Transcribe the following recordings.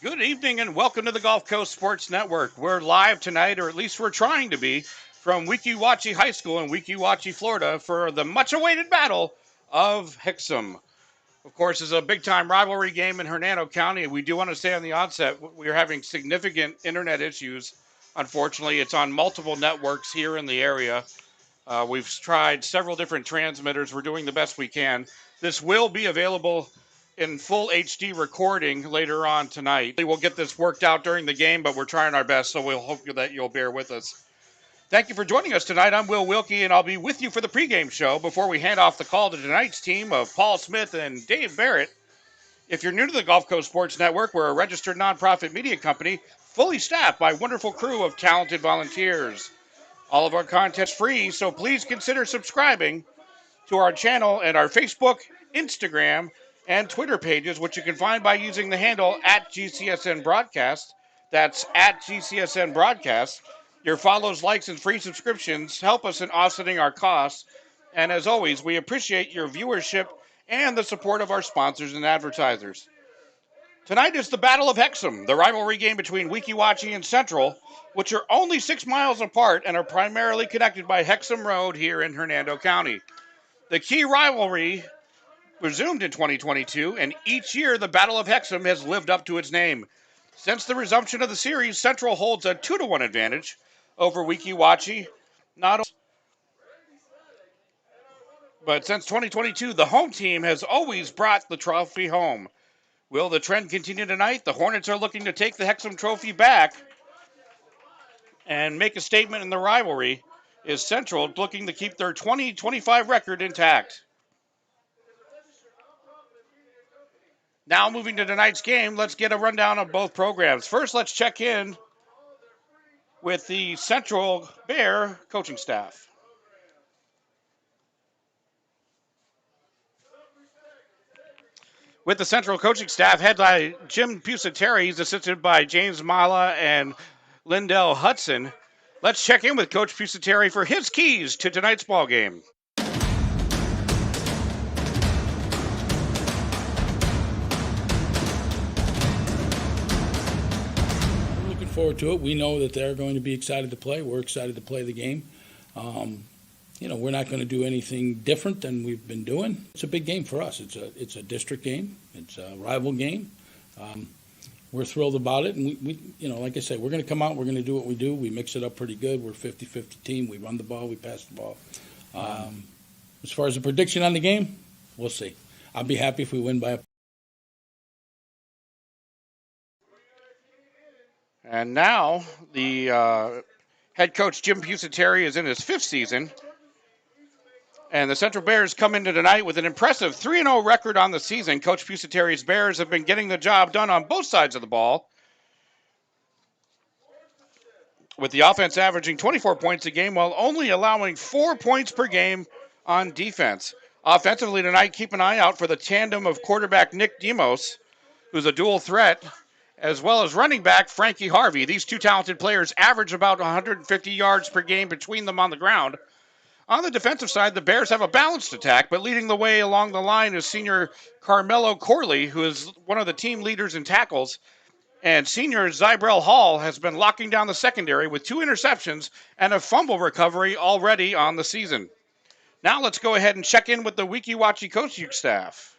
Good evening and welcome to the Gulf Coast Sports Network. We're live tonight, or at least we're trying to be, from Weeki Wachee High School in Weeki Wachee, Florida, for the much-awaited Battle of Hexam. Of course, it's a big-time rivalry game in Hernando County, and we do want to say on the onset, we are having significant internet issues. Unfortunately, it's on multiple networks here in the area. We've tried several different transmitters. We're doing the best we can. This will be available in full HD recording later on tonight. We'll get this worked out during the game, but we're trying our best, so we'll hope that you'll bear with us. Thank you for joining us tonight. I'm Will Wilkie, and I'll be with you for the pregame show before we hand off the call to tonight's team of Paul Smith and Dave Barrett. If you're new to the Gulf Coast Sports Network, we're a registered nonprofit media company fully staffed by a wonderful crew of talented volunteers. All of our content is free, so please consider subscribing to our channel and our Facebook, Instagram, and Twitter pages, which you can find by using the handle at GCSN Broadcast. That's at GCSN Broadcast. Your follows, likes, and free subscriptions help us in offsetting our costs. And as always, we appreciate your viewership and the support of our sponsors and advertisers. Tonight is the Battle of Hexam, the rivalry game between Weeki Wachee and Central, which are only 6 miles apart and are primarily connected by Hexam Road here in Hernando County. The key rivalry resumed in 2022, and each year the Battle of Hexam has lived up to its name. Since the resumption of the series, Central holds a 2-1 advantage over Weeki Wachee. But since 2022, the home team has always brought the trophy home. Will the trend continue tonight? The Hornets are looking to take the Hexam Trophy back and make a statement in the rivalry. Is Central looking to keep their 20-25 record intact? Now moving to tonight's game, let's get a rundown of both programs. First, let's check in with the Central Bear coaching staff. With the Central coaching staff, head by Jim Pusateri, he's assisted by James Mala and Lindell Hudson. Let's check in with Coach Pusateri for his keys to tonight's ball game. Looking forward to it. We know that they're going to be excited to play. We're excited to play the game. We're not going to do anything different than we've been doing. It's a big game for us. It's a district game. It's a rival game. We're thrilled about it, and we like I said, we're going to come out. We're going to do what we do. We mix it up pretty good. We're a 50-50 team. We run the ball. We pass the ball. As far as the prediction on the game, we'll see. I'll be happy if we win by a. And now the head coach Jim Pusateri is in his 5th season. And the Central Bears come into tonight with an impressive 3-0 record on the season. Coach Pusateri's Bears have been getting the job done on both sides of the ball, with the offense averaging 24 points a game while only allowing 4 points per game on defense. Offensively tonight, keep an eye out for the tandem of quarterback Nick Demos, who's a dual threat, as well as running back Frankie Harvey. These two talented players average about 150 yards per game between them on the ground. On the defensive side, the Bears have a balanced attack, but leading the way along the line is senior Carmelo Corley, who is one of the team leaders in tackles. And senior Zybrell Hall has been locking down the secondary with 2 interceptions and a fumble recovery already on the season. Now let's go ahead and check in with the Weeki Wachee coaching staff.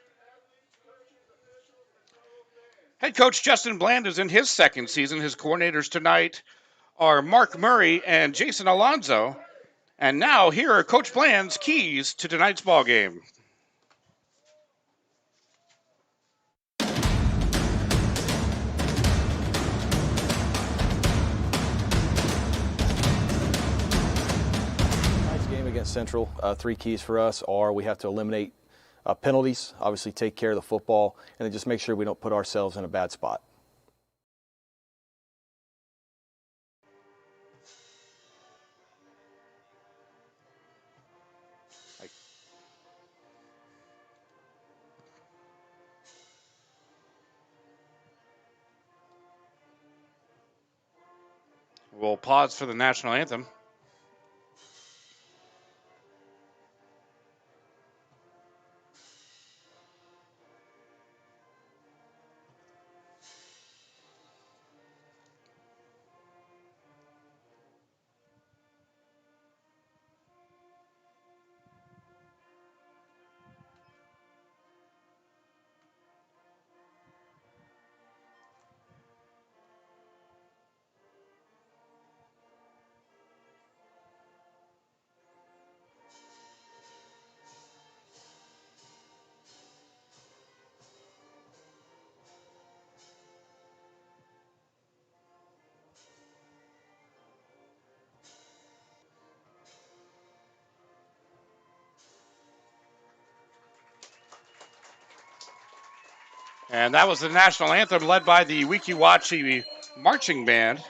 Head coach Justin Bland is in his 2nd season. His coordinators tonight are Mark Murray and Jason Alonzo. And now, here are Coach Bland's keys to tonight's ball game. Tonight's game against Central, 3 keys for us are we have to eliminate penalties, obviously take care of the football, and then just make sure we don't put ourselves in a bad spot. We'll pause for the national anthem. And that was the national anthem led by the Weeki Wachee marching band.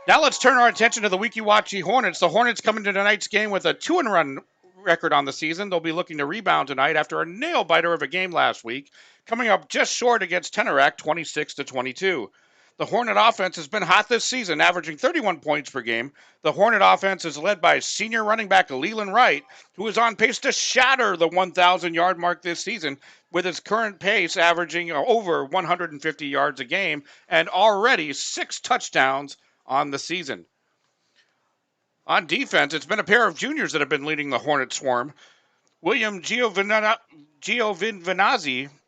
Now let's turn our attention to the Weeki Wachee Hornets. The Hornets come into tonight's game with a 2-1 record on the season. They'll be looking to rebound tonight after a nail-biter of a game last week, coming up just short against Tenerac, 26-22. The Hornet offense has been hot this season, averaging 31 points per game. The Hornet offense is led by senior running back Leland Wright, who is on pace to shatter the 1,000-yard mark this season, with his current pace averaging over 150 yards a game and already 6 touchdowns on the season. On defense, it's been a pair of juniors that have been leading the Hornet swarm. William Giovinazzi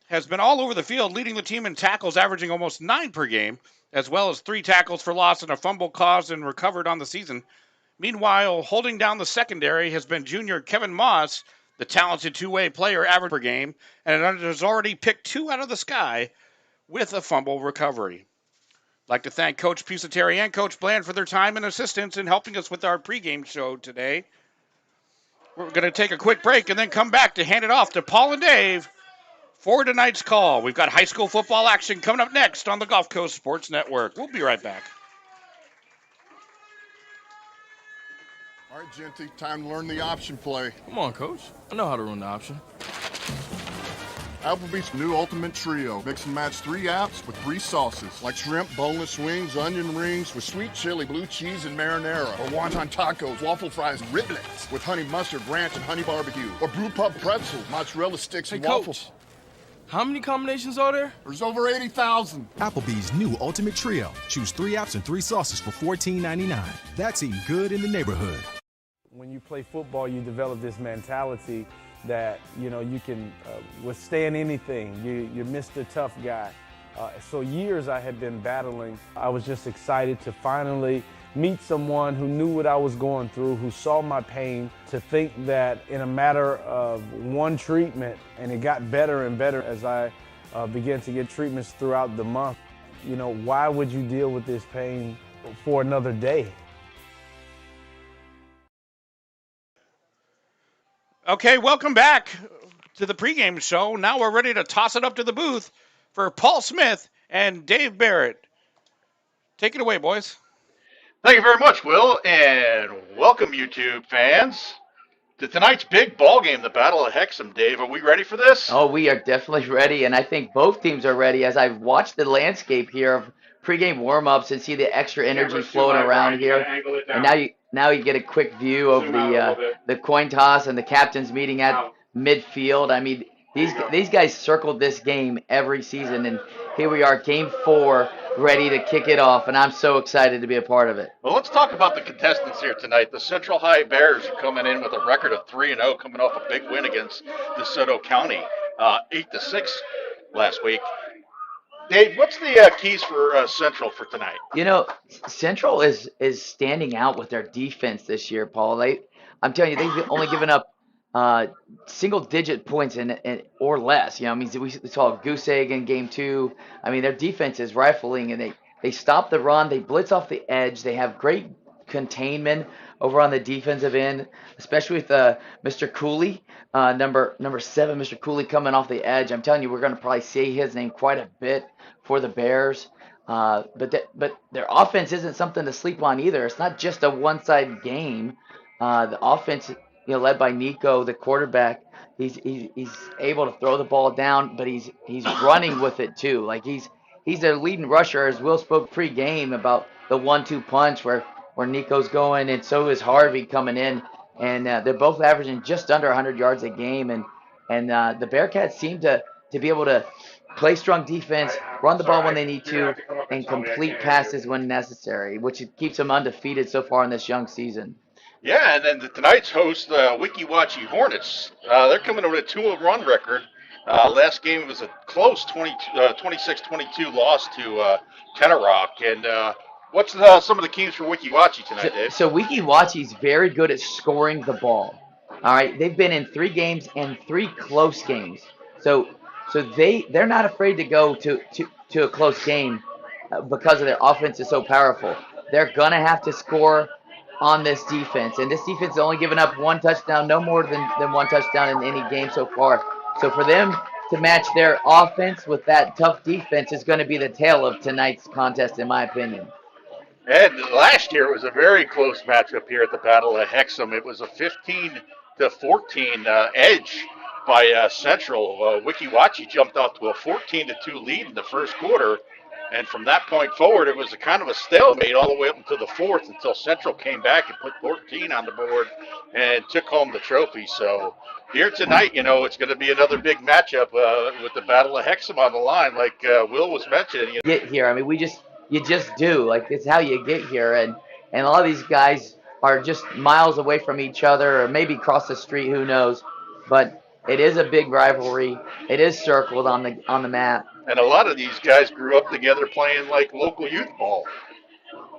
has been all over the field, leading the team in tackles, averaging almost 9 per game, as well as 3 tackles for loss and a fumble caused and recovered on the season. Meanwhile, holding down the secondary has been junior Kevin Moss, the talented two-way player, average per game, and has already picked 2 out of the sky with a fumble recovery. I'd like to thank Coach Pusateri and Coach Bland for their time and assistance in helping us with our pregame show today. We're going to take a quick break and then come back to hand it off to Paul and Dave for tonight's call. We've got high school football action coming up next on the Gulf Coast Sports Network. We'll be right back. All right, Genty, time to learn the option play. Come on, Coach. I know how to run the option. Applebee's new Ultimate Trio. Mix and match 3 apps with 3 sauces, like shrimp, boneless wings, onion rings with sweet chili, blue cheese, and marinara. Or wonton tacos, waffle fries, and riblets with honey mustard, ranch, and honey barbecue. Or brew pub pretzels, mozzarella sticks, and waffles. How many combinations are there? There's over 80,000. Applebee's new Ultimate Trio. Choose 3 apps and 3 sauces for $14.99. That's eating good in the neighborhood. When you play football, you develop this mentality that, you can withstand anything. You're Mr. Tough Guy. So years I had been battling. I was just excited to finally meet someone who knew what I was going through, who saw my pain, to think that in a matter of one treatment, and it got better and better as I began to get treatments throughout the month. Why would you deal with this pain for another day? Okay, welcome back to the pregame show. Now we're ready to toss it up to the booth for Paul Smith and Dave Barrett. Take it away, boys. Thank you very much, Will, and welcome, YouTube fans, to tonight's big ball game, the Battle of Hexam. Dave, are we ready for this? Oh, we are definitely ready, and I think both teams are ready as I've watched the landscape here of pregame warm-ups and see the extra energy floating around here. And now you get a quick view of the coin toss and the captains meeting at midfield. I mean, these guys circled this game every season, and here we are, game 4, ready to kick it off, and I'm so excited to be a part of it. Well, let's talk about the contestants here tonight. The Central High Bears are coming in with a record of 3-0, coming off a big win against DeSoto County, 8-6 last week. Dave, what's the keys for Central for tonight? Central is standing out with their defense this year, Paul. I'm telling you, they've only given up single-digit points or less. We saw a goose egg in game 2. I mean, their defense is rifling, and they stop the run. They blitz off the edge. They have great containment over on the defensive end, especially with Mr. Cooley, number 7, Mr. Cooley coming off the edge. I'm telling you, we're going to probably see his name quite a bit for the Bears. But their offense isn't something to sleep on either. It's not just a one-sided game. The offense, led by Nico, the quarterback, he's able to throw the ball down, but he's running with it too. Like he's their leading rusher, as Will spoke pre-game about the 1-2 punch where Nico's going, and so is Harvey coming in, and they're both averaging just under 100 yards a game, and the Bearcats seem to be able to play strong defense, run the ball when they need to, and complete passes when necessary, which keeps them undefeated so far in this young season. Yeah, and then tonight's host, Weeki Wachee Hornets, they're coming in with a 2-run record. Last game was a close 26-22 loss to Tenerac. And what's some of the keys for Weeki Wachee tonight, Dave? So Weeki Wachee is very good at scoring the ball. All right, they've been in 3 games and 3 close games. So they're not afraid to go to a close game because of their offense is so powerful. They're going to have to score on this defense. And this defense has only given up 1 touchdown, no more than 1 touchdown in any game so far. So for them to match their offense with that tough defense is going to be the tale of tonight's contest, in my opinion. And last year it was a very close matchup here at the Battle of Hexam. It was a 15-14 edge by Central. Weeki Wachee jumped out to a 14-2 lead in the first quarter. And from that point forward, it was a kind of a stalemate all the way up until the fourth, until Central came back and put 14 on the board and took home the trophy. So here tonight, it's going to be another big matchup with the Battle of Hexam on the line, like Will was mentioning. Get here. I mean, you just do. Like, it's how you get here. And a lot of these guys are just miles away from each other, or maybe across the street, who knows. But it is a big rivalry. It is circled on the map. And a lot of these guys grew up together playing like local youth ball.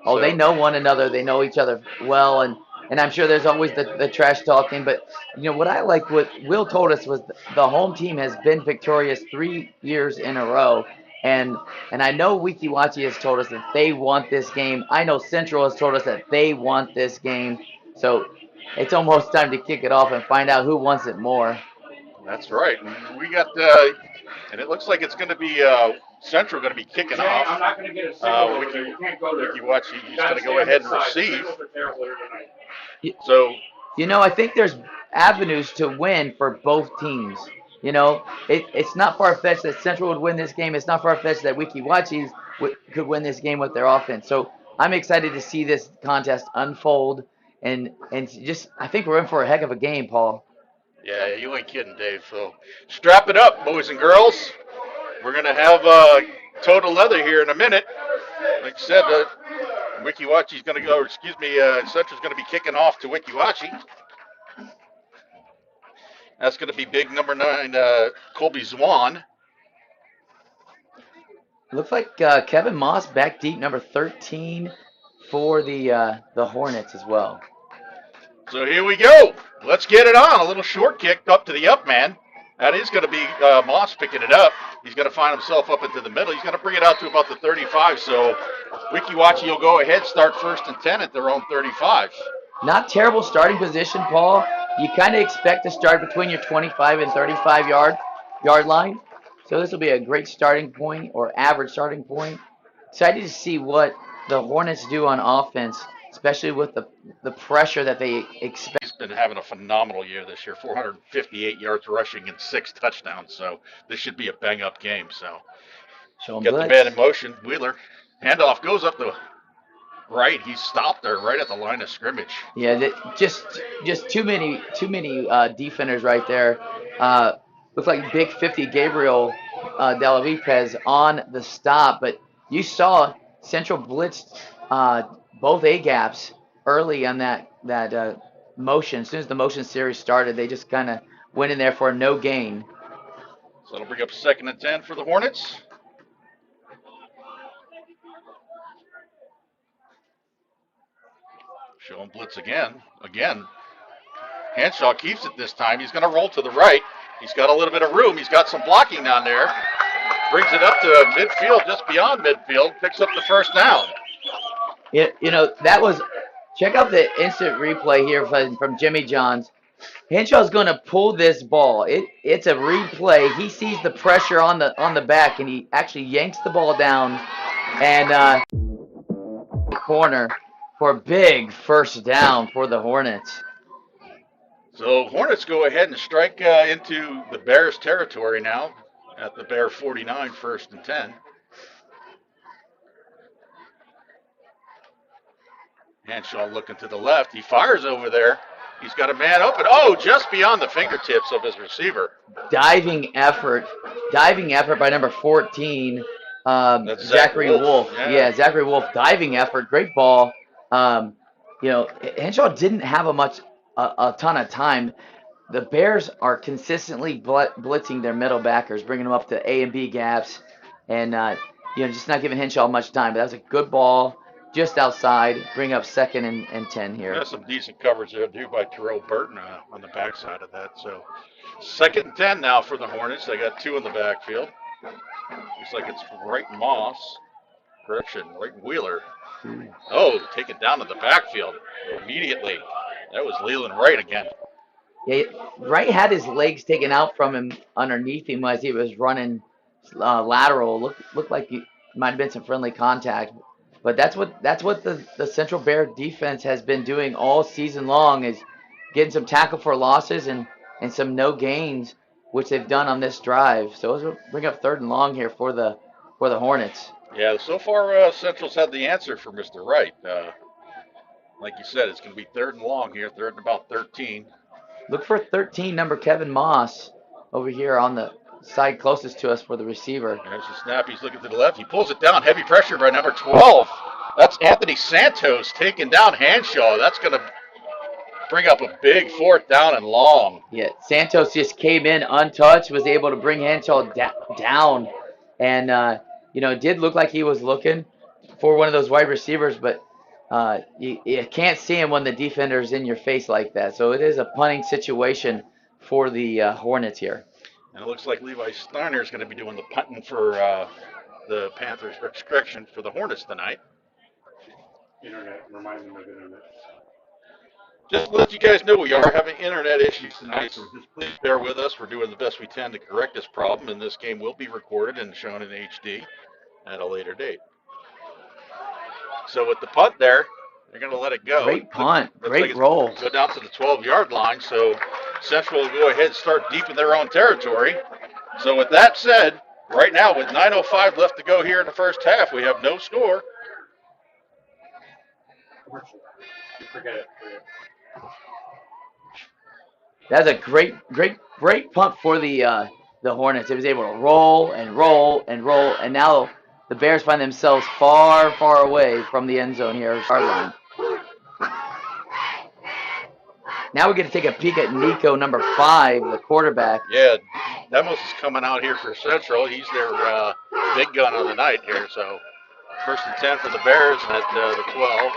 Oh, they know one another. They know each other well, and I'm sure there's always the trash talking. But what I like, what Will told us, was the home team has been victorious 3 years in a row, and I know Weeki Wachee has told us that they want this game. I know Central has told us that they want this game. So it's almost time to kick it off and find out who wants it more. That's right. And we got, and it looks like it's going to be Central going to be kicking off. I'm not going to get a signal. Weeki Wachee, he's going to go ahead and receive. So, I think there's avenues to win for both teams. It's not far-fetched that Central would win this game. It's not far-fetched that Weeki Wachee could win this game with their offense. So I'm excited to see this contest unfold, and just I think we're in for a heck of a game, Paul. Yeah, you ain't kidding, Dave. So strap it up, boys and girls. We're going to have total leather here in a minute. Like I said, Weeki Wachee's going to go, Central's going to be kicking off to Weeki Wachee. That's going to be big number 9, Colby Zwan. Looks like Kevin Moss back deep, number 13 for the Hornets as well. So here we go. Let's get it on. A little short kick up to the up man. That is going to be Moss picking it up. He's going to find himself up into the middle. He's going to bring it out to about the 35. So Weeki Wachee will go ahead, start 1st and 10 at their own 35. Not terrible starting position, Paul. You kind of expect to start between your 25 and 35 yard line. So this will be a great starting point, or average starting point. Excited to see what the Hornets do on offense, especially with the pressure that they expect. He's been having a phenomenal year this year, 458 yards rushing and 6 touchdowns. So this should be a bang-up game. So get the man in motion. Wheeler, handoff goes up the right. He stopped there right at the line of scrimmage. Yeah, just too many defenders right there. Looks like Big 50 Gabriel Delavipez on the stop, but you saw Central blitzed both A-gaps early on that motion. As soon as the motion series started, they just kind of went in there for no gain. So it'll bring up 2nd and 10 for the Hornets. Showing blitz again. Hanshaw keeps it this time. He's going to roll to the right. He's got a little bit of room. He's got some blocking down there. Brings it up to midfield, just beyond midfield. Picks up the 1st down. That was, check out the instant replay here from Jimmy Johns. Henshaw's going to pull this ball. It's a replay. He sees the pressure on the back, and he actually yanks the ball down and corner for a big 1st down for the Hornets. So Hornets go ahead and strike into the Bears' territory now at the Bear 49, 1st and 10. Hanshaw looking to the left. He fires over there. He's got a man open. Oh, just beyond the fingertips of his receiver. Diving effort by number 14, Zachary Wolf. Yeah, Zachary Wolf, diving effort. Great ball. Henshaw didn't have a ton of time. The Bears are consistently blitzing their middle backers, bringing them up to A and B gaps, and just not giving Henshaw much time. But that was a good ball, just outside. Bring up 2nd and 10 here. That's some decent coverage there, too, by Terrell Burton on the backside of that. So 2nd and 10 now for the Hornets. They got 2 in the backfield. Looks like it's Wright Moss. Correction, Wright Wheeler. Oh, take it down to the backfield immediately. That was Leland Wright again. Yeah, Wright had his legs taken out from him underneath him as he was running lateral. Looked like it might have been some friendly contact, but that's what the Central Bear defense has been doing all season long, is getting some tackle for losses and some no gains, which they've done on this drive. So let's bring up 3rd and long here for the Hornets. Yeah, so far Central's had the answer for Mr. Wright. Like you said, it's going to be 3rd and long here, 3rd and about 13. Look for 13, number Kevin Moss, over here on the side closest to us for the receiver. There's the snap. He's looking to the left. He pulls it down. Heavy pressure by number 12. That's Anthony Santos taking down Hanshaw. That's going to bring up a big 4th down and long. Yeah, Santos just came in untouched, was able to bring Hanshaw down, and it did look like he was looking for one of those wide receivers, but you can't see him when the defender's in your face like that. So it is a punting situation for the Hornets here. And it looks like Levi Steiner is going to be doing the punting for the Panthers' restriction for the Hornets tonight. Internet, remind them of internet. Just to let you guys know, we are having internet issues tonight, so just please bear with us. We're doing the best we can to correct this problem, and this game will be recorded and shown in HD at a later date. So with the punt there, they're going to let it go. Great punt. Great like roll. Go down to the 12-yard line, so Central will go ahead and start deep in their own territory. So with that said, right now with 9:05 left to go here in the first half, we have no score. Forget it. That's a great punt for the Hornets. It was able to roll and roll and roll, and now the Bears find themselves far, far away from the end zone here, yard line. Now we're going to take a peek at Nico, number 5, the quarterback. Yeah, Demos is coming out here for Central. He's their big gun of the night here. So 1st and 10 for the Bears at the 12.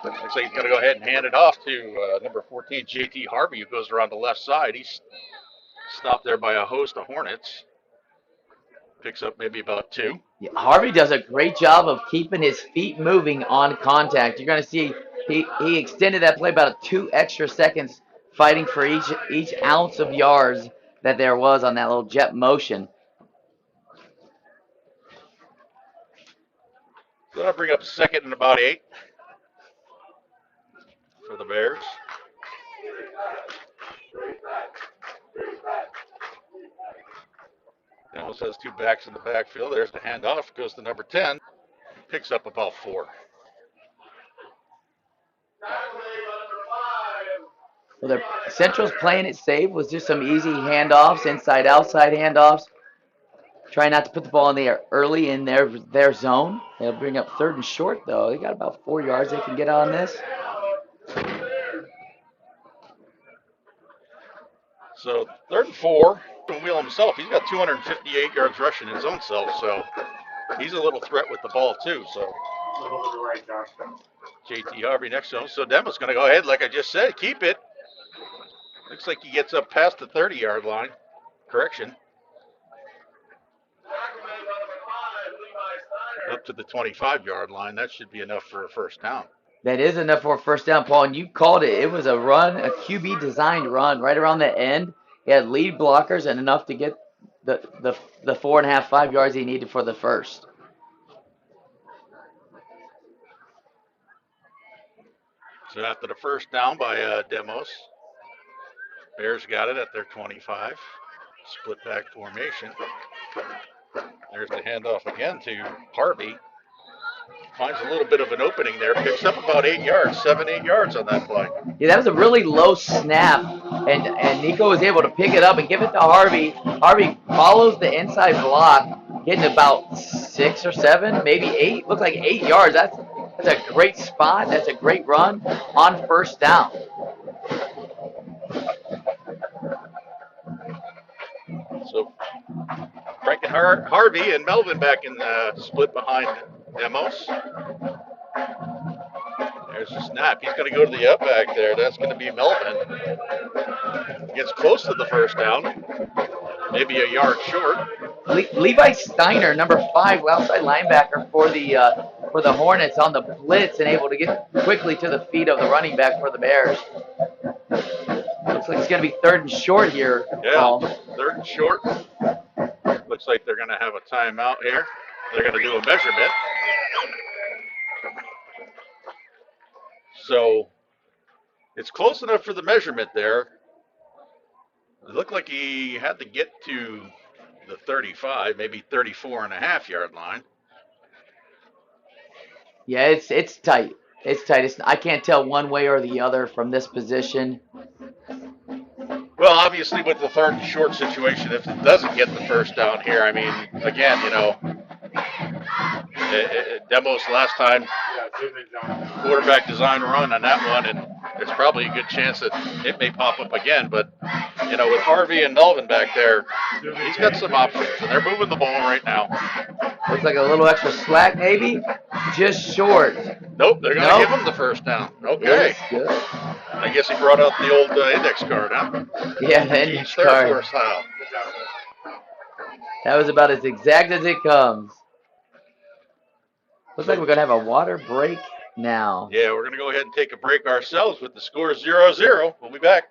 Looks like he's going to go ahead and hand it off to number 14, JT Harvey, who goes around the left side. He's stopped there by a host of Hornets. Picks up maybe about 2. Yeah, Harvey does a great job of keeping his feet moving on contact. You're going to see he extended that play about 2 extra seconds, fighting for each ounce of yards that there was on that little jet motion. So that'll bring up 2nd and about 8 for the Bears. Demos has 2 backs in the backfield. There's the handoff. Goes to number 10. Picks up about 4. Well, Central's playing it safe with just some easy handoffs, inside-outside handoffs. Try not to put the ball in the air early in their zone. They'll bring up 3rd and short, though. They got about 4 yards they can get on this. So 3rd and 4. Wheel himself. He's got 258 yards rushing his own self, so he's a little threat with the ball, too. So JT Harvey next to him. So Demo's going to go ahead, like I just said, keep it. Looks like he gets up past the 30-yard line. Correction. Up to the 25-yard line. That should be enough for a 1st down. That is enough for a 1st down, Paul, and you called it. It was a run, a QB-designed run right around the end. He had lead blockers and enough to get the 4.5, 5 yards he needed for the 1st. So after the 1st down by Demos, Bears got it at their 25. Split back formation. There's the handoff again to Harvey. Finds a little bit of an opening there. Picks up about 8 yards, 7-8 yards on that play. Yeah, that was a really low snap, and Nico was able to pick it up and give it to Harvey. Harvey follows the inside block, getting about 6 or 7, maybe 8. Looks like 8 yards. That's a great spot. That's a great run on 1st down. So Frank and Harvey and Melvin back in the split behind Demos. There's the snap. He's going to go to the up back there. That's going to be Melvin. Gets close to the 1st down. Maybe a yard short. Levi Steiner, number 5, outside linebacker for the Hornets on the blitz and able to get quickly to the feet of the running back for the Bears. Looks like it's going to be 3rd and short here, Paul. 3rd and short. Looks like they're going to have a timeout here. They're going to do a measurement. So it's close enough for the measurement there. It looked like he had to get to the 35, maybe 34.5-yard line. Yeah, it's tight. It's tight. I can't tell one way or the other from this position. Well, obviously with the 3rd and short situation, if it doesn't get the first down here, I mean, again, Demos last time, quarterback design run on that one, and it's probably a good chance that it may pop up again. But, with Harvey and Melvin back there, he's got some options, and they're moving the ball right now. Looks like a little extra slack, maybe. Just short. Nope, they're going to give him the first down. Okay. Good. I guess he brought out the old index card, huh? Yeah, the index card. Force foul. That was about as exact as it comes. Looks like we're going to have a water break now. Yeah, we're going to go ahead and take a break ourselves with the score 0-0. We'll be back.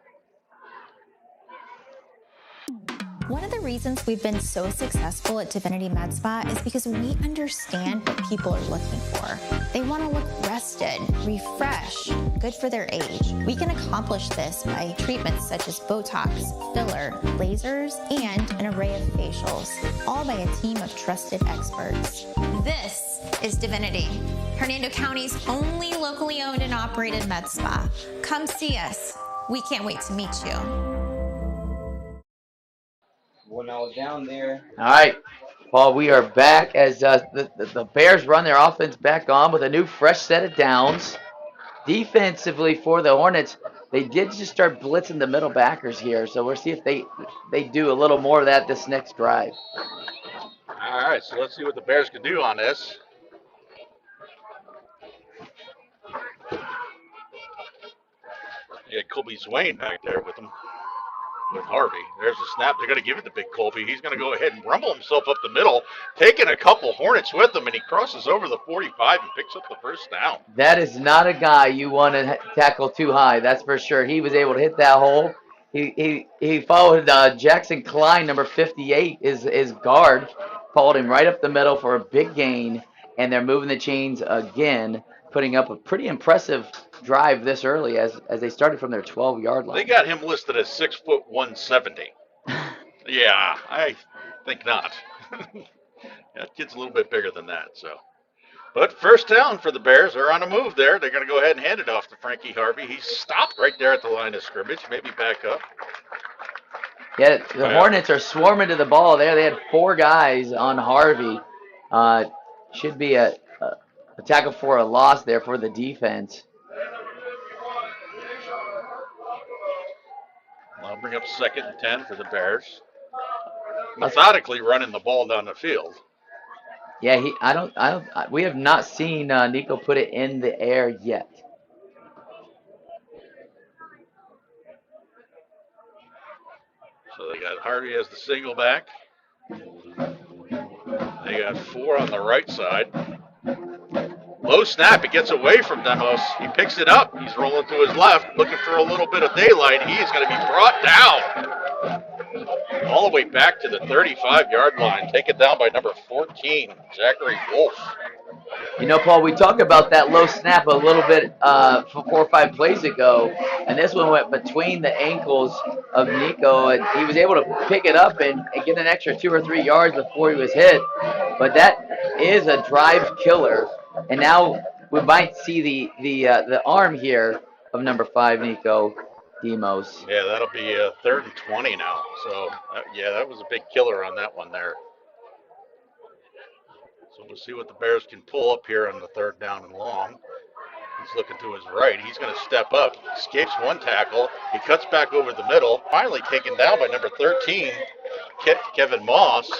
One of the reasons we've been so successful at Divinity Med Spa is because we understand what people are looking for. They want to look rested, refreshed, good for their age. We can accomplish this by treatments such as Botox, filler, lasers, and an array of facials, all by a team of trusted experts. This is Divinity, Hernando County's only locally owned and operated med spa. Come see us. We can't wait to meet you. When I was down there. All right, Paul, we are back as the Bears run their offense back on with a new fresh set of downs. Defensively for the Hornets, they did just start blitzing the middle backers here, so we'll see if they do a little more of that this next drive. All right, so let's see what the Bears can do on this. Yeah, Colby Swain back there with them. With Harvey. There's a snap. They're going to give it to Big Colby. He's going to go ahead and rumble himself up the middle, taking a couple Hornets with him, and he crosses over the 45 and picks up the first down. That is not a guy you want to tackle too high, that's for sure. He was able to hit that hole. He followed Jackson Klein, number 58, is guard, followed him right up the middle for a big gain, and they're moving the chains again, putting up a pretty impressive drive this early as they started from their 12-yard line. They got him listed as 6'170". Yeah, I think not. That kid's a little bit bigger than that. But first down for the Bears. They're on a move there. They're going to go ahead and hand it off to Frankie Harvey. He's stopped right there at the line of scrimmage. Maybe back up. Yeah, the Hornets are swarming to the ball there. They had 4 guys on Harvey. Should be a tackle for a loss there for the defense. I'll bring up 2nd and 10 for the Bears. Methodically running the ball down the field. Yeah, we have not seen Nico put it in the air yet. So they got Harvey as the single back. They got 4 on the right side. Low snap, it gets away from Demos. He picks it up. He's rolling to his left, looking for a little bit of daylight. He is going to be brought down all the way back to the 35-yard line. Taken down by number 14, Zachary Wolf. Paul, we talked about that low snap a little bit 4 or 5 plays ago, and this one went between the ankles of Nico, and he was able to pick it up and get an extra 2 or 3 yards before he was hit. But that is a drive killer. And now we might see the arm here of number 5, Nico Demos. Yeah, that'll be 3rd and 20 now. So, that was a big killer on that one there. So we'll see what the Bears can pull up here on the 3rd down and long. He's looking to his right. He's going to step up. Escapes one tackle. He cuts back over the middle. Finally taken down by number 13, Kevin Moss.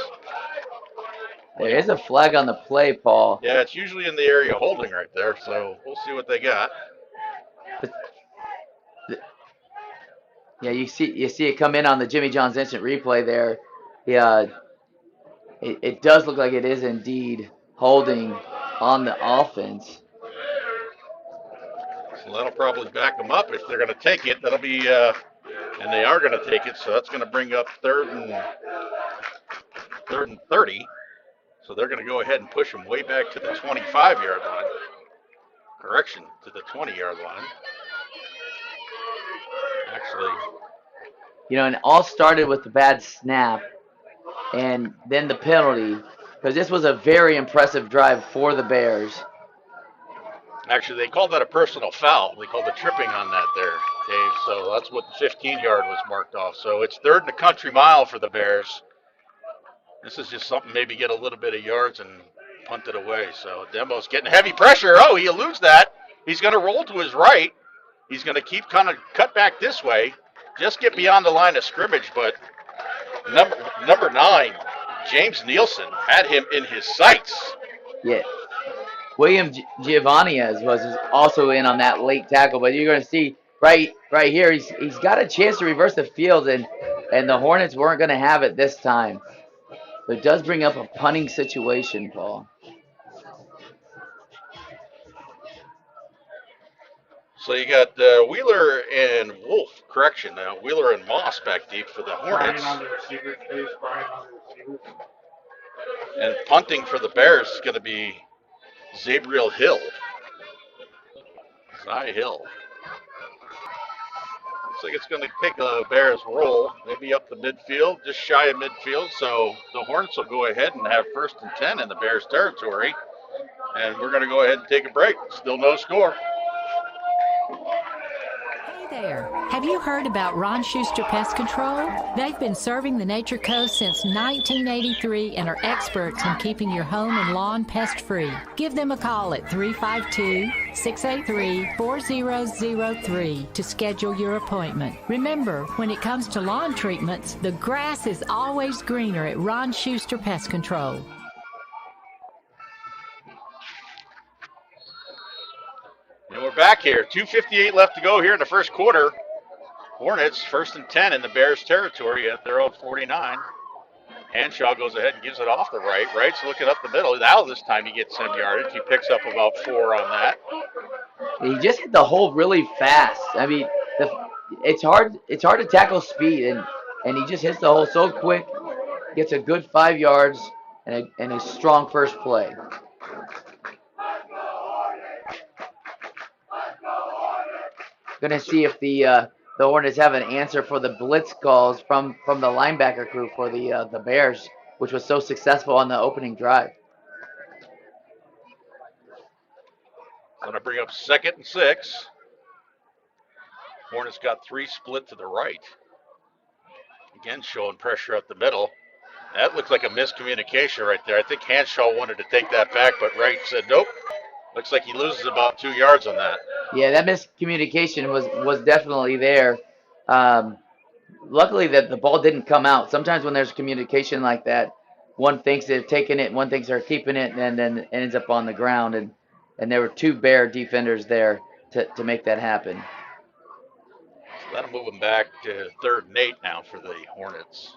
There is a flag on the play, Paul. Yeah, it's usually in the area holding right there, so we'll see what they got. Yeah, you see it come in on the Jimmy John's instant replay there. Yeah, it does look like it is indeed holding on the offense. So that'll probably back them up if they're going to take it. That'll be And they are going to take it, so that's going to bring up third and 30. So they're going to go ahead and push them way back to the 25-yard line. Correction, to the 20-yard line. Actually, And it all started with the bad snap and then the penalty, because this was a very impressive drive for the Bears. Actually, they called that a personal foul. They called the tripping on that there, Dave. So that's what the 15-yard was marked off. So it's third and a country mile for the Bears. This is just something, maybe get a little bit of yards and punt it away. So Demo's getting heavy pressure. Oh, he eludes that. He's going to roll to his right. He's going to keep kind of cut back this way. Just get beyond the line of scrimmage. But number 9, James Nielsen, had him in his sights. Yeah. William Giovanni was also in on that late tackle, but you're going to see right here, he's got a chance to reverse the field, and the Hornets weren't going to have it this time. But it does bring up a punting situation, Paul. So you got Wheeler and Wolf, correction now, Wheeler and Moss back deep for the Hornets. And punting for the Bears is going to be Zabriel Hill. Zy Hill. Looks like it's going to take a Bears roll, maybe up the midfield, just shy of midfield. So the Hornets will go ahead and have 1st and 10 in the Bears territory. And we're going to go ahead and take a break. Still no score. Hey there. Have you heard about Ron Schuster Pest Control? They've been serving the Nature Coast since 1983 and are experts in keeping your home and lawn pest-free. Give them a call at 352-683-4003 to schedule your appointment. Remember, when it comes to lawn treatments, the grass is always greener at Ron Schuster Pest Control. And we're back here. 2:58 left to go here in the first quarter. Hornets 1st and 10 in the Bears territory at their own 49. Hanshaw goes ahead and gives it off the right. Wright's looking up the middle. Now this time he gets some yardage. He picks up about 4 on that. He just hit the hole really fast. I mean, it's hard to tackle speed, and he just hits the hole so quick. Gets a good 5 yards and a strong first play. Going to see if the Hornets have an answer for the blitz calls from the linebacker crew for the Bears, which was so successful on the opening drive. Going to bring up 2nd and 6. Hornets got 3 split to the right. Again, showing pressure up the middle. That looks like a miscommunication right there. I think Hanshaw wanted to take that back, but Wright said nope. Looks like he loses about 2 yards on that. Yeah, that miscommunication was definitely there. Luckily that the ball didn't come out. Sometimes when there's communication like that, one thinks they've taken it, one thinks they're keeping it, and then it ends up on the ground. And there were 2 Bear defenders there to make that happen. So that'll move them back to 3rd and 8 now for the Hornets.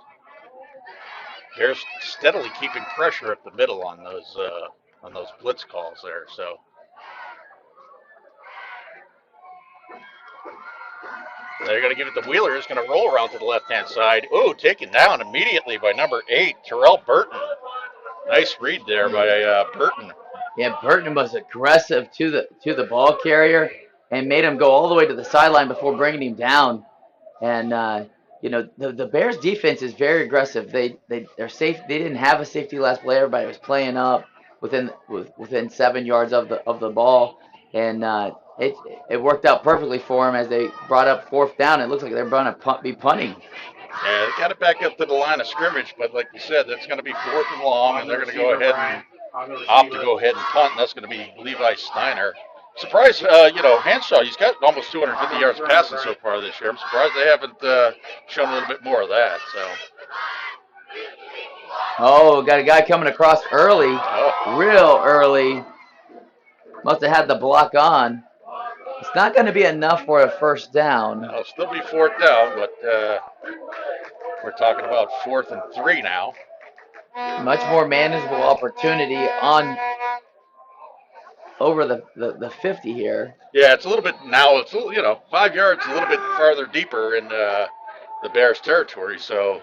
Bears steadily keeping pressure up the middle on those blitz calls there. So they're going to give it to Wheeler. He's going to roll around to the left-hand side. Oh, taken down immediately by number 8, Terrell Burton. Nice read there by Burton. Yeah, Burton was aggressive to the ball carrier and made him go all the way to the sideline before bringing him down. And the Bears defense is very aggressive. They're safe. They didn't have a safety last play. Everybody was playing up within 7 yards of the ball, and it worked out perfectly for them as they brought up 4th down. It looks like they're going to be punting. Yeah, they got it back up to the line of scrimmage, but like you said, that's going to be 4th and long, and they're going to go ahead and opt to go ahead and punt, and that's going to be Levi Steiner. Surprised, Hanshaw, he's got almost 250 yards passing so far this year. I'm surprised they haven't shown a little bit more of that. So. Oh, got a guy coming across early, real early. Must have had the block on. It's not going to be enough for a 1st down. It'll still be 4th down, but we're talking about 4th and 3 now. Much more manageable opportunity on over the 50 here. Yeah, it's a little bit now. It's 5 yards, a little bit farther deeper, and the Bears territory. So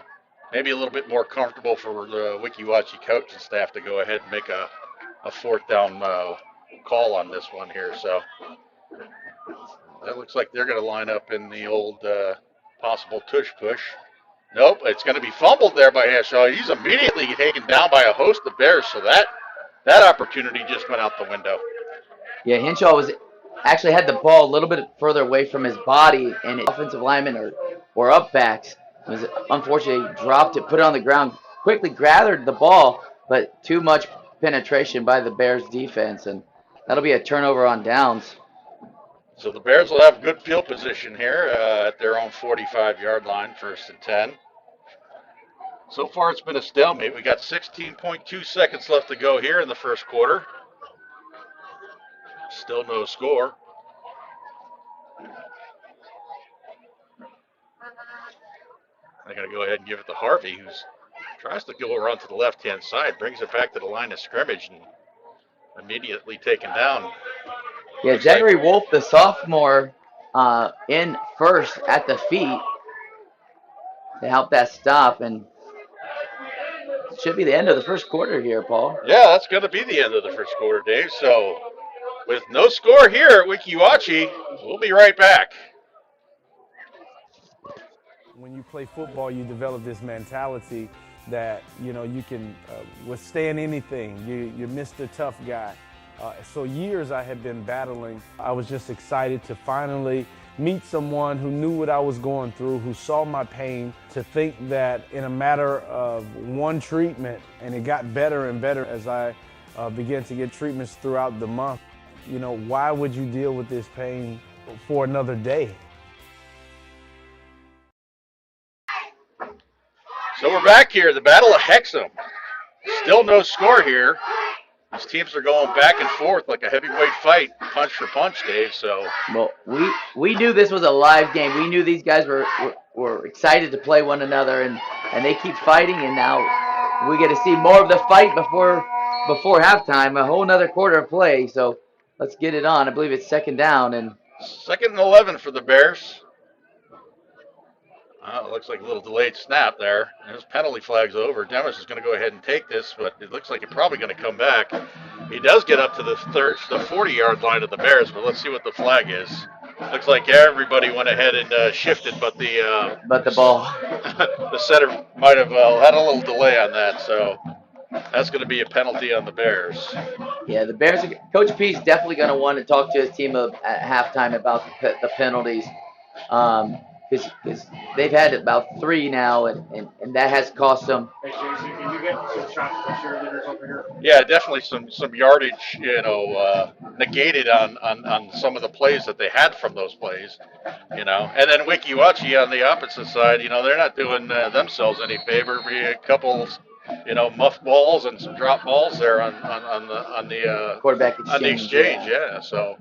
maybe a little bit more comfortable for the Weeki Wachee coaching staff to go ahead and make a fourth down call on this one here. So that looks like they're going to line up in the old possible tush push. Nope, it's going to be fumbled there by Henshaw. He's immediately taken down by a host of Bears, so that opportunity just went out the window. Yeah, Henshaw actually had the ball a little bit further away from his body, and offensive lineman or up backs was unfortunately dropped it, put it on the ground, quickly gathered the ball, but too much penetration by the Bears defense, and that'll be a turnover on downs. So the Bears will have good field position here at their own 45-yard line, 1st and 10. So far it's been a stalemate. We got 16.2 seconds left to go here in the first quarter. Still no score. I got to go ahead and give it to Harvey, who tries to go around to the left-hand side, brings it back to the line of scrimmage, and immediately taken down. Yeah, Zachary Wolf, the sophomore, in first at the feet to help that stop, and it should be the end of the first quarter here, Paul. Yeah, that's going to be the end of the first quarter, Dave. So with no score here at Weeki Wachee, we'll be right back. When you play football, you develop this mentality that, you know, you can withstand anything. You're Mr. Tough Guy. So years I had been battling. I was just excited to finally meet someone who knew what I was going through, who saw my pain, to think that in a matter of one treatment, and it got better and better as I began to get treatments throughout the month. You know, why would you deal with this pain for another day? So we're back here, the Battle of Hexam. Still no score here. These teams are going back and forth like a heavyweight fight, punch for punch, Dave. So, well, we knew this was a live game. We knew these guys were excited to play one another, and they keep fighting. And now we get to see more of the fight before halftime. A whole nother quarter of play. So let's get it on. I believe it's 2nd down and 2nd and 11 for the Bears. It looks like a little delayed snap there. And his penalty flag's over. Demis is going to go ahead and take this, but it looks like it's probably going to come back. He does get up to the 40-yard line of the Bears, but let's see what the flag is. Looks like everybody went ahead and shifted, but the ball. The center might have had a little delay on that, so that's going to be a penalty on the Bears. Yeah, the Bears. Coach P's definitely going to want to talk to his team at halftime about the penalties. Because they've had about 3 now, and that has cost them. Hey, Jason, can you get some shots for cheerleaders over here? Yeah, definitely some yardage, negated on some of the plays that they had from those plays, And then Weeki Wachee on the opposite side, they're not doing themselves any favor. A couple, muff balls and some drop balls there on the quarterback on the exchange, yeah. So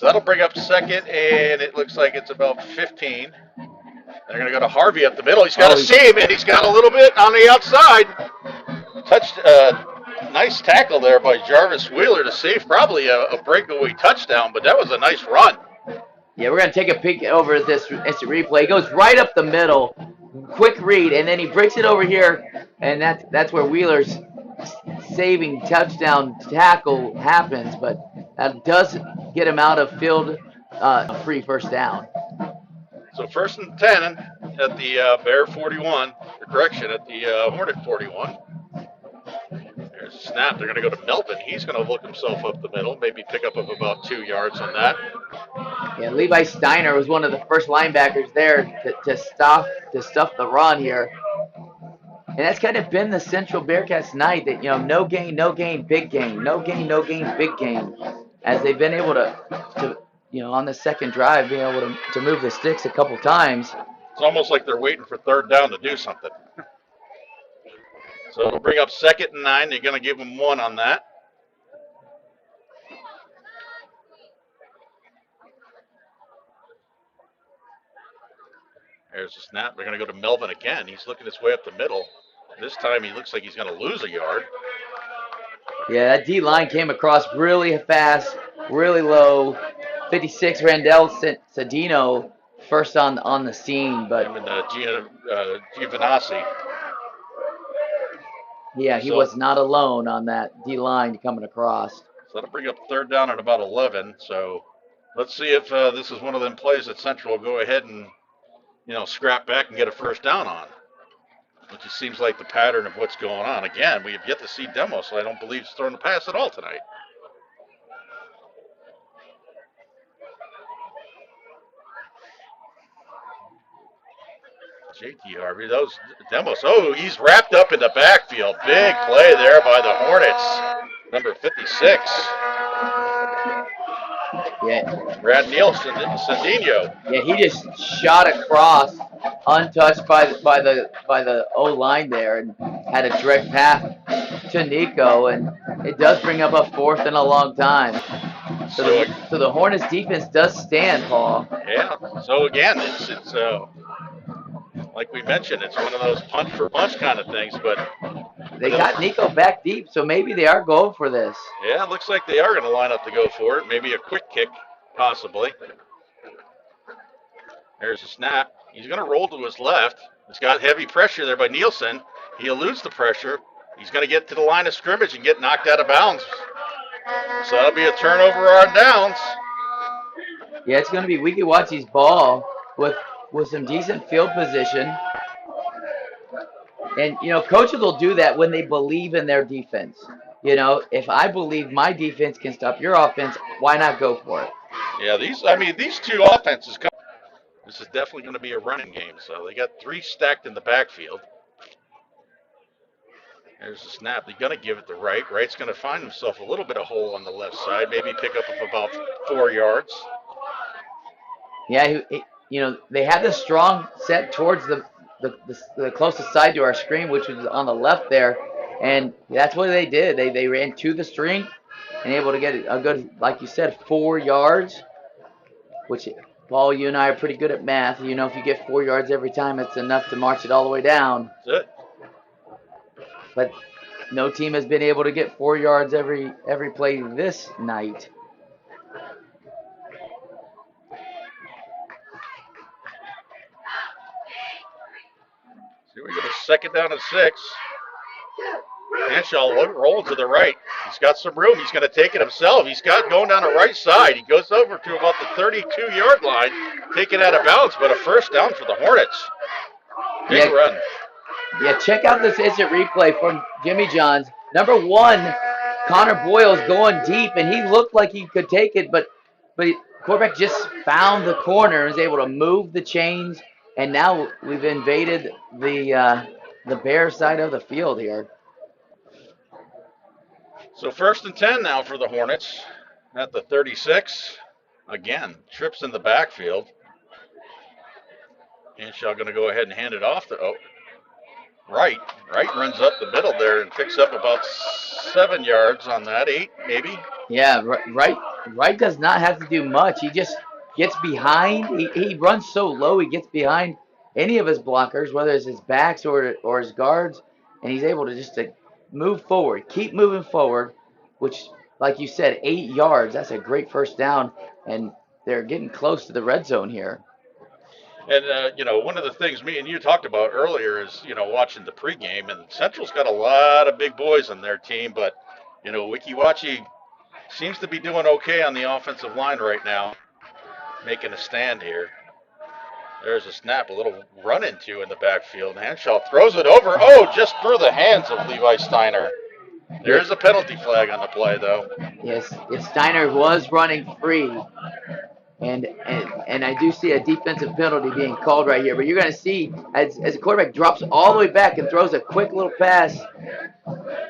that'll bring up 2nd, and it looks like it's about 15. They're going to go to Harvey up the middle. He's got a seam, and he's got a little bit on the outside. Nice tackle there by Jarvis Wheeler to save probably a breakaway touchdown, but that was a nice run. Yeah, we're going to take a peek over at this instant replay. He goes right up the middle, quick read, and then he breaks it over here, and that's where Wheeler's saving touchdown tackle happens, but that does get him out of field, free 1st down. So 1st and 10 at the Bear 41, at the Hornet 41. There's a snap. They're going to go to Melvin. He's going to look himself up the middle, maybe pick up of about 2 yards on that. Yeah, Levi Steiner was one of the first linebackers there to stuff the run here. And that's kind of been the Central Bearcats night, that, no gain, big gain. No gain, big gain. As they've been able to on the 2nd drive, being able to move the sticks a couple times. It's almost like they're waiting for 3rd down to do something. So it'll bring up 2nd and 9. They're going to give them 1 on that. There's a snap. They're going to go to Melvin again. He's looking his way up the middle. This time he looks like he's going to lose a yard. Yeah, that D-line came across really fast, really low. 56, Randall Cedino first on the scene, but Him and Giovinazzi. yeah, he So- was not alone on that D line coming across. So that'll bring up third down at about 11. So let's see if this is one of them plays that Central will go ahead and, scrap back and get a first down on. Which just seems like the pattern of what's going on. Again, we have yet to see Demo, so I don't believe he's throwing the pass at all tonight. JT Harvey, those Demos. Oh, he's wrapped up in the backfield. Big play there by the Hornets. Number 56. Yeah. Brad Nielsen, Sandino. Yeah, he just shot across, untouched by the O line there, and had a direct path to Nico, and it does bring up a 4th in a long time. So the Hornets defense does stand, Paul. Yeah. So again, it's like we mentioned, it's one of those punch for punch kind of things, but They got Nico back deep, so maybe they are going for this. yeah, it looks like they are going to line up to go for it. Maybe a quick kick, possibly. There's a snap. He's going to roll to his left. He's got heavy pressure there by Nielsen. He eludes the pressure. He's going to get to the line of scrimmage and get knocked out of bounds. So that'll be a turnover on downs. Yeah, it's going to be Weeki Wachee's ball with some decent field position. And, coaches will do that when they believe in their defense. If I believe my defense can stop your offense, why not go for it? Yeah, these two offenses come. This is definitely going to be a running game. So they got 3 stacked in the backfield. There's the snap. They're going to give it to Wright. Wright's going to find himself a little bit of hole on the left side. Maybe pick up of about 4 yards. Yeah, they had the strong set towards the closest side to our screen, which was on the left there. And that's what they did. They ran to the string and able to get a good, like you said, 4 yards, which, Paul, you and I are pretty good at math. If you get 4 yards every time, it's enough to march it all the way down. That's it. But no team has been able to get 4 yards every play this night. So we get a second down and 6. Hanshaw rolling to the right. He's got some room. He's going to take it himself. He's got going down the right side. He goes over to about the 32-yard line, taken out of bounds, but a first down for the Hornets. Big run. Yeah, check out this instant replay from Jimmy John's. Number 1, Connor Boyle's going deep, and he looked like he could take it, but quarterback just found the corner and was able to move the chains, and now we've invaded the Bears side of the field here. So 1st and 10 now for the Hornets at the 36. Again, trips in the backfield. Hanshaw going to go ahead and hand it off to Wright. Wright runs up the middle there and picks up about 7 yards on that, 8 maybe. Yeah, Wright does not have to do much. He just gets behind. He runs so low, he gets behind any of his blockers, whether it's his backs or his guards, and he's able to just move forward, keep moving forward, which, like you said, 8 yards. That's a great first down, and they're getting close to the red zone here. And, one of the things me and you talked about earlier is, watching the pregame, and Central's got a lot of big boys on their team, but, Weeki Wachee seems to be doing okay on the offensive line right now, making a stand here. There's a snap, a little run into in the backfield. Hanshaw throws it over. Oh, just through the hands of Levi Steiner. There's a penalty flag on the play, though. Yes, Steiner was running free. And I do see a defensive penalty being called right here. But you're going to see, as the quarterback drops all the way back and throws a quick little pass,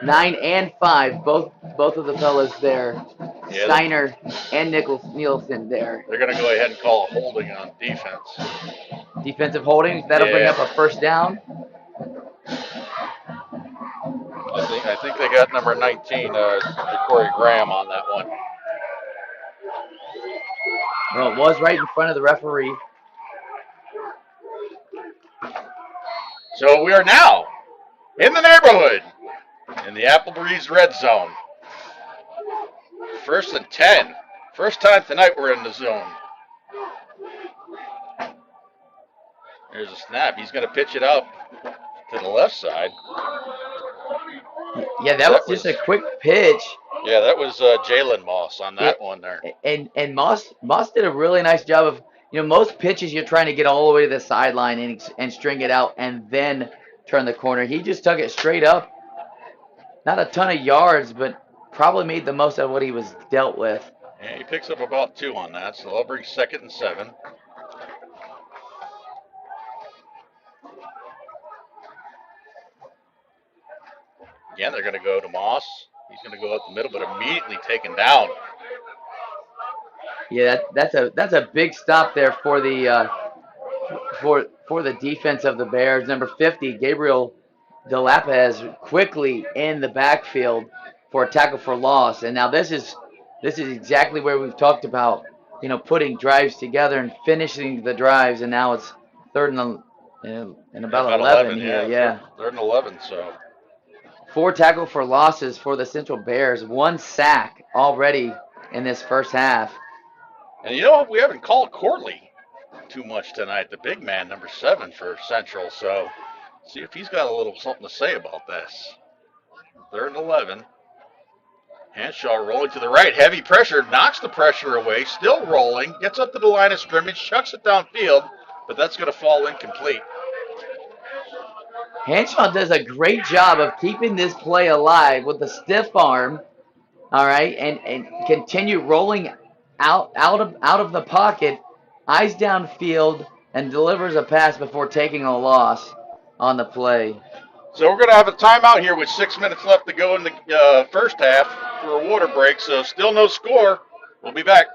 9 and 5, both of the fellas there, yeah, Steiner and Nielsen there. They're going to go ahead and call a holding on defense. Defensive holding, that'll bring up a first down. I think they got number 19, Corey Graham on that one. Well, it was right in front of the referee. So we are now in the neighborhood in the Apple Breeze red zone. 1st and 10. First time tonight we're in the zone. There's a snap. He's going to pitch it out to the left side. Yeah, that was just a quick pitch. Yeah, that was Jalen Moss on that one there. And Moss did a really nice job of, most pitches you're trying to get all the way to the sideline and string it out and then turn the corner. He just took it straight up. Not a ton of yards, but probably made the most of what he was dealt with. Yeah, he picks up about 2 on that, so they'll bring 2nd and 7. Again, they're going to go to Moss. He's going to go up the middle, but immediately taken down. Yeah, that's a big stop there for the for the defense of the Bears. Number 50, Gabriel DeLapez, quickly in the backfield for a tackle for loss. And now this is exactly where we've talked about, putting drives together and finishing the drives. And now it's 3rd and about 11 here. Yeah, 3rd and 11. So 4 tackle for losses for the Central Bears. 1 sack already in this first half. And we haven't called Corley too much tonight, the big man, number 7 for Central. So see if he's got a little something to say about this. 3rd and 11. Henshaw rolling to the right. Heavy pressure. Knocks the pressure away. Still rolling. Gets up to the line of scrimmage. Chucks it downfield. But that's going to fall incomplete. Henshaw does a great job of keeping this play alive with a stiff arm. All right. And continue rolling out of the pocket. Eyes downfield. And delivers a pass before taking a loss on the play. So we're going to have a timeout here with 6 minutes left to go in the first half for a water break. So still no score. We'll be back.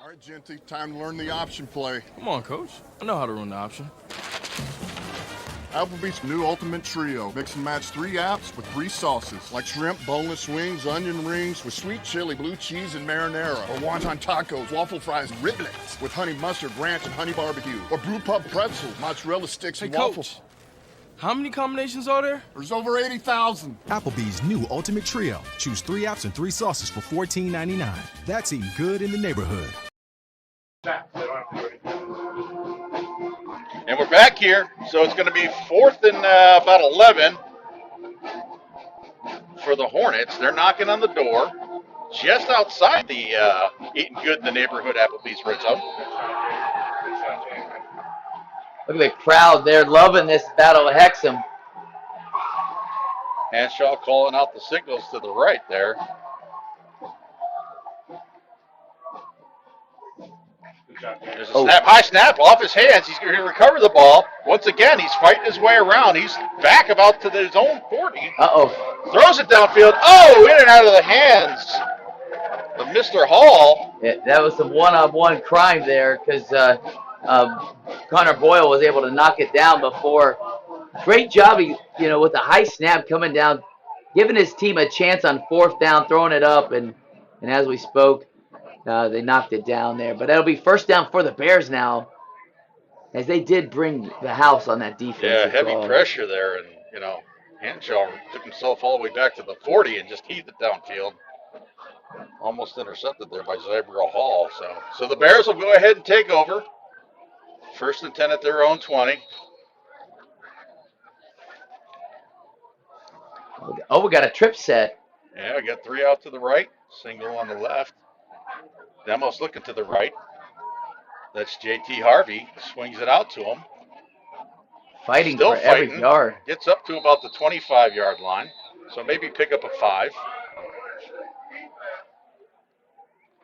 All right, Genty, time to learn the option play. Come on, Coach. I know how to run the option. Applebee's new Ultimate Trio. Mix and match 3 apps with 3 sauces, like shrimp, boneless wings, onion rings with sweet chili, blue cheese, and marinara. Or wonton tacos, waffle fries, and riblets with honey mustard, ranch, and honey barbecue. Or brew pub pretzels, mozzarella sticks, and waffles. Coach, how many combinations are there? There's over 80,000. Applebee's new Ultimate Trio. Choose 3 apps and 3 sauces for $14.99. That's eating good in the neighborhood. And we're back here, so it's going to be 4th and about 11 for the Hornets. They're knocking on the door just outside the Eating Good in the Neighborhood Applebee's red zone. Look at the crowd. They're loving this Battle of Hexam. Henshaw calling out the signals to the right there. There's a snap, high snap off his hands. He's going to recover the ball. Once again, he's fighting his way around. He's back about to his own 40. Throws it downfield. Oh, in and out of the hands of Mr. Hall. Yeah, that was some one-on-one crime there because Connor Boyle was able to knock it down before. Great job, with the high snap coming down, giving his team a chance on 4th down, throwing it up, and as we spoke, they knocked it down there. But that'll be 1st down for the Bears now, as they did bring the house on that defense. Yeah, heavy pressure there. And, Henshaw took himself all the way back to the 40 and just heaved it downfield. Almost intercepted there by Zabriel Hall. So the Bears will go ahead and take over. 1st and 10 at their own 20. Oh, we got a trip set. Yeah, we got 3 out to the right, single on the left. Demos looking to the right. That's JT Harvey. Swings it out to him. Fighting Still for every fighting. yard. Gets up to about the 25-yard line. So maybe pick up a 5.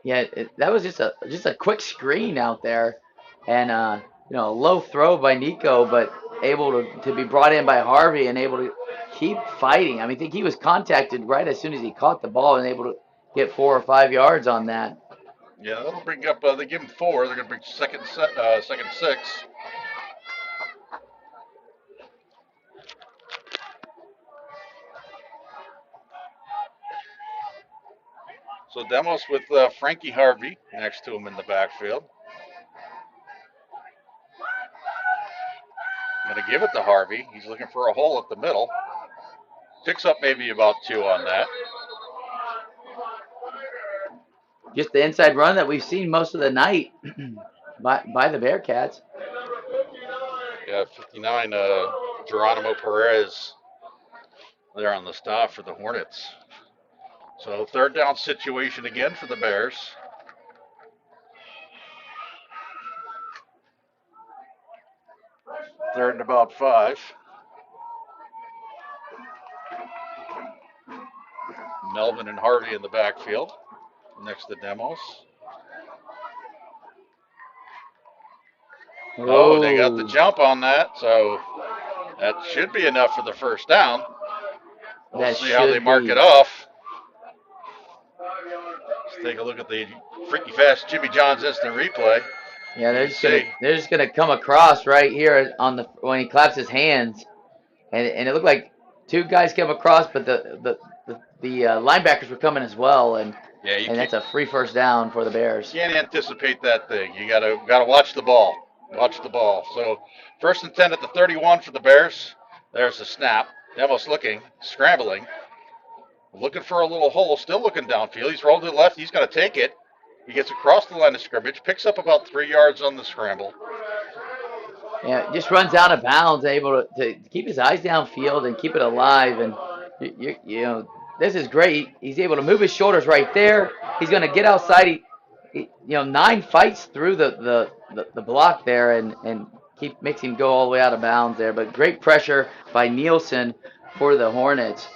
Yeah, that was just a quick screen out there, and a low throw by Nico, but able to be brought in by Harvey and able to keep fighting. I think he was contacted right as soon as he caught the ball and able to get 4 or 5 yards on that. Yeah, that'll bring up. They give him 4. They're going to bring second 6. So Demos with Frankie Harvey next to him in the backfield. Going to give it to Harvey. He's looking for a hole at the middle. Picks up maybe about 2 on that. Just the inside run that we've seen most of the night. by the Bearcats. Yeah, 59, Geronimo Perez there on the stop for the Hornets. So third down situation again for the Bears. Third and about 5. Melvin and Harvey in the backfield next to Demos. Oh, they got the jump on that, so that should be enough for the first down. We'll see how they mark it off. Let's take a look at the freaky fast Jimmy John's instant replay. Yeah, they're just gonna come across right here on the when he claps his hands, and it looked like two guys came across, but the linebackers were coming as well, and that's a free first down for the Bears. Can't anticipate that thing. You gotta watch the ball. Watch the ball. So first and 10 at the 31 for the Bears. There's the snap. Demos looking, scrambling, looking for a little hole. Still looking downfield. He's rolled to the left. He's gonna take it. He gets across the line of scrimmage, picks up about 3 yards on the scramble. Yeah, just runs out of bounds, able to keep his eyes downfield and keep it alive. And you know, this is great. He's able to move his shoulders right there. He's going to get outside. He 9 fights through the block there and makes him go all the way out of bounds there. But great pressure by Nielsen for the Hornets.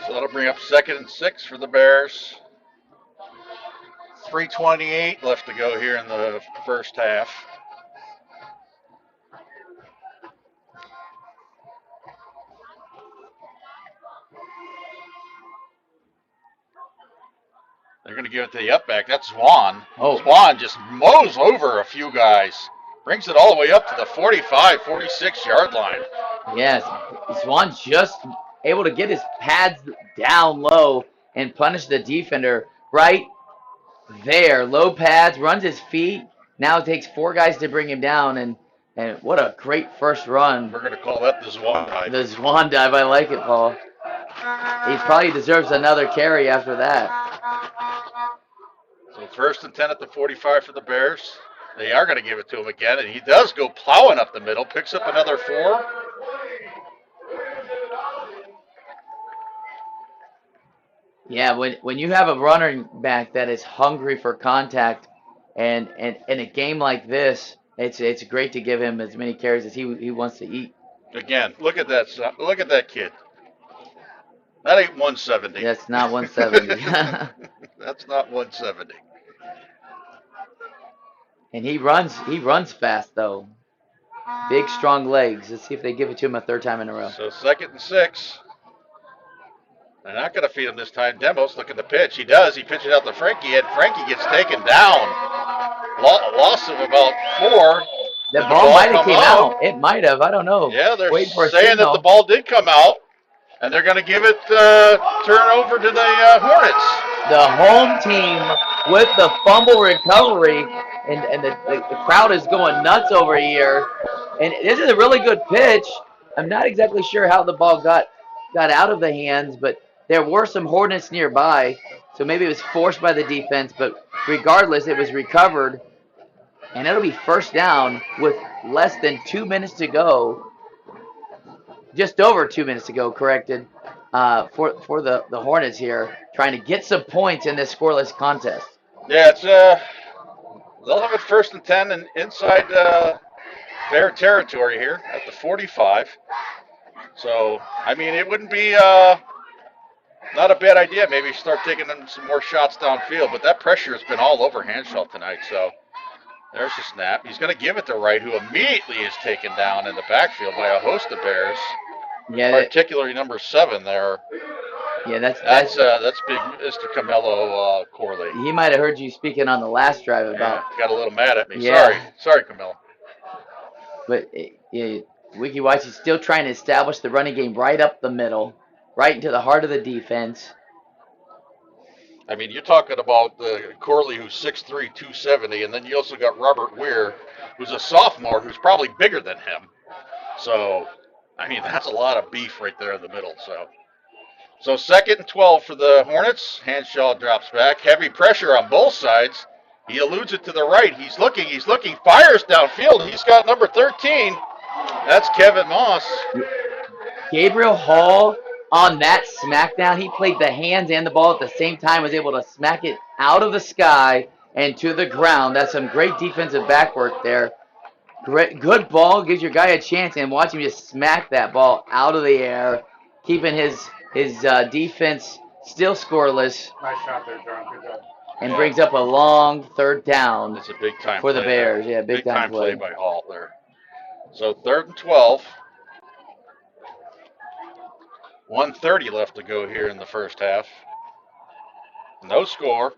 So that'll bring up 2nd and 6 for the Bears. 3:28 left to go here in the first half. They're going to give it to the upback. That's Swan. Oh. Swan just mows over a few guys. Brings it all the way up to the 45, 46-yard line. Yes, Swan's just able to get his pads down low and punish the defender right there. Low pads, runs his feet. Now it takes 4 guys to bring him down, and what a great first run. We're going to call that the Swan dive. The Swan dive, I like it, Paul. He probably deserves another carry after that. So first and 10 at the 45 for the Bears. They are going to give it to him again, and he does go plowing up the middle, picks up another 4. Yeah, when you have a running back that is hungry for contact, and in a game like this, it's great to give him as many carries as he wants to eat. Again, look at that kid. That ain't 170. That's not 170. That's not 170. And he runs fast though. Big strong legs. Let's see if they give it to him a 3rd time in a row. So 2nd and 6. They're not going to feed him this time. Demos looking to pitch. He does. He pitches out to Frankie, and Frankie gets taken down. Loss of about 4. The ball might have came out. It might have. I don't know. Yeah, they're for saying that the ball did come out, and they're going to give it turnover to the Hornets. The home team with the fumble recovery, and the crowd is going nuts over here. And this is a really good pitch. I'm not exactly sure how the ball got out of the hands, but there were some Hornets nearby, so maybe it was forced by the defense, but regardless, it was recovered, and it'll be first down with less than 2 minutes to go, just over 2 minutes to go, corrected, for the Hornets here, trying to get some points in this scoreless contest. Yeah, it's they'll have it 1st and 10 and inside their territory here at the 45. So, I mean, it wouldn't be not a bad idea. Maybe start taking them some more shots downfield. But that pressure has been all over Hanshaw tonight. So, there's the snap. He's going to give it to Wright, who immediately is taken down in the backfield by a host of Bears. Yeah, particularly number 7 there. Yeah, that's big Mr. Camelo Corley. He might have heard you speaking on the last drive about. Got a little mad at me. Yeah. Sorry, Camelo. But Weeki Wachee's still trying to establish the running game right up the middle, right into the heart of the defense. I mean, you're talking about Corley, who's 6'3", 270, and then you also got Robert Weir, who's a sophomore, who's probably bigger than him. So, I mean, that's a lot of beef right there in the middle. So 2nd and 12 for the Hornets. Hanshaw drops back. Heavy pressure on both sides. He eludes it to the right. He's looking, fires downfield. He's got number 13. That's Kevin Moss. Gabriel Hall on that smackdown, he played the hands and the ball at the same time, was able to smack it out of the sky and to the ground. That's some great defensive back work there. Great, good ball, gives your guy a chance, and watch him just smack that ball out of the air, keeping his defense still scoreless. Nice shot there, John. Good job. And brings up a long third down. It's a big time for the play Bears. there. Yeah, big time play by Hall there. So 3rd and 12. 1:30 left to go here in the first half. No score.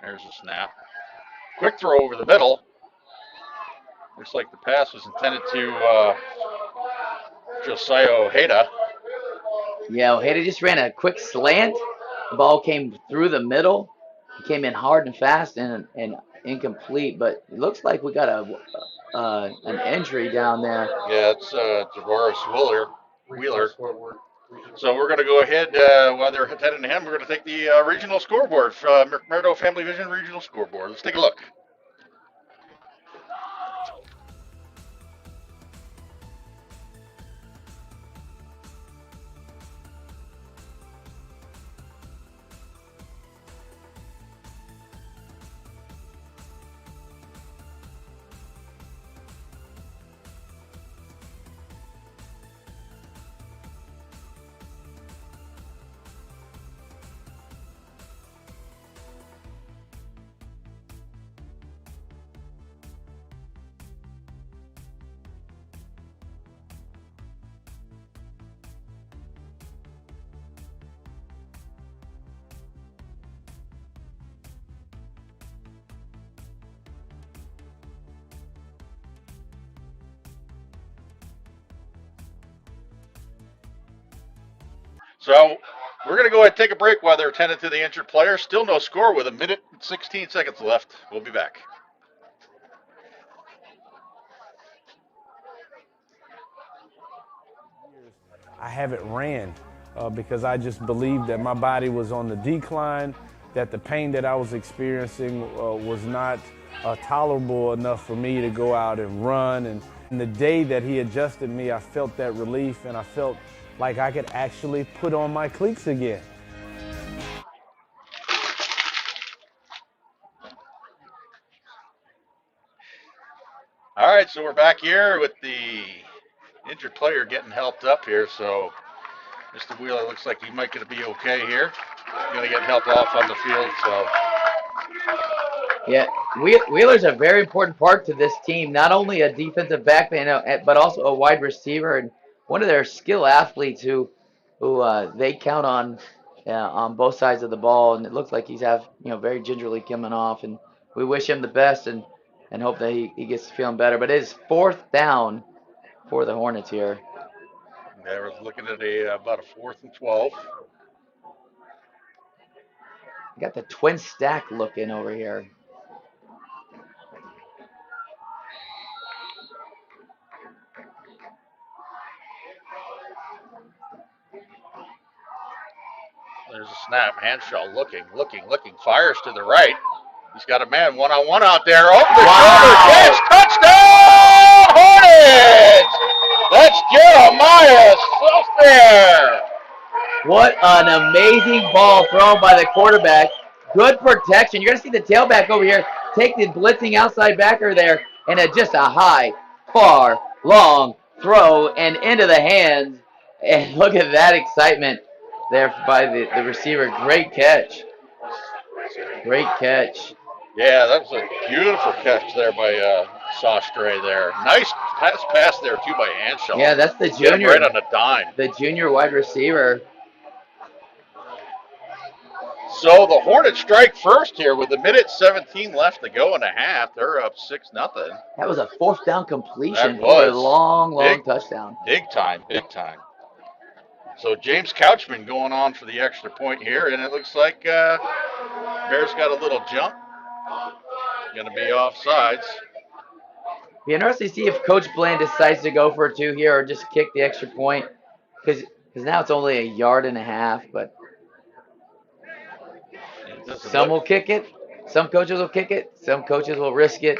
There's a snap. Quick throw over the middle. Looks like the pass was intended to Josiah Ojeda. Yeah, Ojeda just ran a quick slant. The ball came through the middle. It came in hard and fast and incomplete, but it looks like we got an injury down there. Yeah, it's Javaris Wheeler. So we're going to go ahead, while they're attending to him, we're going to take the regional scoreboard, Merdo Family Vision regional scoreboard. Let's take a look. So we're going to go ahead and take a break while they're attending to the injured player. Still no score with 1 minute and 16 seconds left. We'll be back. I haven't ran because I just believed that my body was on the decline, that the pain that I was experiencing was not tolerable enough for me to go out and run. And the day that he adjusted me, I felt that relief, and I felt like I could actually put on my cleats again. All right, so we're back here with the injured player getting helped up here. So Mr. Wheeler looks like he might going to be okay here. He's going to get helped off on the field. So yeah, Wheeler's a very important part to this team. Not only a defensive back, but also a wide receiver and one of their skill athletes who they count on both sides of the ball. And it looks like he's very gingerly coming off. And we wish him the best and hope that he gets feeling better. But it is 4th down for the Hornets here. Yeah, we're looking at about a 4th and 12. Got the twin stack looking over here. There's a snap. Hanshall looking. Fires to the right. He's got a man one-on-one out there. Over the shoulder catch. Touchdown, Hornets! That's Jeremiah Self. What an amazing ball thrown by the quarterback. Good protection. You're going to see the tailback over here take the blitzing outside backer there, and just a high, far, long throw and into the hands. And look at that excitement there by the receiver. Great catch. Great catch. Yeah, that was a beautiful catch there by Sostre there. Nice pass there, too, by Hanshall. Yeah, that's the junior. Right on a dime. The junior wide receiver. So the Hornets strike first here with 1 minute 17 left to go and a half. They're up 6-0. That was a 4th down completion for a long touchdown. Big time. So James Couchman going on for the extra point here, and it looks like Bears got a little jump. Going to be offsides. Be interesting to see if Coach Bland decides to go for a 2 here or just kick the extra point, because because now it's only 1.5 yards, but some will kick it. Some coaches will kick it. Some coaches will risk it.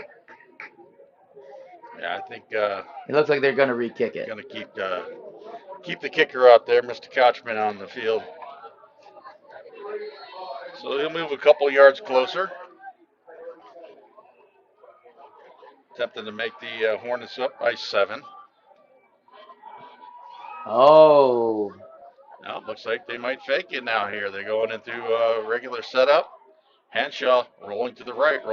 Yeah, I think It looks like they're going to re-kick it. going to keep the kicker out there, Mr. Kochman on the field. So he'll move a couple yards closer. Attempting to make the Hornets up by 7. Oh. Now it looks like they might fake it now here. They're going into a regular setup. Henshaw rolling to the right,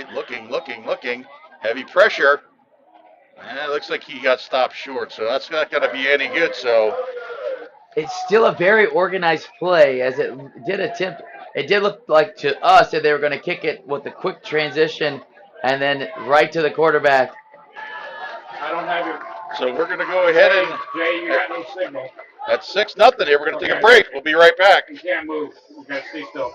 looking. Heavy pressure. And it looks like he got stopped short, so that's not going to be any good. So It's still a very organized play, as it did look like to us that they were going to kick it with a quick transition and then right to the quarterback. I don't have your. So we're going to go ahead and. Jay, you got no signal. That's 6-0 here. We're going to take a break. We'll be right back. You can't move. You got to stay still.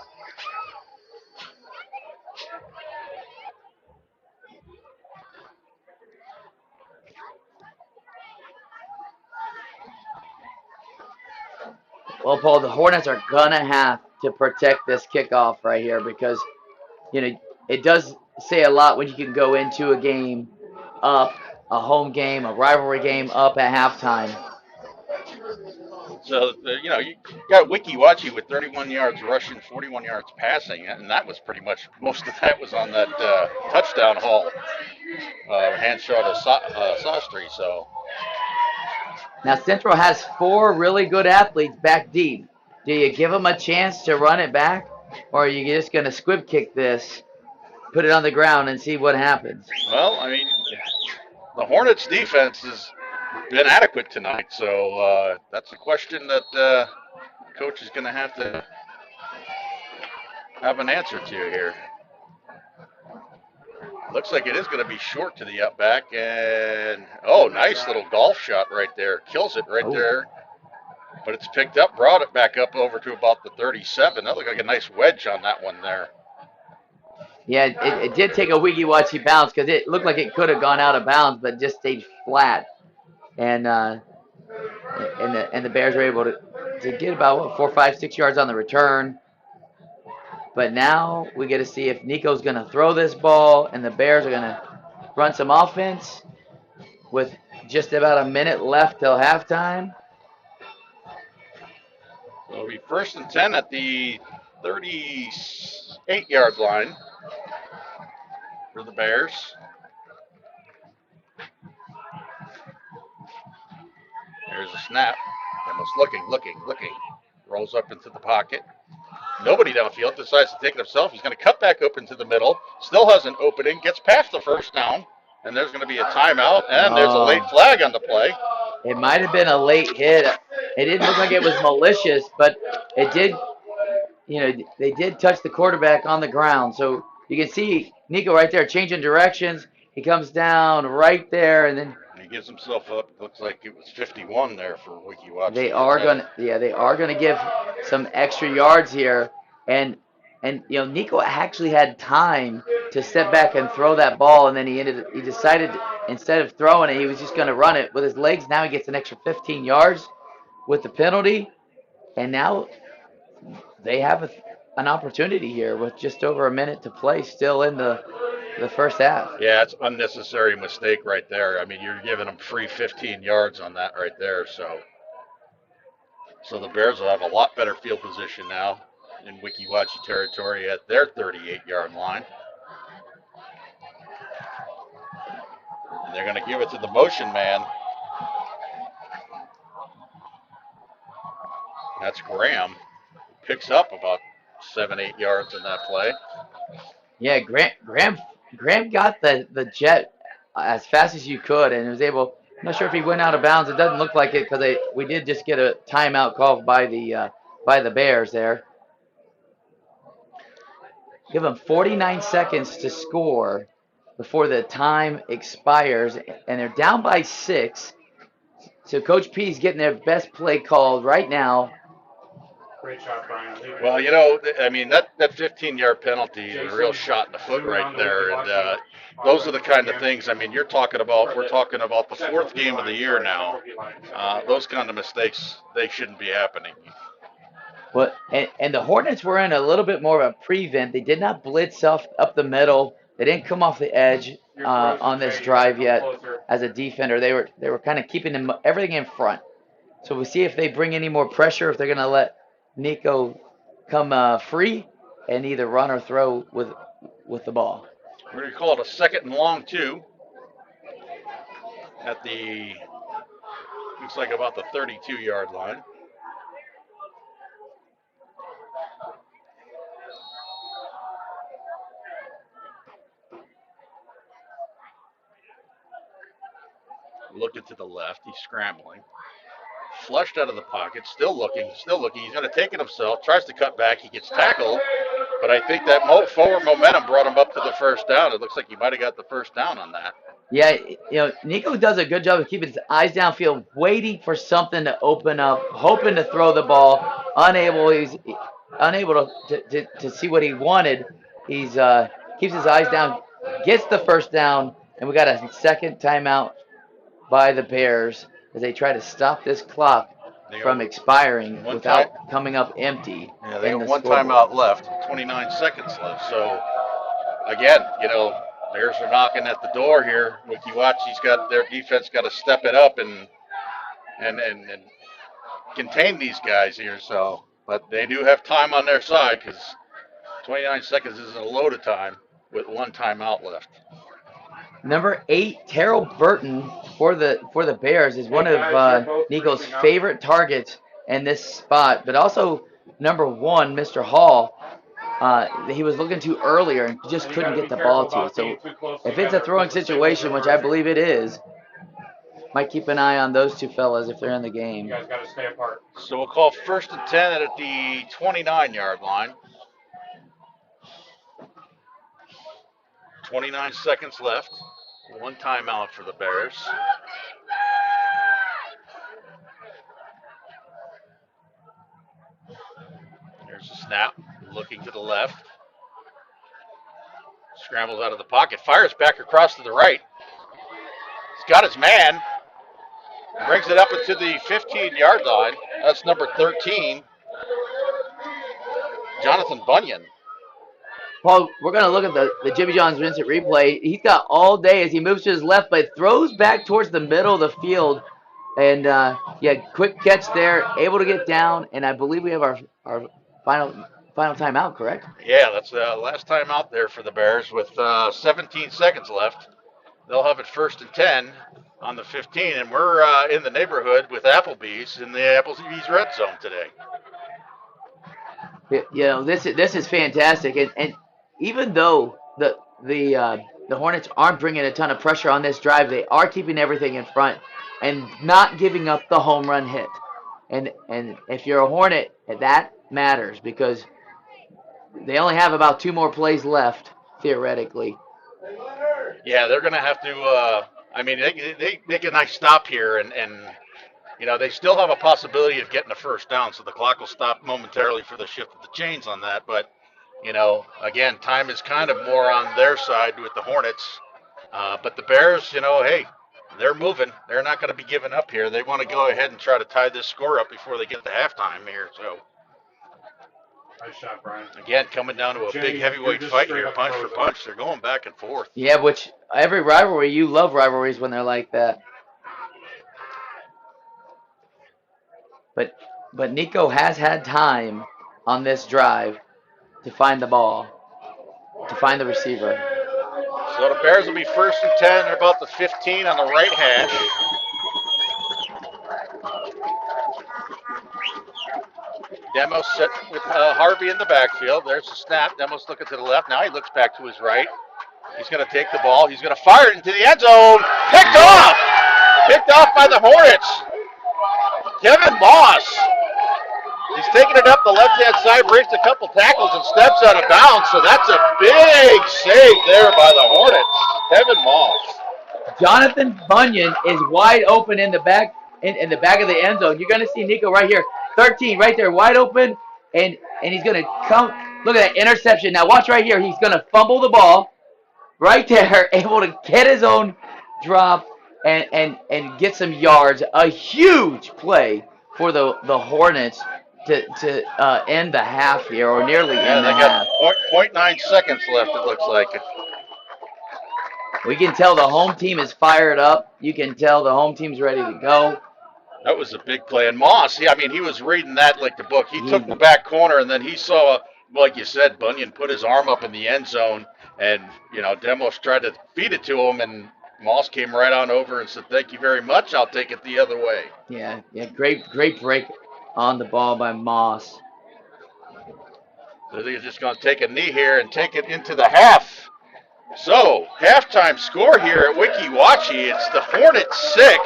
Well, Paul, the Hornets are going to have to protect this kickoff right here because, it does say a lot when you can go into a game up, a home game, a rivalry game up at halftime. So, you got Weeki Wachee with 31 yards rushing, 41 yards passing, and that was pretty much, most of that was on that touchdown haul, Henshaw to Sastry, so. Now, Central has 4 really good athletes back deep. Do you give them a chance to run it back, or are you just going to squib kick this, put it on the ground, and see what happens? Well, I mean, the Hornets' defense has been adequate tonight, so that's a question that coach is going to have an answer to here. Looks like it is going to be short to the up back, and nice little golf shot right there. Kills it right there. But it's picked up, brought it back up over to about the 37. That looked like a nice wedge on that one there. Yeah, it did take a Weeki Wachee bounce because it looked like it could have gone out of bounds, but just stayed flat. And the Bears were able to get about 4, 5, 6 yards on the return. But now we get to see if Nico's going to throw this ball and the Bears are going to run some offense with just about a minute left till halftime. So it'll be 1st and 10 at the 38-yard line for the Bears. There's a snap. Almost looking. Rolls up into the pocket. Nobody downfield, decides to take it himself. He's going to cut back up into the middle. Still has an opening. Gets past the first down. And there's going to be a timeout. And there's a late flag on the play. It might have been a late hit. It didn't look like it was malicious, but it did, they did touch the quarterback on the ground. So you can see Nico right there changing directions. He comes down right there, and then he gives himself up. Looks like it was 51 there for Weeki Wachee. They are going to give some extra yards here, and Nico actually had time to step back and throw that ball, and then he decided instead of throwing it, he was just going to run it with his legs. Now he gets an extra 15 yards with the penalty, and now they have an opportunity here with just over a minute to play still in the first half. Yeah, it's unnecessary mistake right there. I mean, you're giving them free 15 yards on that right there. So the Bears will have a lot better field position now in Weeki Wachee territory at their 38-yard line. And they're going to give it to the motion man. That's Graham. Picks up about 7-8 yards in that play. Yeah, Graham got the jet as fast as you could and was able. I'm not sure if he went out of bounds. It doesn't look like it because we did just get a timeout called by the Bears there. Give them 49 seconds to score before the time expires, and they're down by 6. So Coach P's getting their best play called right now. Great shot, Brian. Well, I mean, that that 15-yard penalty is a real shot in the foot right there, and those are the kind of things. I mean, we're talking about the fourth game of the year now. Those kind of mistakes, they shouldn't be happening. Well, and the Hornets were in a little bit more of a prevent. They did not blitz up the middle. They didn't come off the edge on this drive yet as a defender. They were kind of keeping everything in front. So we'll see if they bring any more pressure, if they're going to let Nico come free and either run or throw with the ball. We're going to call it a 2nd and long, too, at the, looks like about the 32-yard line. Looking to the left, he's scrambling. Flushed out of the pocket, still looking. He's going to take it himself, tries to cut back. He gets tackled, but I think that forward momentum brought him up to the first down. It looks like he might have got the first down on that. Yeah, Nico does a good job of keeping his eyes downfield, waiting for something to open up, hoping to throw the ball. He's unable to see what he wanted. He's keeps his eyes down, gets the first down, and we got a second timeout by the Bears as they try to stop this clock from expiring without coming up empty. Yeah, they have one timeout left, 29 seconds left. So, again, Bears are knocking at the door here. Weeki Wachee's got their defense got to step it up and contain these guys here. So, but they do have time on their side because 29 seconds isn't a load of time with one timeout left. Number 8, Terrell Burton for the Bears is one of Nico's favorite targets in this spot, but also number 1, Mr. Hall. He was looking to earlier and just couldn't get the ball to. So if it's a throwing situation, which I believe it is, might keep an eye on those two fellas if they're in the game. You guys got to stay apart. So we'll call 1st and 10 at the 29-yard line. 29 seconds left. One timeout for the Bears. There's a snap. Looking to the left. Scrambles out of the pocket. Fires back across to the right. He's got his man. Brings it up into the 15-yard line. That's number 13. Jonathan Bunyan. Paul, we're going to look at the Jimmy John's Vincent replay. He's got all day as he moves to his left, but throws back towards the middle of the field. And, quick catch there, able to get down. And I believe we have our final timeout, correct? Yeah, that's the last time out there for the Bears with 17 seconds left. They'll have it 1st and 10 on the 15, and we're in the neighborhood with Applebee's in the Applebee's red zone today. This is fantastic, and even though the Hornets aren't bringing a ton of pressure on this drive, they are keeping everything in front and not giving up the home run hit. And if you're a Hornet, that matters because they only have about 2 more plays left theoretically. Yeah, they're going to have to. They make a nice stop here, and they still have a possibility of getting a first down, so the clock will stop momentarily for the shift of the chains on that. But again, time is kind of more on their side with the Hornets. But the Bears, hey, they're moving. They're not going to be giving up here. They want to go ahead and try to tie this score up before they get to halftime here. So. Nice shot, Brian. Again, coming down to a big heavyweight fight here, punch for punch. They're going back and forth. Yeah, which every rivalry, you love rivalries when they're like that. But Nico has had time on this drive to find the ball, to find the receiver. So the Bears will be 1st and 10. They're about the 15 on the right hash. Demos set with Harvey in the backfield. There's the snap. Demos looking to the left. Now he looks back to his right. He's going to take the ball. He's going to fire it into the end zone. Picked off! Picked off by the Hornets. Kevin Moss. He's taking it up the left-hand side, breaks a couple tackles, and steps out of bounds. So that's a big save there by the Hornets. Kevin Moss. Jonathan Bunyan is wide open in the back in the back of the end zone. You're going to see Nico right here. 13 right there, wide open, and he's going to come. Look at that interception. Now watch right here. He's going to fumble the ball right there, able to get his own drop and get some yards. A huge play for the Hornets to end the half here, or nearly end the half. They got 0.9 seconds left, it looks like. We can tell the home team is fired up. You can tell the home team's ready to go. That was a big play. And Moss, he was reading that like the book. He took the back corner, and then he saw, like you said, Bunyan put his arm up in the end zone, and, Demos tried to feed it to him, and Moss came right on over and said, "Thank you very much. I'll take it the other way." Yeah, great break on the ball by Moss. So they're just going to take a knee here and take it into the half. So, halftime score here at Weeki Wachee. It's the Hornets 6,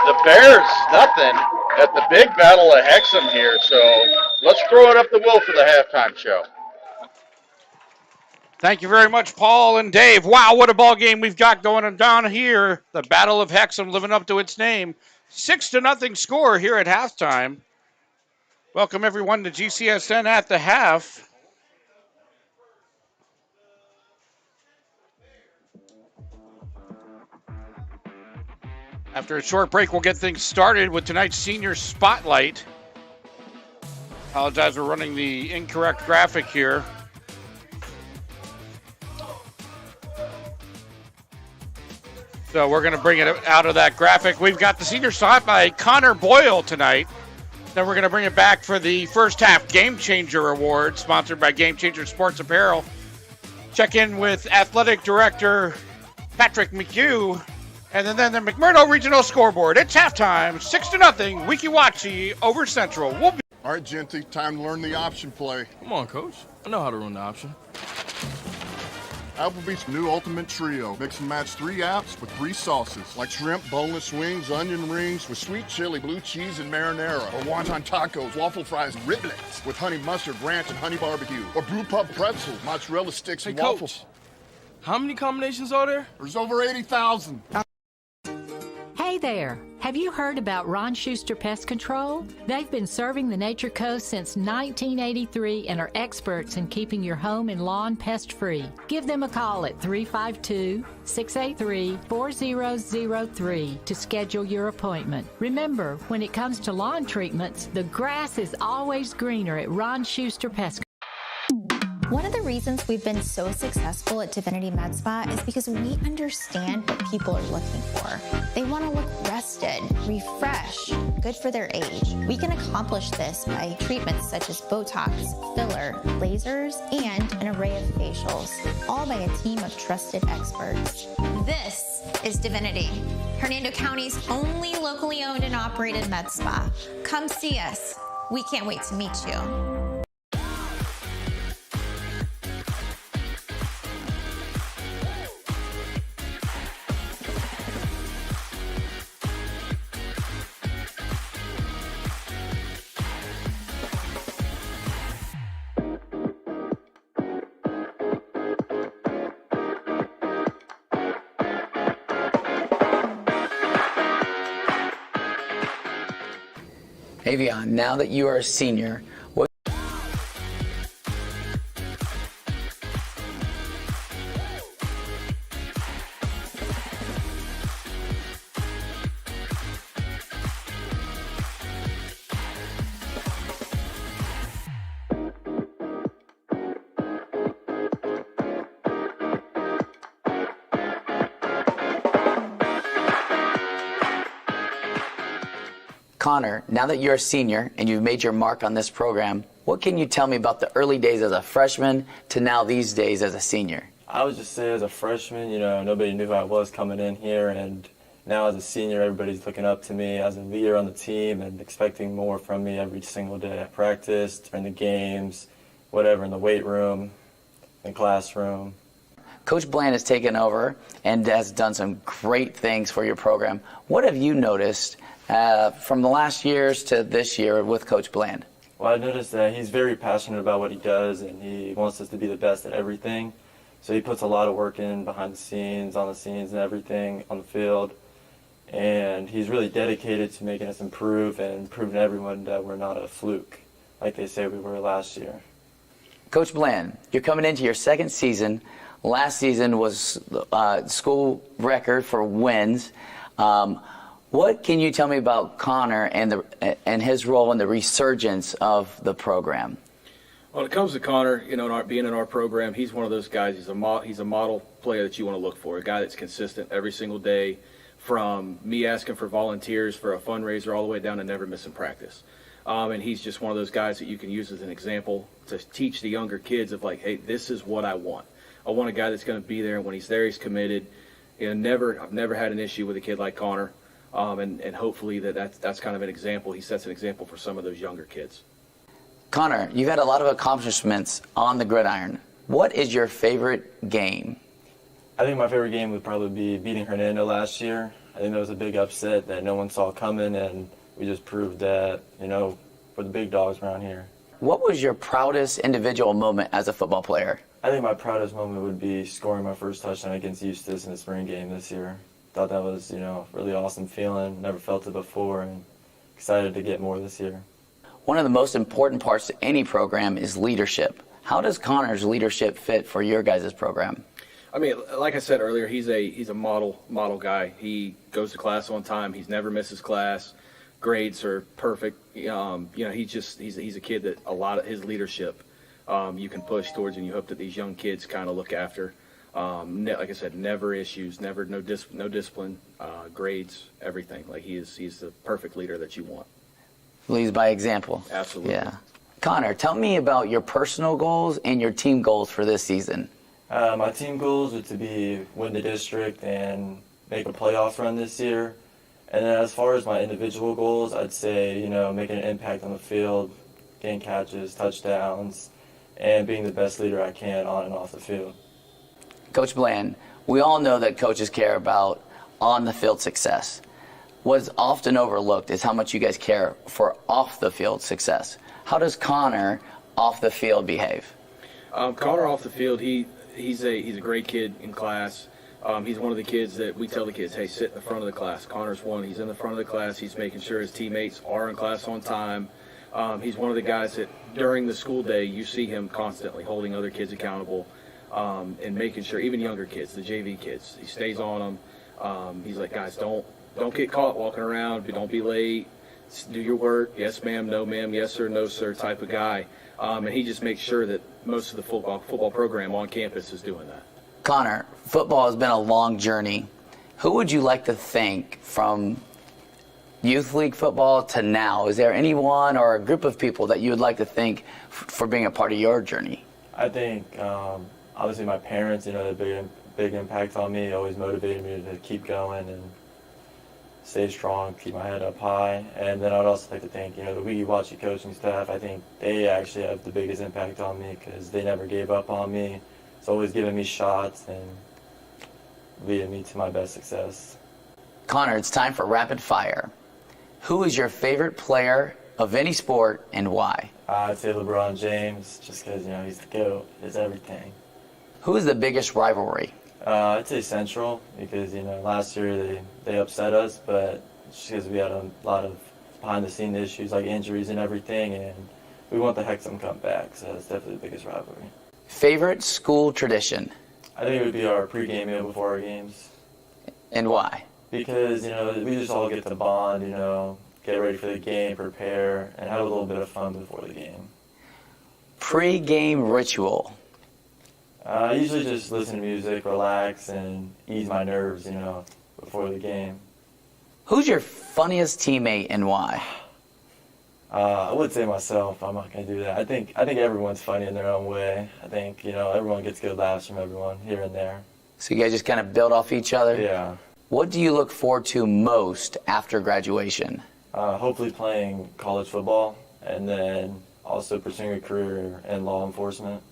the Bears nothing at the big Battle of Hexam here. So, let's throw it up the wheel for the halftime show. Thank you very much, Paul and Dave. Wow, what a ball game we've got going down here. The Battle of Hexam living up to its name. 6-0 score here at halftime. Welcome everyone to GCSN at the half. After a short break, we'll get things started with tonight's senior spotlight. Apologize, we're running the incorrect graphic here. So we're going to bring it out of that graphic. We've got the senior spotlight, Connor Boyle, tonight. Then we're going to bring it back for the first half Game Changer Award, sponsored by Game Changer Sports Apparel. Check in with Athletic Director Patrick McHugh. And then the McMurdo Regional Scoreboard. It's halftime, 6-0, Weeki Wachee over Central. We'll be All right, Genty, time to learn the option play. Come on, Coach. I know how to run the option. Applebee's new ultimate trio. Mix and match 3 apps with 3 sauces, like shrimp, boneless wings, onion rings with sweet chili, blue cheese, and marinara. Or wonton tacos, waffle fries, and riblets with honey mustard, ranch, and honey barbecue. Or brew pub pretzels, mozzarella sticks, and waffles. Coach, how many combinations are there? There's over 80,000. Hey there! Have you heard about Ron Schuster Pest Control? They've been serving the Nature Coast since 1983 and are experts in keeping your home and lawn pest-free. Give them a call at 352-683-4003 to schedule your appointment. Remember, when it comes to lawn treatments, the grass is always greener at Ron Schuster Pest Control. One of the reasons we've been so successful at Divinity Med Spa is because we understand what people are looking for. They want to look rested, refreshed, good for their age. We can accomplish this by treatments such as Botox, filler, lasers, and an array of facials, all by a team of trusted experts. This is Divinity, Hernando County's only locally owned and operated med spa. Come see us. We can't wait to meet you. Avion, now that you are a senior, what Connor, now that you're a senior and you've made your mark on this program, what can you tell me about the early days as a freshman to now these days as a senior? I would just say as a freshman, nobody knew who I was coming in here, and now as a senior, everybody's looking up to me as a leader on the team and expecting more from me every single day at practice, during the games, whatever, in the weight room, in the classroom. Coach Bland has taken over and has done some great things for your program. What have you noticed from the last years to this year with Coach Bland? Well, I noticed that he's very passionate about what he does, and he wants us to be the best at everything. So he puts a lot of work in behind the scenes, on the scenes, and everything on the field. And he's really dedicated to making us improve and proving to everyone that we're not a fluke, like they say we were last year. Coach Bland, you're coming into your second season. Last season was school record for wins. What can you tell me about Connor and his role in the resurgence of the program? When it comes to Connor, being in our program, he's one of those guys. He's a model player that you want to look for, a guy that's consistent every single day, from me asking for volunteers for a fundraiser all the way down to never missing practice. And he's just one of those guys that you can use as an example to teach the younger kids of like, hey, this is what I want. I want a guy that's going to be there, and when he's there, he's committed. I've never had an issue with a kid like Connor, and hopefully that's kind of an example. He sets an example for some of those younger kids. Connor, you've had a lot of accomplishments on the gridiron. What is your favorite game? I think my favorite game would probably be beating Hernando last year. I think that was a big upset that no one saw coming, and we just proved that, we're the big dogs around here. What was your proudest individual moment as a football player? I think my proudest moment would be scoring my first touchdown against Eustis in the spring game this year. Thought that was, really awesome feeling. Never felt it before, and excited to get more this year. One of the most important parts to any program is leadership. How does Connor's leadership fit for your guys' program? I mean, like I said earlier, he's a model guy. He goes to class on time. He's never misses class. Grades are perfect. He's a kid that a lot of his leadership you can push towards, and you hope that these young kids kind of look after. Like I said, never issues, no discipline, grades, everything. Like he's the perfect leader that you want. Leads by example. Absolutely. Yeah. Connor, tell me about your personal goals and your team goals for this season. My team goals are to win the district and make a playoff run this year. And then as far as my individual goals, I'd say, making an impact on the field, getting catches, touchdowns, and being the best leader I can on and off the field. Coach Bland, we all know that coaches care about on-the-field success. What's often overlooked is how much you guys care for off-the-field success. How does Connor off the field behave? Connor off the field, he's a great kid in class. He's one of the kids that we tell the kids, hey, sit in the front of the class. Connor's one. He's in the front of the class. He's making sure his teammates are in class on time. He's one of the guys that during the school day you see him constantly holding other kids accountable and making sure, even younger kids, the JV kids, he stays on them. He's like, guys, don't get caught walking around. Don't be late. Do your work. Yes, ma'am. No, ma'am. Yes, sir. No, sir type of guy. And he just makes sure that most of the football program on campus is doing that. Connor, football has been a long journey. Who would you like to thank from youth league football to now? Is there anyone or a group of people that you would like to thank for being a part of your journey? I think, obviously, my parents, they had a big impact on me, always motivated me to keep going and stay strong, keep my head up high. And then I'd also like to thank, the Weeki Wachee coaching staff. I think they actually have the biggest impact on me because they never gave up on me. It's always giving me shots and leading me to my best success. Connor, it's time for rapid fire. Who is your favorite player of any sport and why? I'd say LeBron James, just because, he's the GOAT, he's everything. Who is the biggest rivalry? I'd say Central, because, last year they upset us, but just because we had a lot of behind-the-scenes issues, like injuries and everything, and we want the Hexam come back, so that's definitely the biggest rivalry. Favorite school tradition? I think it would be our pregame meal before our games. And why? Because, we just all get to bond, get ready for the game, prepare, and have a little bit of fun before the game. Pre-game ritual? I usually just listen to music, relax, and ease my nerves, before the game. Who's your funniest teammate and why? I would say myself. I'm not going to do that. I think everyone's funny in their own way. I think, everyone gets good laughs from everyone here and there. So you guys just kind of build off each other? Yeah. What do you look forward to most after graduation? Hopefully playing college football and then also pursuing a career in law enforcement.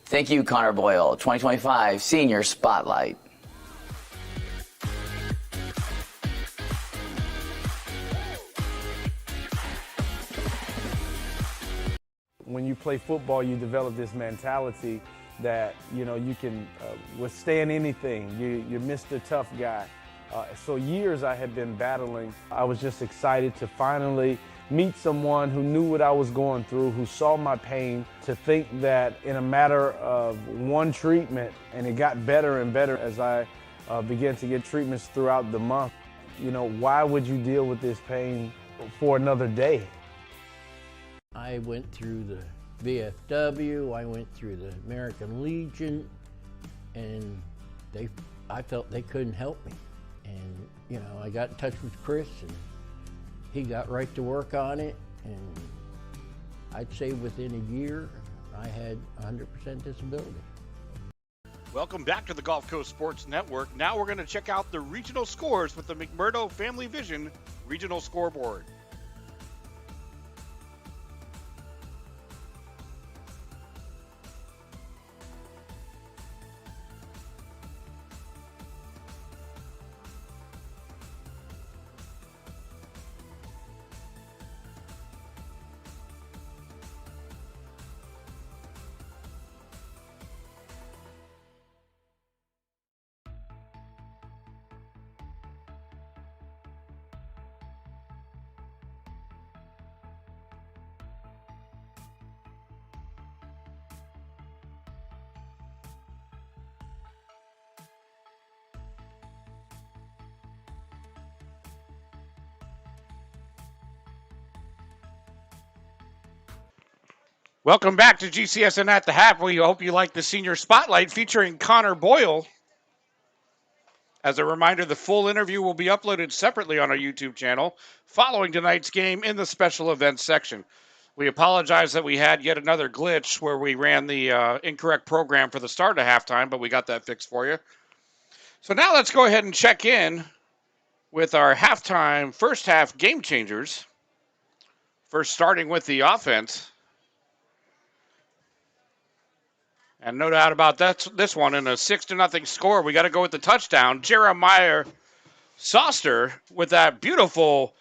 Thank you, Connor Boyle. 2025 Senior Spotlight. When you play football, you develop this mentality that, you can withstand anything. You're Mr. Tough Guy. So years I had been battling. I was just excited to finally meet someone who knew what I was going through, who saw my pain, to think that in a matter of one treatment, and it got better and better as I began to get treatments throughout the month. You know, why would you deal with this pain for another day? I went through the VFW, I went through the American Legion, and I felt they couldn't help me. And, you know, I got in touch with Chris, and he got right to work on it, and I'd say within a year, I had 100% disability. Welcome back to the Gulf Coast Sports Network. Now we're going to check out the regional scores with the McMurdo Family Vision Regional Scoreboard. Welcome back to GCSN at the Half. We hope you like the Senior Spotlight featuring Connor Boyle. As a reminder, the full interview will be uploaded separately on our YouTube channel following tonight's game in the special events section. We apologize that we had yet another glitch where we ran the incorrect program for the start of halftime, but we got that fixed for you. So now let's go ahead and check in with our halftime first half game changers. First, starting with the offense. And no doubt about this one, in a 6-0 score, we got to go with the touchdown. Jeremiah Soster with that beautiful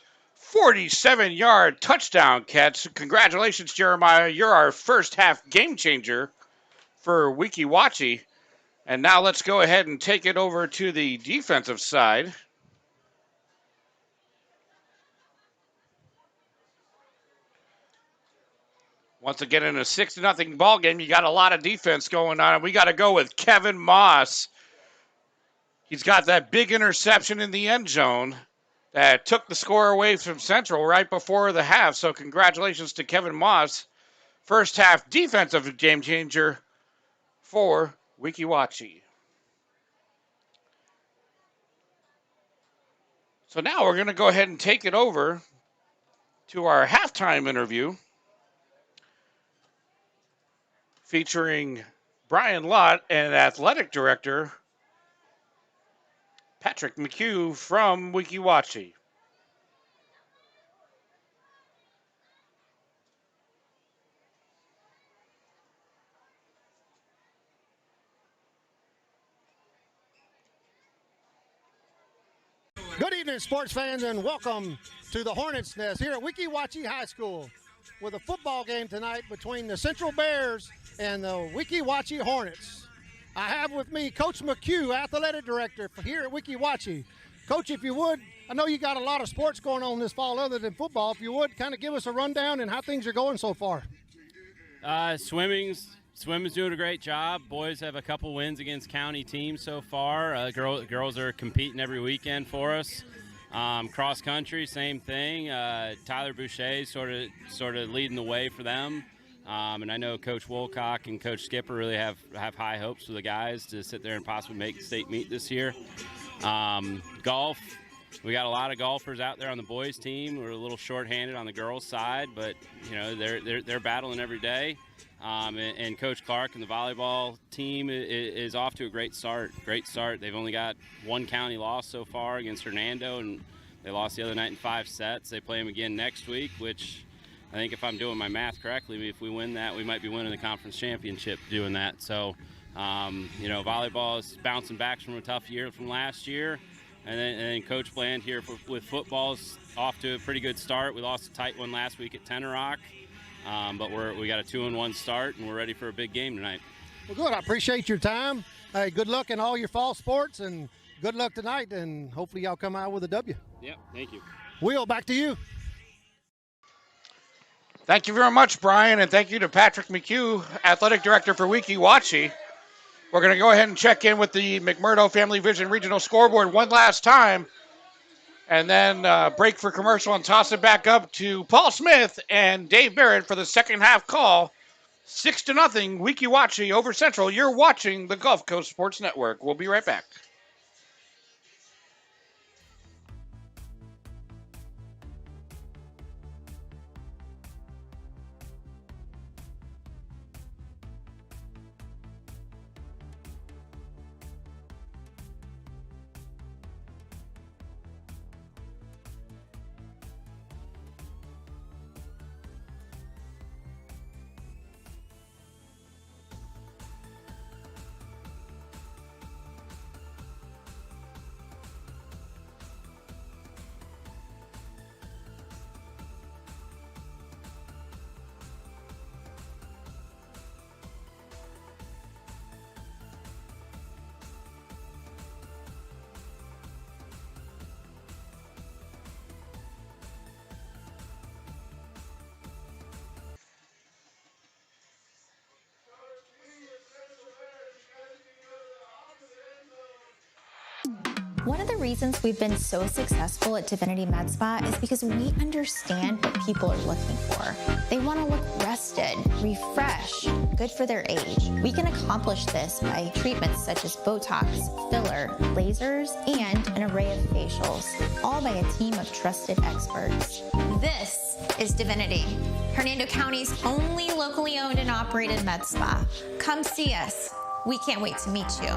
47-yard touchdown catch. Congratulations, Jeremiah. You're our first half game changer for Weeki Wachee. And now let's go ahead and take it over to the defensive side. Once again, in a 6-0 ball game, you got a lot of defense going on. We got to go with Kevin Moss. He's got that big interception in the end zone that took the score away from Central right before the half. So congratulations to Kevin Moss. First half defensive game changer for Weeki Wachee. So now we're going to go ahead and take it over to our halftime interview, featuring Brian Lott and athletic director Patrick McHugh from Weeki Wachee. Good evening, sports fans, and welcome to the Hornets' Nest here at Weeki Wachee High School with a football game tonight between the Central Bears and the Weeki Wachee Hornets. I have with me Coach McHugh, athletic director here at Weeki Wachee. Coach, if you would, I know you got a lot of sports going on this fall other than football. If you would, kind of give us a rundown and how things are going so far. Swimming's doing a great job. Boys have a couple wins against county teams so far. Girls are competing every weekend for us. Cross country, same thing. Tyler Boucher sort of leading the way for them. And I know Coach Woolcock and Coach Skipper really have high hopes for the guys to sit there and possibly make the state meet this year. Golf, we got a lot of golfers out there on the boys team. We're a little short-handed on the girls side, but you know they're battling every day. And Coach Clark and the volleyball team is off to a great start. They've only got one county loss so far against Hernando, and they lost the other night in 5 sets. They play them again next week, which I think if I'm doing my math correctly, if we win that, we might be winning the conference championship doing that. So, volleyball is bouncing back from a tough year from last year. And then Coach Bland here with football is off to a pretty good start. We lost a tight one last week at Tenor Rock. But we got a 2-1 start, and we're ready for a big game tonight. Well, good. I appreciate your time. Hey, good luck in all your fall sports, and good luck tonight, and hopefully y'all come out with a W. Yep, thank you. Will, back to you. Thank you very much, Brian, and thank you to Patrick McHugh, Athletic Director for Weeki Wachee. We're going to go ahead and check in with the McMurdo Family Vision Regional Scoreboard one last time, and then break for commercial and toss it back up to Paul Smith and Dave Barrett for the second half call. 6-0, Weeki Wachee over Central. You're watching the Gulf Coast Sports Network. We'll be right back. One of the reasons we've been so successful at Divinity Med Spa is because we understand what people are looking for. They want to look rested, refreshed, good for their age. We can accomplish this by treatments such as Botox, filler, lasers, and an array of facials, all by a team of trusted experts. This is Divinity, Hernando County's only locally owned and operated med spa. Come see us. We can't wait to meet you.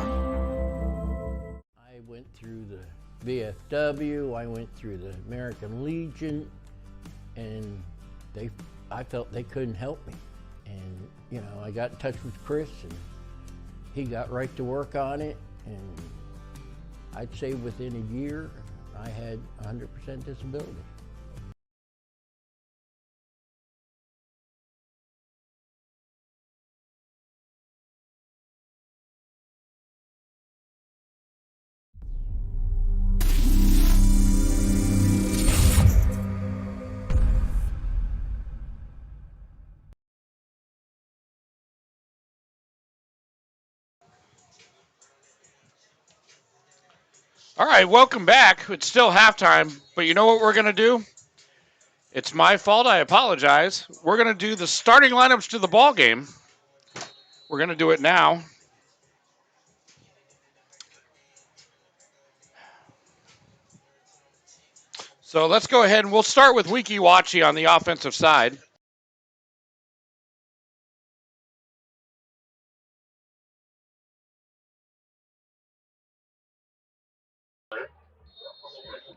I went through the VFW, I went through the American Legion, and I felt they couldn't help me. And, you know, I got in touch with Chris, and he got right to work on it, and I'd say within a year, I had 100% disability. All right, welcome back. It's still halftime, but you know what we're going to do? It's my fault. I apologize. We're going to do the starting lineups to the ball game. We're going to do it now. So let's go ahead and we'll start with Weeki Wachee on the offensive side.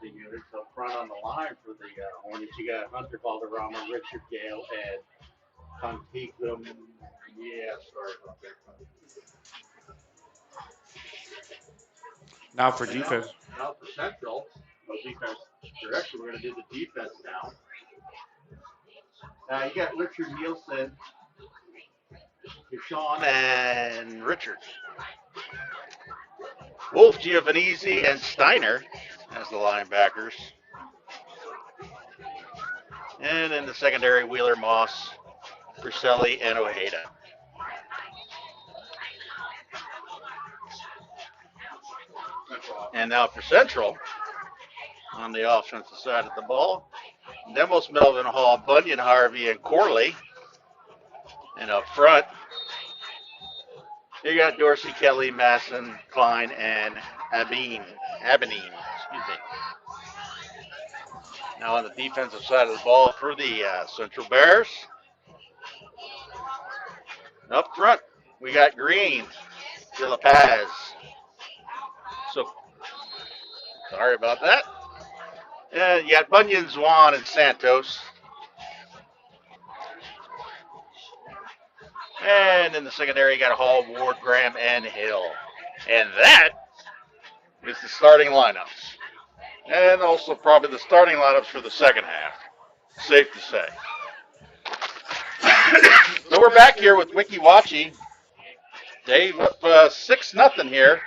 Units up front on the line for the Hornets. You got Hunter Valderrama, Richard Gale, and Contigum. Yeah, sorry about that. Now for defense. Now for Central, defense direction. We're going to do the defense now. You got Richard Nielsen, Deshaun, and Richard. Wolf, Giovanizzi, and Steiner as the linebackers. And in the secondary, Wheeler, Moss, Briselli, and Ojeda. And now for Central, on the offensive side of the ball, Demos, Melvin Hall, Bunyan, Harvey, and Corley. And up front, you got Dorsey, Kelly, Masson, Klein, and Abinine. Excuse me. Now on the defensive side of the ball for the Central Bears. Up front, we got Green, De La Paz. So, sorry about that. And you got Bunyan, Zwan, and Santos. And in the secondary, you got Hall, Ward, Graham, and Hill. And that is the starting lineups. And also probably the starting lineups for the second half. Safe to say. So we're back here with Weeki Wachee. Dave up 6-0 here.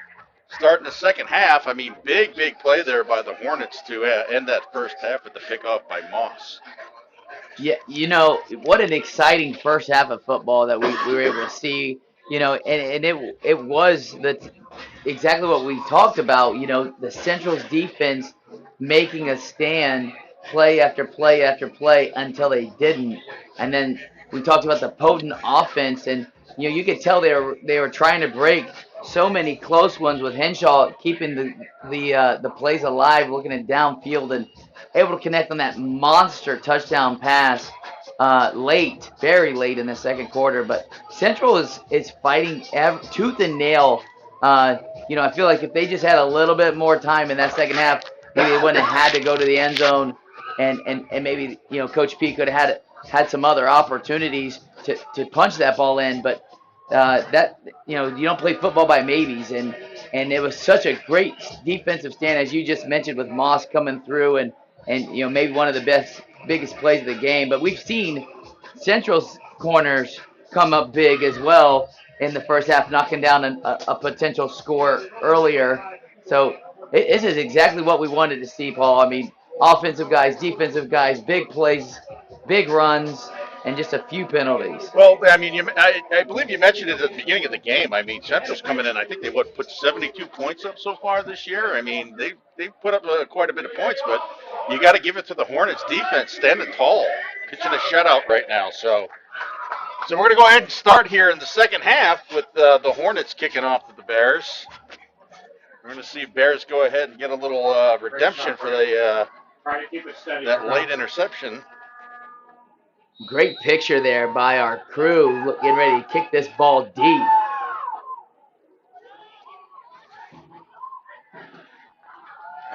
Starting the second half. I mean, big play there by the Hornets to end that first half with the kickoff by Moss. Yeah, what an exciting first half of football that we were able to see. And it was exactly what we talked about. The Central's defense making a stand, play after play after play until they didn't, and then we talked about the potent offense, and you could tell they were trying to break so many close ones with Henshaw keeping the plays alive, looking at downfield and able to connect on that monster touchdown pass very late in the second quarter. But Central is fighting tooth and nail. I feel like if they just had a little bit more time in that second half, maybe they wouldn't have had to go to the end zone, and maybe Coach P could have had some other opportunities to punch that ball in. But that you don't play football by maybes, and it was such a great defensive stand, as you just mentioned, with Moss coming through and maybe one of the biggest plays of the game. But we've seen Central's corners come up big as well in the first half, knocking down a potential score earlier. So this is exactly what we wanted to see, Paul. I mean, offensive guys, defensive guys, big plays, big runs, and just a few penalties. Well, I mean, I believe you mentioned it at the beginning of the game. I mean, Central's coming in. I think they put 72 points up so far this year. I mean, they've put up quite a bit of points, but you got to give it to the Hornets defense, standing tall, pitching a shutout right now. So we're going to go ahead and start here in the second half with the Hornets kicking off to the Bears. We're going to see Bears go ahead and get a little redemption for that late interception. Great picture there by our crew, getting ready to kick this ball deep.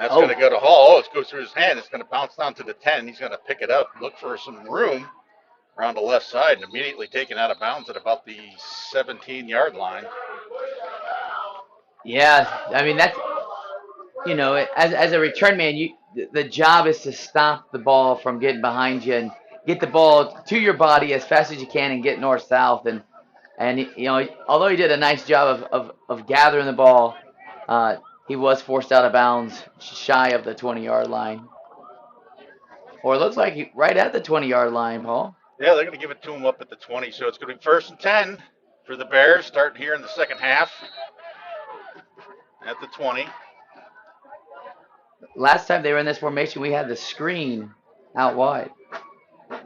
That's going to go to Hall. Oh, it goes through his hand. It's going to bounce down to the 10. He's going to pick it up, look for some room around the left side, and immediately taken out of bounds at about the 17-yard line. Yeah, I mean, that's, as a return man, the job is to stop the ball from getting behind you and get the ball to your body as fast as you can and get north-south. And although he did a nice job of gathering the ball, he was forced out of bounds shy of the 20-yard line. Or it looks like right at the 20-yard line, Paul. Yeah, they're going to give it to him up at the 20, so it's going to be 1st and 10 for the Bears, starting here in the second half at the 20. Last time they were in this formation, we had the screen out wide.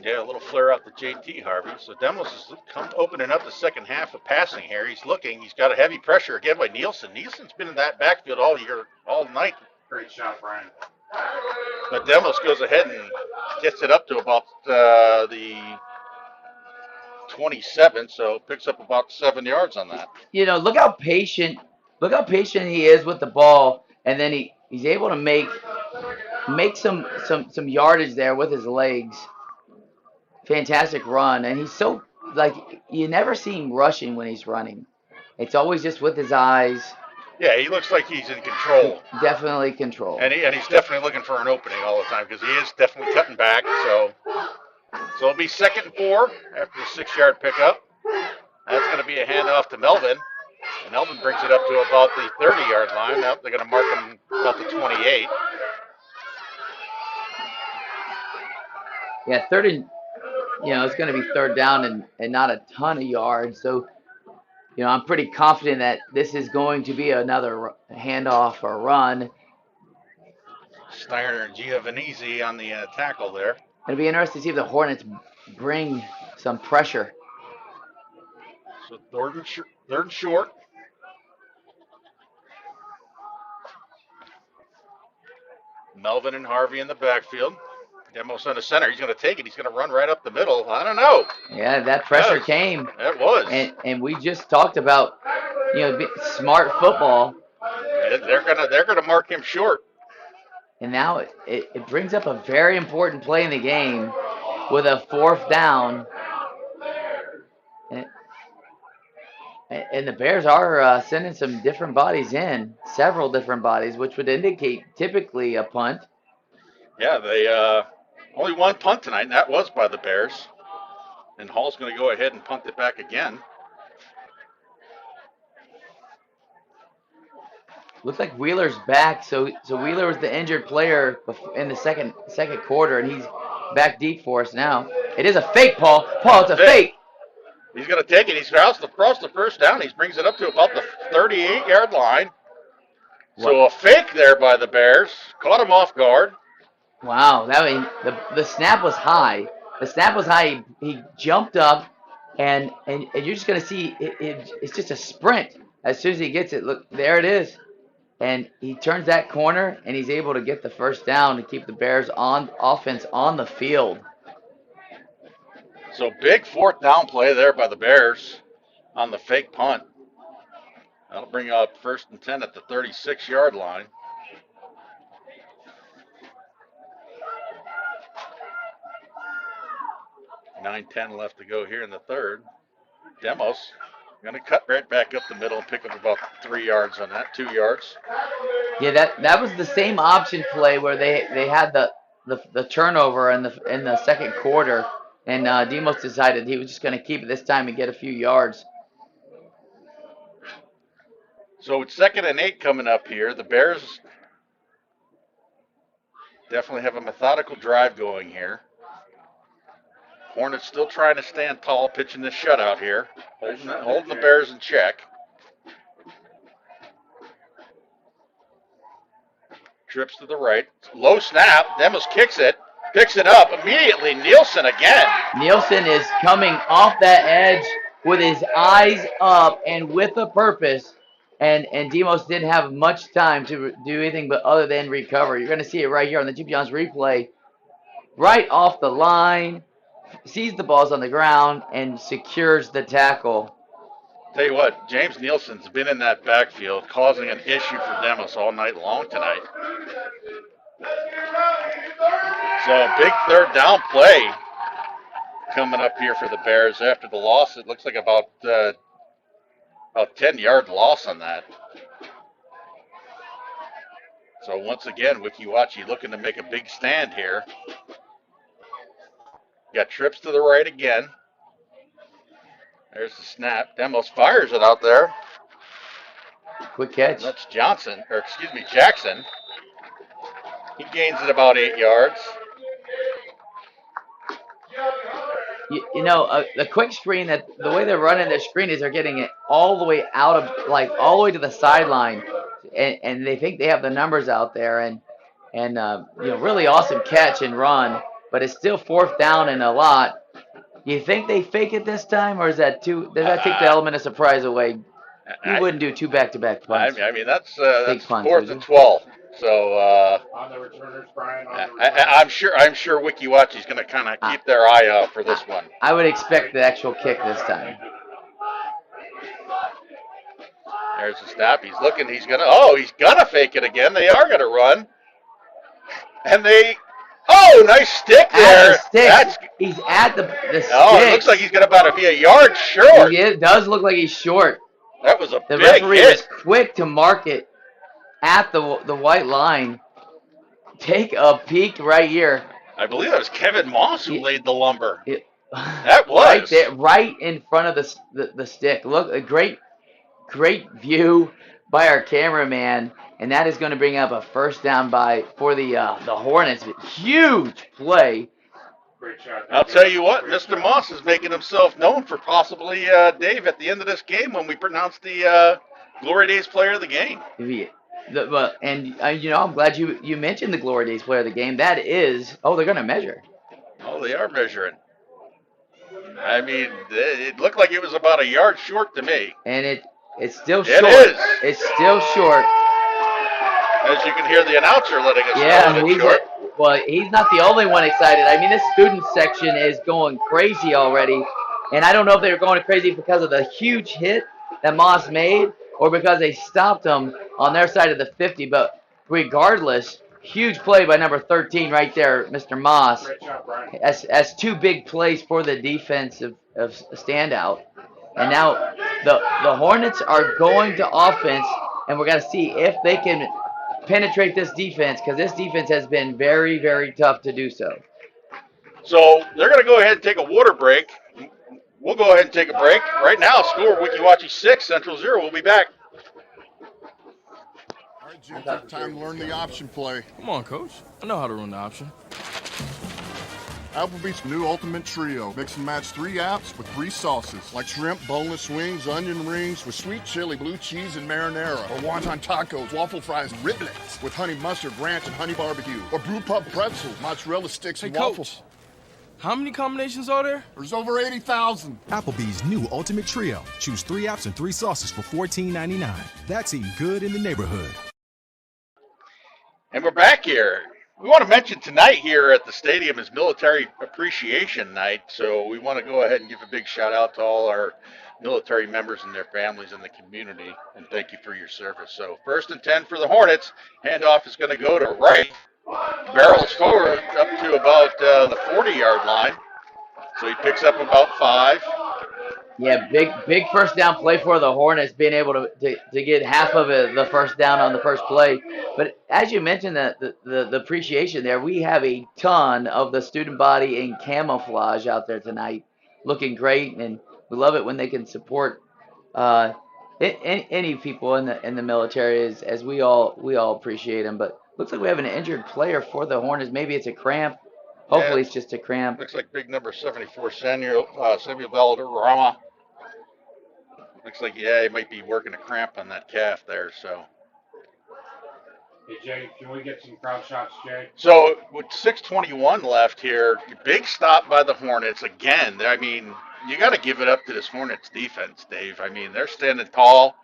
Yeah, a little flare out to JT Harvey. So Demos is opening up the second half of passing here. He's looking. He's got a heavy pressure again by Nielsen. Nielsen's been in that backfield all night. Great shot, Brian. But Demos goes ahead and gets it up to about the 27, so picks up about 7 yards on that. Look how patient he is with the ball, and then he's able to make some yardage there with his legs. Fantastic run, and he's so, you never see him rushing when he's running. It's always just with his eyes. Yeah, he looks like he's in control. Definitely control. And he's definitely looking for an opening all the time because he is definitely cutting back. So it'll be 2nd and 4 after the 6-yard pickup. That's going to be a handoff to Melvin. And Melvin brings it up to about the 30-yard line. Now they're going to mark him about the 28. Yeah, it's going to be 3rd down and not a ton of yards. So, I'm pretty confident that this is going to be another handoff or run. Steiner and Giovanizzi on the tackle there. It'll be interesting to see if the Hornets bring some pressure. So 3rd and short. Melvin and Harvey in the backfield. Demos on the center. He's going to take it. He's going to run right up the middle. I don't know. Yeah, that pressure came. It was. And we just talked about, smart football. They're gonna mark him short. And now it brings up a very important play in the game with a 4th down. And the Bears are sending some different bodies in, several different bodies, which would indicate typically a punt. Yeah, they only one punt tonight, and that was by the Bears. And Hall's going to go ahead and punt it back again. Looks like Wheeler's back, so Wheeler was the injured player in the second quarter, and back deep for us now. It is a fake, Paul. Paul, it's a fake. He's going to take it. He's across the first down. He brings it up to about the 38-yard line. So a fake there by the Bears. Caught him off guard. Wow, the snap was high. The snap was high. He jumped up, and you're just going to see it's just a sprint. As soon as he gets it, look, there it is. And he turns that corner, and he's able to get the first down to keep the Bears on offense on the field. So big fourth down play there by the Bears on the fake punt. That'll bring up 1st and 10 at the 36-yard line. Nine, 10 left to go here in the third. Demos going to cut right back up the middle and pick up about 3 yards on that, 2 yards. Yeah, that was the same option play where they had the turnover in the second quarter, and Demos decided he was just going to keep it this time and get a few yards. So it's 2nd and 8 coming up here. The Bears definitely have a methodical drive going here. Hornets still trying to stand tall, pitching this shutout here, holding the Bears in check. Trips to the right. Low snap. Demos kicks it. Picks it up. Immediately, Nielsen again. Nielsen is coming off that edge with his eyes up and with a purpose. And Demos didn't have much time to do anything but other than recover. You're going to see it right here on the GPON's replay. Right off the line. Sees the balls on the ground and secures the tackle. Tell you what, James Nielsen's been in that backfield causing an issue for Demos all night long tonight. So a big third down play coming up here for the Bears after the loss. It looks like about 10-yard loss on that. So once again, Weeki Wachee looking to make a big stand here. Got trips to the right again. There's the snap. Demos fires it out there. Quick catch. That's Jackson. He gains it about 8 yards. The quick screen, that the way they're running their screen is they're getting it all the way out of, all the way to the sideline, and they think they have the numbers out there, and really awesome catch and run, but it's still 4th down and a lot. You think they fake it this time, or does that take the element of surprise away? You wouldn't do 2 back-to-back punts. I mean, that's punts, 4th and 12. So On the returners, Brian. I'm sure Weeki Wachee's going to kind of keep their eye out for this one. I would expect the actual kick this time. There's the snap. He's looking. He's gonna fake it again. They are gonna run, and nice stick there. He's at the stick. Oh, it looks like he's going to be a yard short. It does look like he's short. That was a big hit. The referee was quick to mark it at the white line. Take a peek right here. I believe that was Kevin Moss who laid the lumber. That was right there, right in front of the stick. Look, a great view by our cameraman, and that is going to bring up a first down for the Hornets. Huge play. Great shot. I'll tell you what, Mr. Moss is making himself known for possibly, Dave, at the end of this game when we pronounce the Glory Days player of the game. I'm glad you mentioned the Glory Days player of the game. That is, they're going to measure. Oh, they are measuring. I mean, it looked like it was about a yard short to me. And it's still short. It is. It's still short. As you can hear the announcer letting us know Yeah, it's short. he's not the only one excited. I mean, this student section is going crazy already. And I don't know if they were going crazy because of the huge hit that Moss made or because they stopped him on their side of the 50. But regardless, huge play by number 13 right there, Mr. Moss. Great shot, Brian. As 2 big plays for the defense of standout. And now the Hornets are going to offense, and we're going to see if they can penetrate this defense, because this defense has been very, very tough to do so. So they're going to go ahead and take a water break. We'll go ahead and take a break. Right now, score Weeki Wachee 6, Central 0. We'll be back. All right, Jim, take time to learn the option play. Come on, Coach. I know how to run the option. Applebee's new ultimate trio. Mix and match 3 apps with 3 sauces, like shrimp, boneless wings, onion rings with sweet chili, blue cheese, and marinara. Or wonton tacos, waffle fries, and riblets with honey mustard, ranch, and honey barbecue. Or brew pub pretzels, mozzarella sticks, and waffles. How many combinations are there? There's over 80,000. Applebee's new Ultimate Trio. Choose 3 apps and 3 sauces for $14.99. That's eating good in the neighborhood. And we're back here. We want to mention tonight here at the stadium is Military Appreciation Night, so we want to go ahead and give a big shout out to all our military members and their families in the community, and thank you for your service. So 1st and 10 for the Hornets. Handoff is going to go to right. Barrels forward up to about the 40-yard line. So he picks up about 5. Yeah, big first down play for the Hornets, being able to get half of it, the first down on the first play. But as you mentioned, the appreciation there, we have a ton of the student body in camouflage out there tonight, looking great, and we love it when they can support any people in the military, as we all appreciate them. But looks like we have an injured player for the Hornets. Maybe it's a cramp. Hopefully it's just a cramp. Looks like big number 74, Samuel Valderrama. Looks like, he might be working a cramp on that calf there, so. Hey, Jay, can we get some crowd shots, Jay? So with 6:21 left here, big stop by the Hornets again. I mean, you got to give it up to this Hornets defense, Dave. I mean, they're standing tall.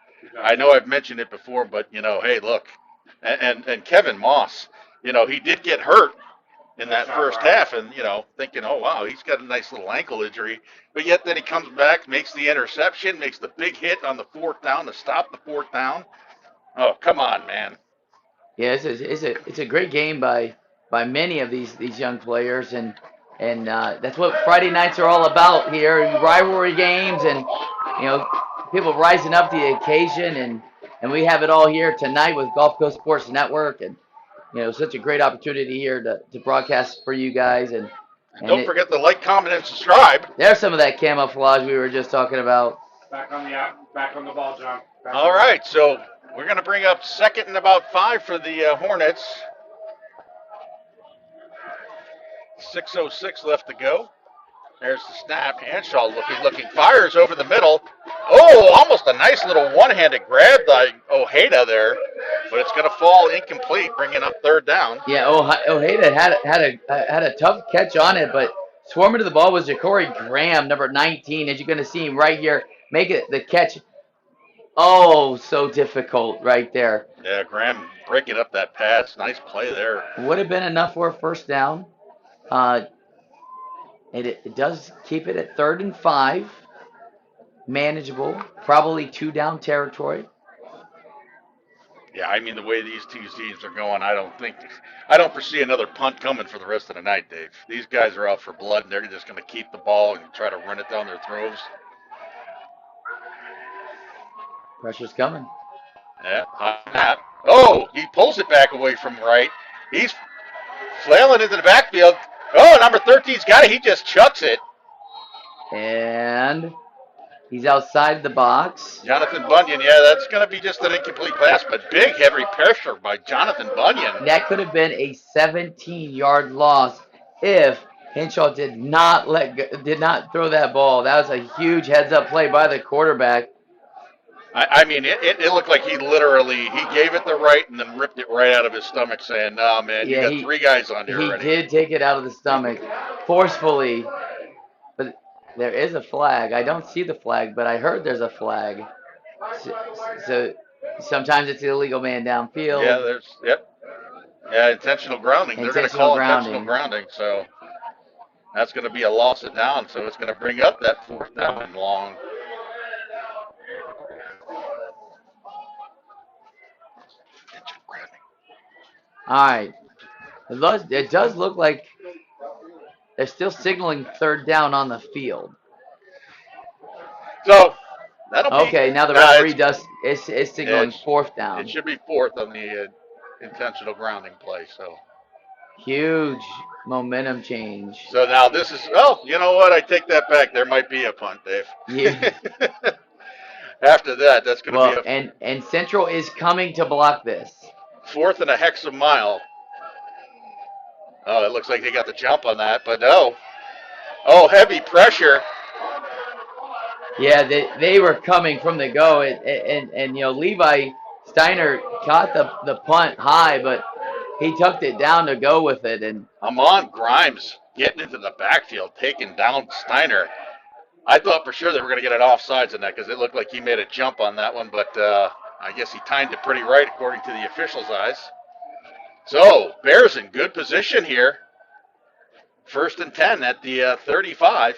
I know I've mentioned it before, but, hey, look. And Kevin Moss, he did get hurt in that first half, and thinking, oh wow, he's got a nice little ankle injury, but yet then he comes back, makes the interception, makes the big hit on the 4th down to stop the 4th down. Oh, come on, man. Yeah, it's a great game by many of these young players, and that's what Friday nights are all about here, rivalry games, and people rising up to the occasion, and we have it all here tonight with Gulf Coast Sports Network, and such a great opportunity here to broadcast for you guys. And don't forget to like, comment, and subscribe. There's some of that camouflage we were just talking about. Back on the ball, John. All right, so we're going to bring up 2nd and about 5 for the Hornets. 6:06 left to go. There's the snap. Hanshaw looking, fires over the middle. Oh, almost a nice little one-handed grab by Ojeda there, but it's going to fall incomplete, bringing up 3rd down. Yeah, Ojeda had a tough catch on it, but swarming to the ball was Ja'Cory Graham, number 19, as you're going to see him right here make it the catch. Oh, so difficult right there. Yeah, Graham breaking up that pass. Nice play there. Would have been enough for a first down. It does keep it at 3rd and 5. Manageable. Probably 2 down territory. Yeah, I mean, the way these two teams are going, I don't foresee another punt coming for the rest of the night, Dave. These guys are out for blood, and they're just going to keep the ball and try to run it down their throats. Pressure's coming. Yeah, hot snap. Oh, he pulls it back away from right. He's flailing into the backfield. Oh, number 13's got it. He just chucks it. And he's outside the box. Jonathan Bunyan, that's going to be just an incomplete pass, but big, heavy pressure by Jonathan Bunyan. That could have been a 17-yard loss if Henshaw did not throw that ball. That was a huge heads-up play by the quarterback. I mean, it looked like he gave it the right and then ripped it right out of his stomach, saying, "No, man, you got 3 guys on here already." He did take it out of the stomach forcefully, but there is a flag. I don't see the flag, but I heard there's a flag. So sometimes it's the illegal man downfield. Yeah, intentional grounding. They're going to call intentional grounding, so that's going to be a loss of down. So it's going to bring up that 4th down and long. All right. It does look like they're still signaling 3rd down on the field. So that'll be okay. Now the referee is signaling 4th down. It should be 4th on the intentional grounding play. So huge momentum change. So now this is you know what? I take that back. There might be a punt, Dave. Yeah. After that, that's going to be and Central is coming to block this. 4th and a Hexam mile. Oh, it looks like they got the jump on that, but no. Oh, heavy pressure. Yeah, they were coming from the go, and Levi Steiner caught the punt high, but he tucked it down to go with it. And Amon Grimes getting into the backfield, taking down Steiner. I thought for sure they were going to get an offsides in that because it looked like he made a jump on that one, but I guess he timed it pretty right according to the officials' eyes. So, Bears in good position here. 1st and 10 at the 35.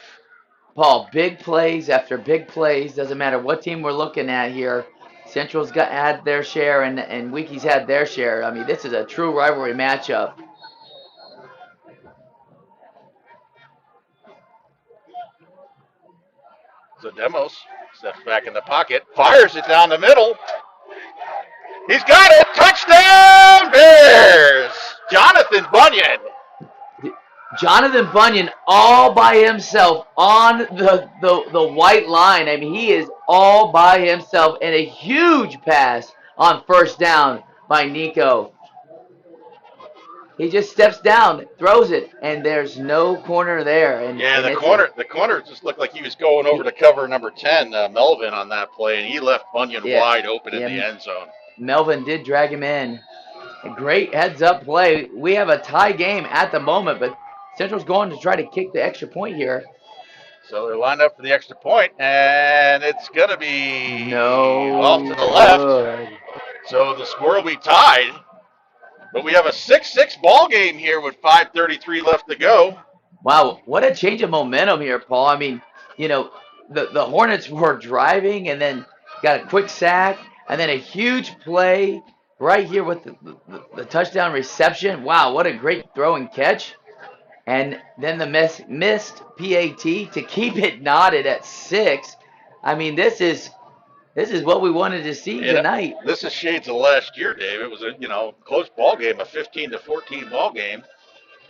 Paul, big plays after big plays. Doesn't matter what team we're looking at here. Central's had their share, and Weeki's had their share. I mean, this is a true rivalry matchup. So Demos steps back in the pocket, fires it down the middle. He's got it. Touchdown, Bears! Jonathan Bunyan. Jonathan Bunyan all by himself on the white line. I mean, he is all by himself, and a huge pass on 1st down by Nico. He just steps down, throws it, and there's no corner there. And the corner just looked like he was going over to cover number 10, Melvin, on that play, and he left Bunyan wide open in the end zone. Melvin did drag him in. A great heads-up play. We have a tie game at the moment, but Central's going to try to kick the extra point here. So they're lined up for the extra point, and it's going to be off to the left. So the score will be tied. But we have a 6-6 ball game here with 5:33 left to go. Wow, what a change of momentum here, Paul. I mean, the Hornets were driving and then got a quick sack and then a huge play right here with the touchdown reception. Wow, what a great throw and catch. And then the missed PAT to keep it knotted at 6. I mean, this is what we wanted to see tonight. This is shades of last year, Dave. It was a close ball game, a 15-14 ball game.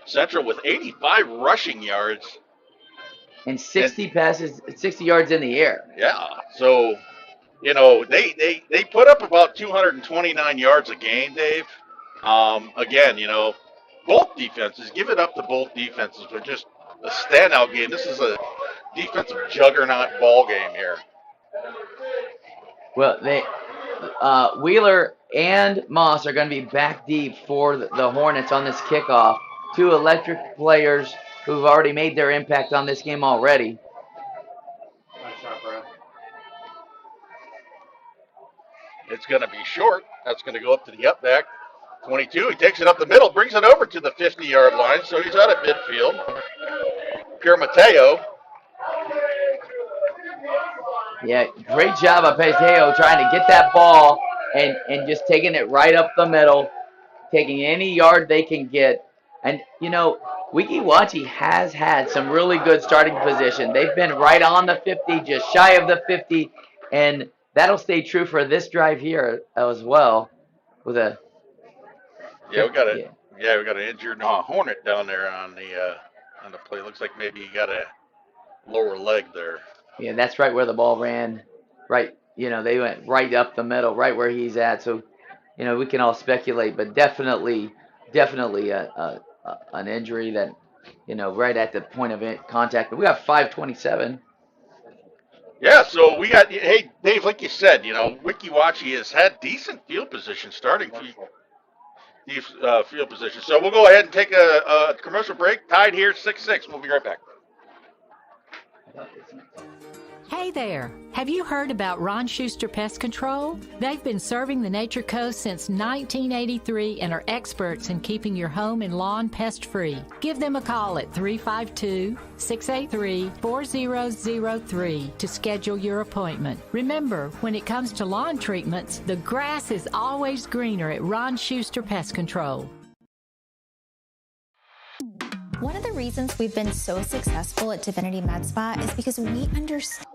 Central with 85 rushing yards and 60 passes, 60 yards in the air. Yeah, so they put up about 229 yards a game, Dave. Again, both defenses, give it up to both defenses, but just a standout game. This is a defensive juggernaut ball game here. Well, Wheeler and Moss are going to be back deep for the Hornets on this kickoff. 2 electric players who've already made their impact on this game already. It's going to be short. That's going to go up to the up back. 22, he takes it up the middle, brings it over to the 50-yard line, so he's out of midfield. Pierre Mateo. Yeah, great job of Mateo trying to get that ball and just taking it right up the middle, taking any yard they can get. And, Weeki Wachee has had some really good starting position. They've been right on the 50, just shy of the 50, and that'll stay true for this drive here as well. With a we got an injured Hornet down there on the play. Looks like maybe he got a lower leg there. Yeah, that's right where the ball ran. Right, they went right up the middle, right where he's at. So, we can all speculate, but definitely an injury that, right at the point of contact. But we got 5:27. Yeah, so we got, hey, Dave, like you said, Weeki Wachee has had decent field position, starting field position. So we'll go ahead and take a commercial break. Tied here, 6-6. We'll be right back. Hey there! Have you heard about Ron Schuster Pest Control? They've been serving the Nature Coast since 1983 and are experts in keeping your home and lawn pest-free. Give them a call at 352-683-4003 to schedule your appointment. Remember, when it comes to lawn treatments, the grass is always greener at Ron Schuster Pest Control. One of the reasons we've been so successful at Divinity Med Spa is because we understand.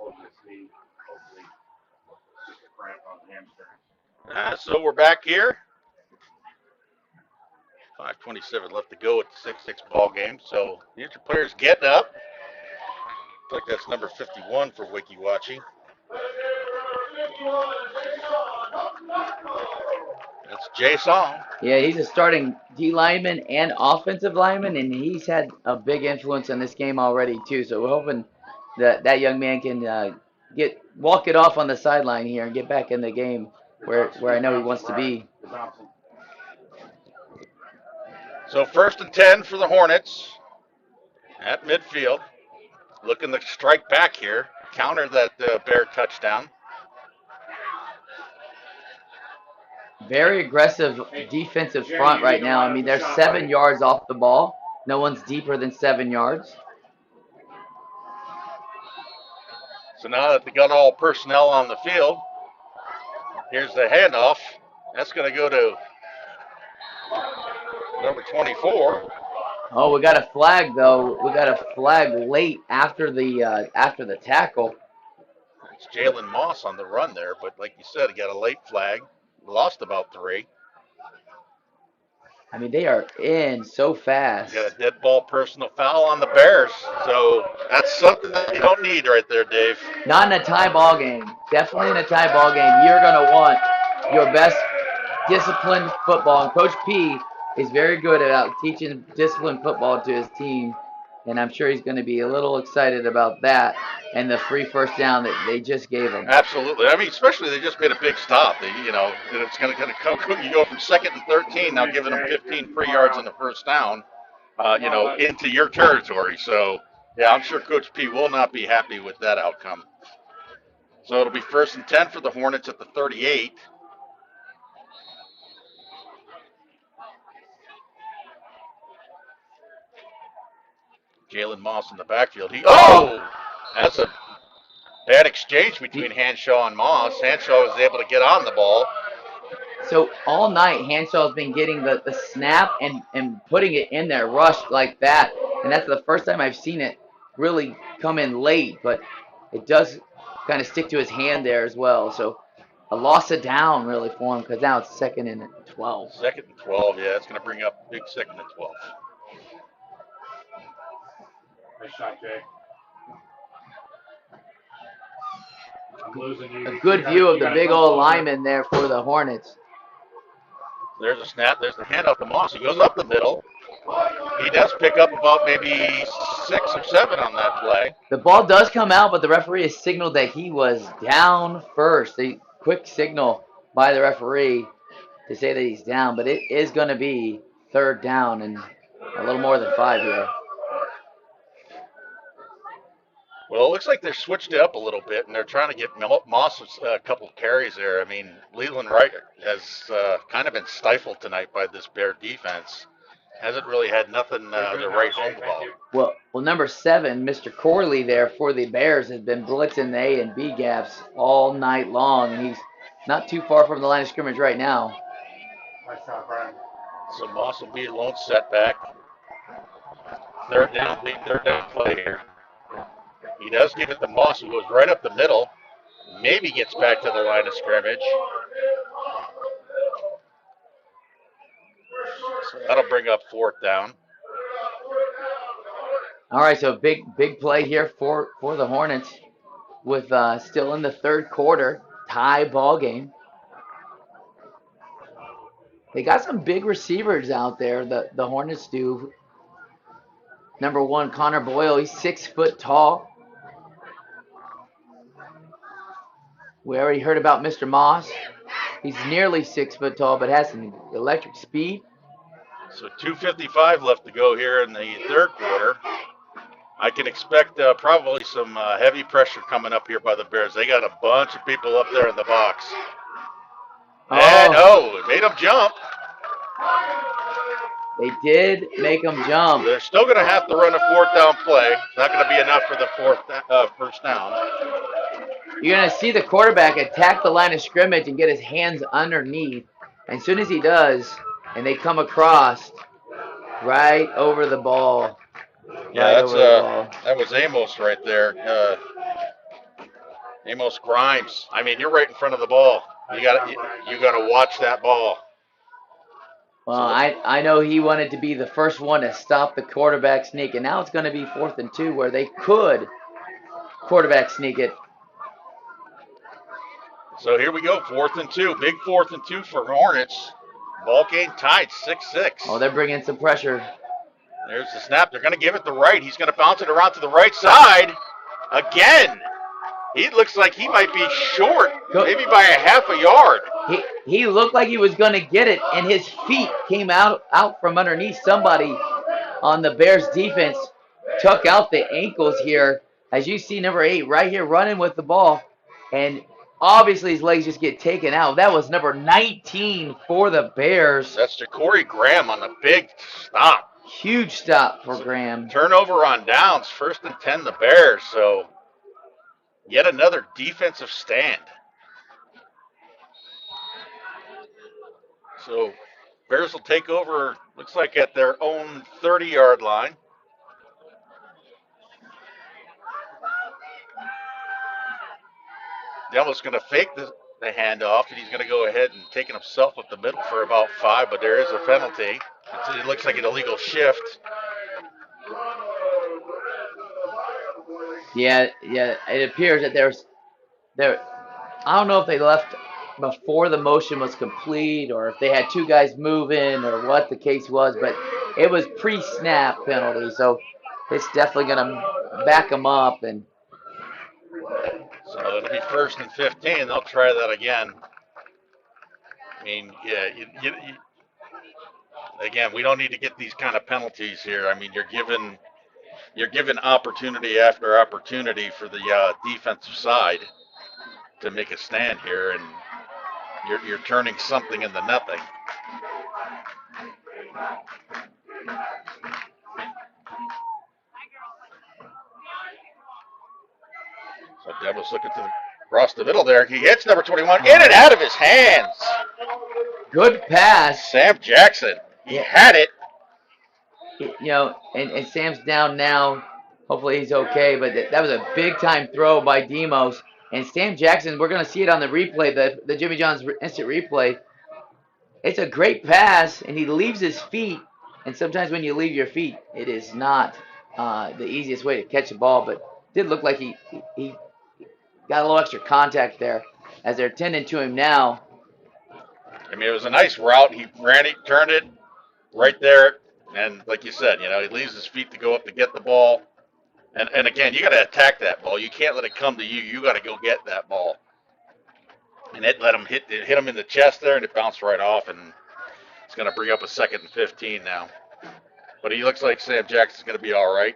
So we're back here. 5:27 left to go at the 6-6 ball game. So the injured players getting up. Looks like that's number 51 for Weeki Wachee. That's Jay Song. Yeah, he's a starting D lineman and offensive lineman, and he's had a big influence in this game already too. So we're hoping that that young man can walk it off on the sideline here and get back in the game where I know he wants to be. So 1st and 10 for the Hornets at midfield. Looking to strike back here, counter that Bear touchdown. Very aggressive defensive front right now. I mean, they're 7 yards off the ball. No one's deeper than 7 yards. So now that they got all personnel on the field, here's the handoff. That's going to go to number 24. Oh, we got a flag though. We got a flag late after the tackle. It's Jalen Moss on the run there, but like you said, he got a late flag. Lost about 3. I mean, they are in so fast. Got a dead ball personal foul on the Bears. So that's something that you don't need right there, Dave. Not in a tie ball game. Definitely in a tie ball game. You're going to want your best disciplined football. And Coach P is very good about teaching disciplined football to his team. And I'm sure he's going to be a little excited about that and the free first down that they just gave him. Absolutely. I mean, especially they just made a big stop. It's going to come. You go from 2nd and 13, now giving them 15 free yards on the first down, into your territory. So, yeah, I'm sure Coach P will not be happy with that outcome. So it'll be 1st and 10 for the Hornets at the 38. Jalen Moss in the backfield. That's a bad exchange between Hanshaw and Moss. Hanshaw was able to get on the ball. So all night, Hanshaw's been getting the snap and putting it in there, rushed like that. And that's the first time I've seen it really come in late, but it does kind of stick to his hand there as well. So a loss of down really for him because now it's 2nd and 12. 2nd and 12, yeah, it's going to bring up big 2nd and 12. Nice shot, Jay. I'm losing you. A good view of the big old lineman there for the Hornets. There's a snap. There's the handoff to Moss. He goes up the middle. He does pick up about maybe 6 or 7 on that play. The ball does come out, but the referee has signaled that he was down first. A quick signal by the referee to say that he's down, but it is going to be 3rd down and a little more than 5 here. Well, it looks like they've switched it up a little bit, and they're trying to get Moss a couple carries there. I mean, Leland Wright has kind of been stifled tonight by this Bear defense. Hasn't really had nothing to right home the ball. Well, number 7, Mr. Corley there for the Bears has been blitzing the A and B gaps all night long, and he's not too far from the line of scrimmage right now. Nice shot, Brian. So Moss will be a lone setback. Third down play here. He does give it to Moss, who goes right up the middle. Maybe gets back to the line of scrimmage. So that'll bring up 4th down. All right, so big play here for the Hornets with still in the 3rd quarter, tie ball game. They got some big receivers out there, the Hornets do. Number 1, Connor Boyle, he's 6 foot tall. We already heard about Mr. Moss. He's nearly 6 foot tall, but has some electric speed. So 2:55 left to go here in the 3rd quarter. I can expect probably some heavy pressure coming up here by the Bears. They got a bunch of people up there in the box. And, it made them jump. They did make them jump. They're still going to have to run a 4th down play. It's not going to be enough for the first down. You're going to see the quarterback attack the line of scrimmage and get his hands underneath. And as soon as he does, and they come across right over the ball. Yeah, that was Amos right there. Amos Grimes. I mean, you're right in front of the ball. You got to watch that ball. Well, I know he wanted to be the first one to stop the quarterback sneak, and now it's going to be 4th and 2 where they could quarterback sneak it. So here we go, 4th and 2. Big 4th and 2 for Hornets. Ball game tied 6-6. Oh, they're bringing some pressure. There's the snap. They're going to give it the right. He's going to bounce it around to the right side again. He looks like he might be short, maybe by a half a yard. He looked like he was going to get it, and his feet came out from underneath somebody on the Bears defense. Took out the ankles here. As you see, number 8 right here running with the ball. And obviously his legs just get taken out. That was number 19 for the Bears. That's Corey Graham on the big stop. Huge stop for Graham. Turnover on downs, 1st and 10 the Bears. So yet another defensive stand. So Bears will take over, looks like at their own 30-yard line. Demo's going to fake the handoff, and he's going to go ahead and take it himself up the middle for about 5, but there is a penalty. It looks like an illegal shift. Yeah, it appears that I don't know if they left before the motion was complete or if they had 2 guys moving or what the case was, but it was pre-snap penalty, so it's definitely going to back them up. And so it'll be 1st and 15. They'll try that again. I mean, yeah, again, we don't need to get these kind of penalties here. I mean, you're given opportunity after opportunity for the defensive side to make a stand here, and you're turning something into nothing. So Devil's looking across the middle there. He hits number 21 in and out of his hands. Good pass. Sam Jackson. He had it. And Sam's down now. Hopefully he's okay, but that was a big-time throw by Demos. And Sam Jackson, we're going to see it on the replay, the Jimmy John's instant replay. It's a great pass, and he leaves his feet. And sometimes when you leave your feet, it is not the easiest way to catch the ball. But it did look like he got a little extra contact there as they're tending to him now. I mean, it was a nice route. He ran it, turned it right there. And like you said, he leaves his feet to go up to get the ball. And again, you got to attack that ball. You can't let it come to you. You got to go get that ball. And it let him hit him in the chest there, and it bounced right off. And it's going to bring up a 2nd and 15 now. But he looks like Sam Jackson's going to be all right.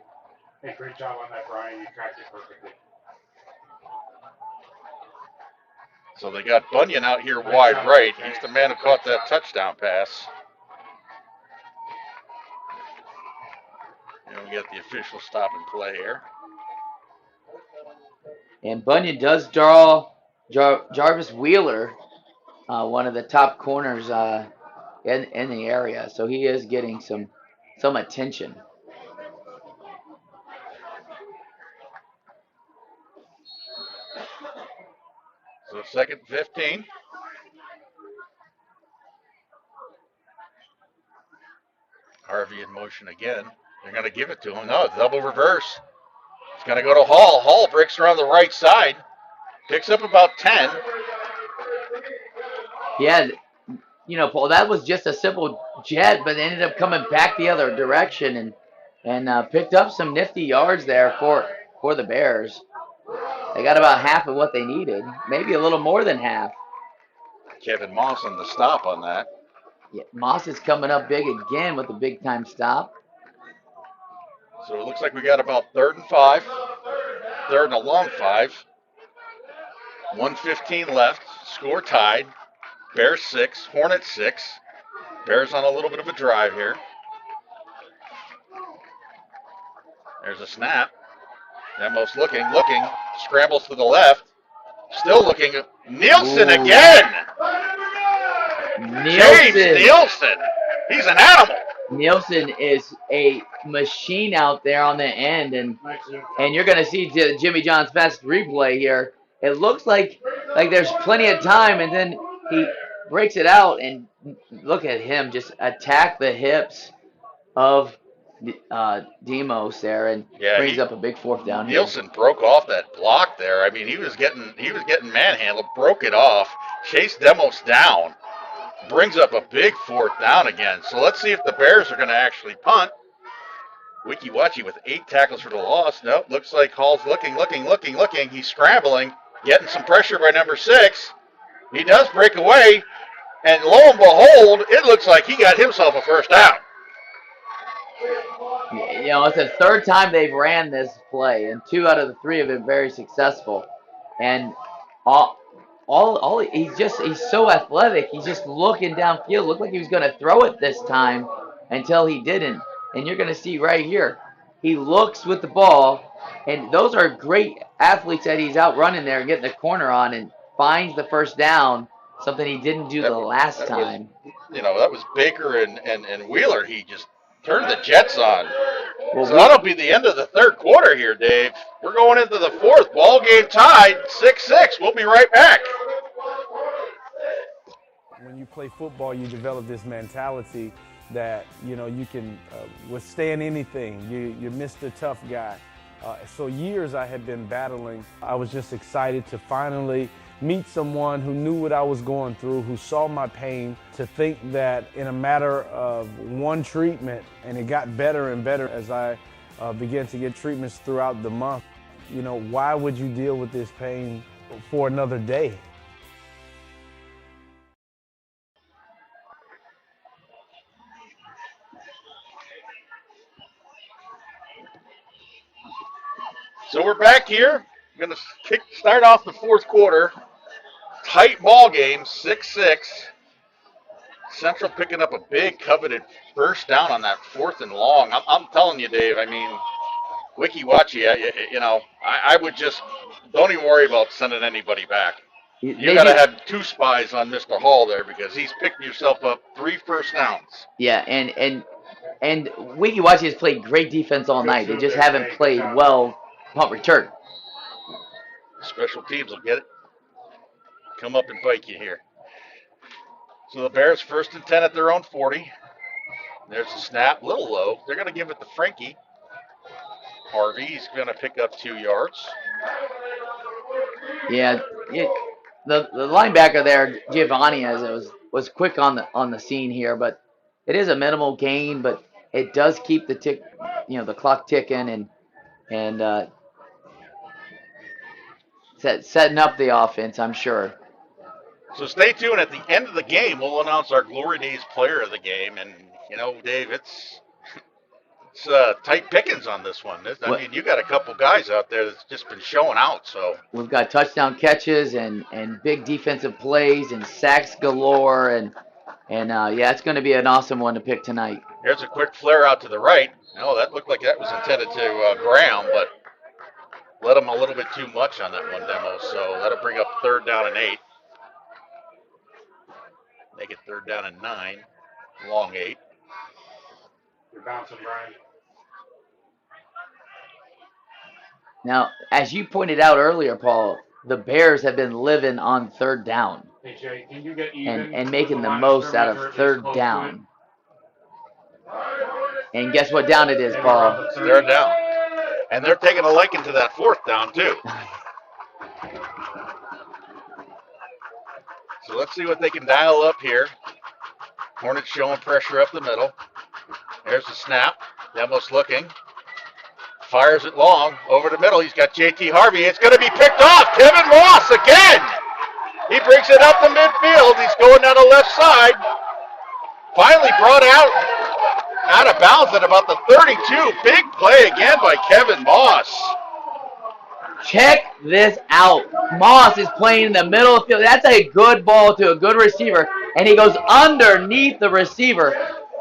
Hey, great job on that, Brian. You tracked it perfectly. So they got Bunyan out here wide right. He's the man who caught that touchdown pass. And we got the official stop and play here. And Bunyan does draw Jarvis Wheeler, one of the top corners in the area. So he is getting some attention. So 2nd and 15. Harvey in motion again. They're going to give it to him. No, double reverse. It's going to go to Hall. Hall breaks around the right side. Picks up about 10. Yeah, Paul, that was just a simple jet, but ended up coming back the other direction and picked up some nifty yards there for the Bears. They got about half of what they needed, maybe a little more than half. Kevin Moss on the stop on that. Yeah, Moss is coming up big again with a big-time stop. So it looks like we got about 3rd and 5. 3rd and a long 5. 1:15 left. Score tied. Bears 6, Hornets 6. Bears on a little bit of a drive here. There's a snap. Demos looking, scrambles to the left. Still looking. Nielsen again. James Nielsen. He's an animal. Nielsen is a machine out there on the end, and you're going to see Jimmy John's fast replay here. It looks like there's plenty of time, and then he breaks it out, and look at him just attack the hips of Demos there and Yeah, brings up a big fourth down here. Nielsen broke off that block there. I mean, he was getting manhandled, broke it off, chased Demos down, brings up a big fourth down again. So let's see if the Bears are going to actually punt. Weeki Wachee with 8 tackles for the loss. Nope, looks like Hall's looking. He's scrambling, getting some pressure by number 6. He does break away, and lo and behold, it looks like he got himself a first down. You know, it's the third time they've ran this play, and 2 out of the 3 have been very successful. And he's so athletic. He's just looking downfield. Looked like he was going to throw it this time until he didn't. And you're going to see right here, he looks with the ball, and those are great athletes that he's out running there and getting the corner on and finds the first down, something he didn't do the last time. That was Baker and Wheeler. He just turned the Jets on. Well, So that'll be the end of the third quarter here, Dave. We're going into the fourth. Ball game tied, 6-6. We'll be right back. When you play football, you develop this mentality that, you can withstand anything. You're Mr. Tough Guy. So years I had been battling. I was just excited to finally meet someone who knew what I was going through, who saw my pain, to think that in a matter of one treatment, and it got better and better as I began to get treatments throughout the month. Why would you deal with this pain for another day? So we're back here. Going to start off the fourth quarter. Tight ball game, 6-6. Central picking up a big coveted first down on that 4th and long. I'm telling you, Dave, I mean, Weeki Wachee, I would just, don't even worry about sending anybody back. You got to have 2 spies on Mr. Hall there because he's picking yourself up 3 first downs. Yeah, and Weeki Wachee has played great defense all night. They just haven't played well punt return. Special teams will get it. Come up and bite you here. So the Bears 1st and 10 at their own 40. There's the snap, a little low. They're going to give it to Frankie. Harvey's going to pick up 2 yards. Yeah, the linebacker there, Giovanni, was quick on the scene here, but it is a minimal gain, but it does keep the clock ticking and setting up the offense, I'm sure. So stay tuned. At the end of the game, we'll announce our Glory Days player of the game. And, Dave, it's tight pickings on this one. I mean, you got a couple guys out there that's just been showing out. So we've got touchdown catches and big defensive plays and sacks galore. And it's going to be an awesome one to pick tonight. Here's a quick flare out to the right. That looked like that was intended to Graham, but let him a little bit too much on that one, Demo. So that'll bring up 3rd down and 8. Make it 3rd down and 9. Long 8. You're bouncing, Brian. Now, as you pointed out earlier, Paul, the Bears have been living on 3rd down. Hey, Jay, can you get even and making the most out of 3rd down. And guess what down it is, Paul? 3rd down. And they're taking a liking to that 4th down, too. So let's see what they can dial up here. Hornets showing pressure up the middle. There's the snap. Demos looking. Fires it long. Over the middle. He's got JT Harvey. It's going to be picked off. Kevin Moss again. He brings it up the midfield. He's going down the left side. Finally brought out of bounds at about the 32. Big play again by Kevin Moss. Check this out. Moss is playing in the middle of the field. That's a good ball to a good receiver. And he goes underneath the receiver.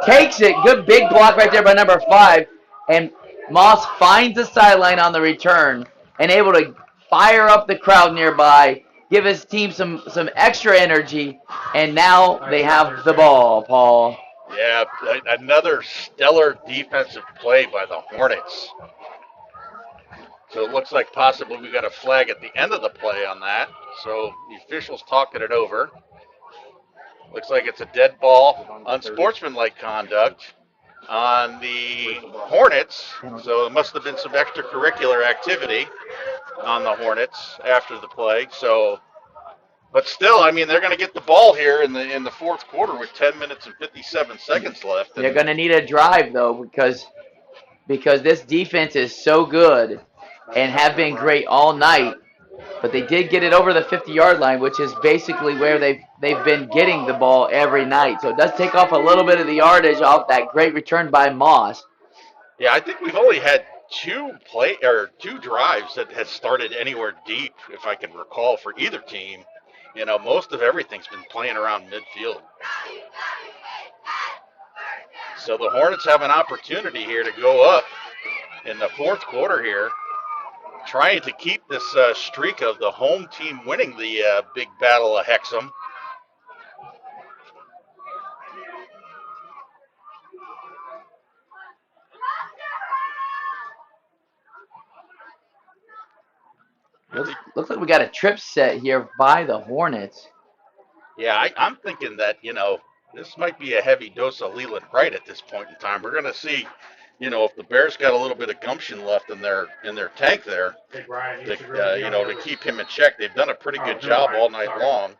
Takes it. Good big block right there by number 5. And Moss finds the sideline on the return and able to fire up the crowd nearby, give his team some extra energy, and now they have the ball, Paul. Yeah, another stellar defensive play by the Hornets. So it looks like possibly we got a flag at the end of the play on that. So the officials talking it over. Looks like it's a dead ball, unsportsmanlike conduct. on the Hornets, so it must have been some extracurricular activity on the Hornets after the play. So, but still, I mean, they're going to get the ball here in the fourth quarter with 10 minutes and 57 seconds left. They're going to need a drive, though, because this defense is so good and have been great all night. But they did get it over the 50-yard line, which is basically where they've been getting the ball every night. So it does take off a little bit of the yardage off that great return by Moss. Yeah, I think we've only had two drives that has started anywhere deep, if I can recall, for either team. You know, most of everything's been playing around midfield. So the Hornets have an opportunity here to go up in the fourth quarter here, trying to keep this streak of the home team winning the big Battle of Hexam. Looks like we got a trip set here by the Hornets. Yeah, I'm thinking that, you know, this might be a heavy dose of Leland Wright at this point in time. We're going to see, you know, if the Bears got a little bit of gumption left in their tank there, to keep him in check. They've done a pretty good job all night long.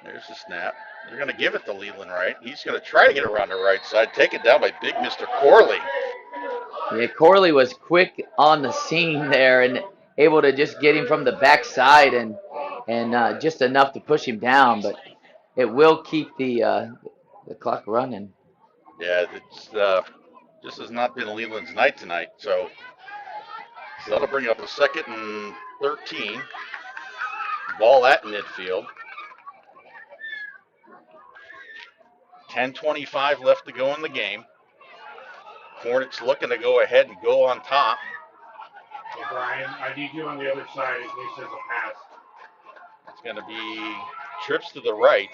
There's the snap. They're going to give it to Leland Wright. He's going to try to get around the right side, taken down by big Mr. Corley. Yeah, Corley was quick on the scene there and able to just get him from the backside and just enough to push him down, but it will keep the clock running. Yeah, it's just has not been Leland's night tonight, so that'll bring up a 2nd and 13. Ball at midfield. 10:25 left to go in the game. Hornets looking to go ahead and go on top. Hey, Brian, I need you on the other side in case there's a pass. It's going to be trips to the right.